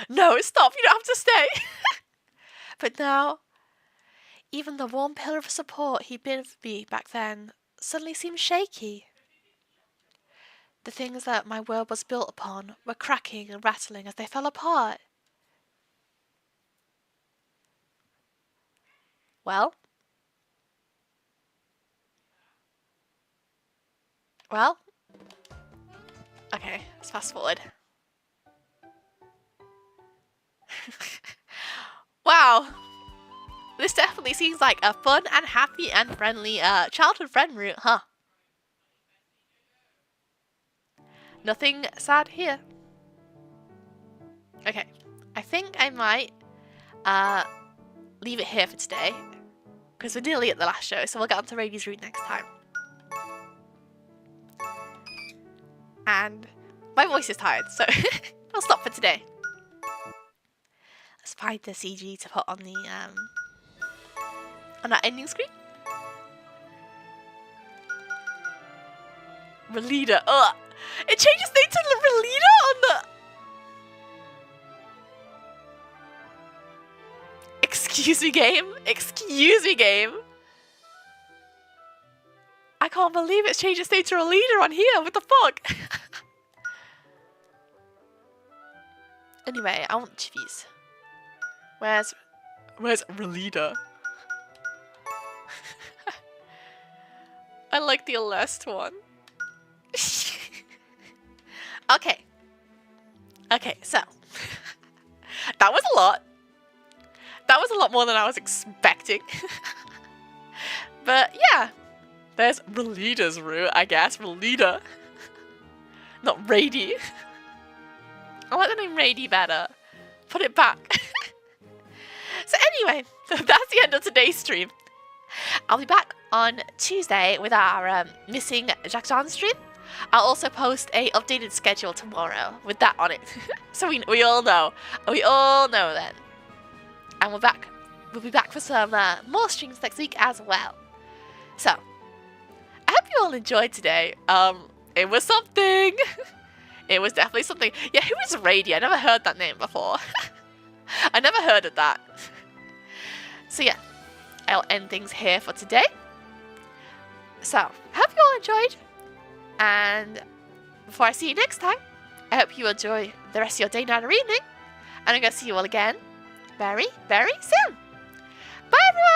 no, stop, you don't have to stay. But now, even the warm pillar of support he'd been for me back then suddenly seemed shaky. The things that my world was built upon were cracking and rattling as they fell apart. Well, okay, let's fast forward. Wow, this definitely seems like a fun and happy and friendly childhood friend route, huh? Nothing sad here. Okay, I think I might leave it here for today because we're nearly at the last show, so we'll get on to Radie's route next time. and my voice is tired, so I'll stop for today. Let's find the CG to put on the on that ending screen. Relida. Ugh. It changes things to Relida on the. Excuse me, game. Excuse me, game. I can't believe it's changed its name to Relida on here. What the fuck? Anyway, I want chivis. Where's Relida? I like the last one. Okay. Okay, so that was a lot. That was a lot more than I was expecting. But yeah, there's Relida's route, I guess. Relida. Not Radie. I like the name Radie better. Put it back. So anyway, that's the end of today's stream. I'll be back on Tuesday with our missing Jacques Jean stream. I'll also post a updated schedule tomorrow with that on it. So we all know. We all know then. And we'll be back for some more streams next week as well. So, I hope you all enjoyed today. It was something. It was definitely something. Yeah, who is Radie? I never heard that name before. I never heard of that. So yeah, I'll end things here for today. So, hope you all enjoyed. And before I see you next time, I hope you enjoy the rest of your day, night, or evening. And I'm going to see you all again very, very soon. Bye, everyone!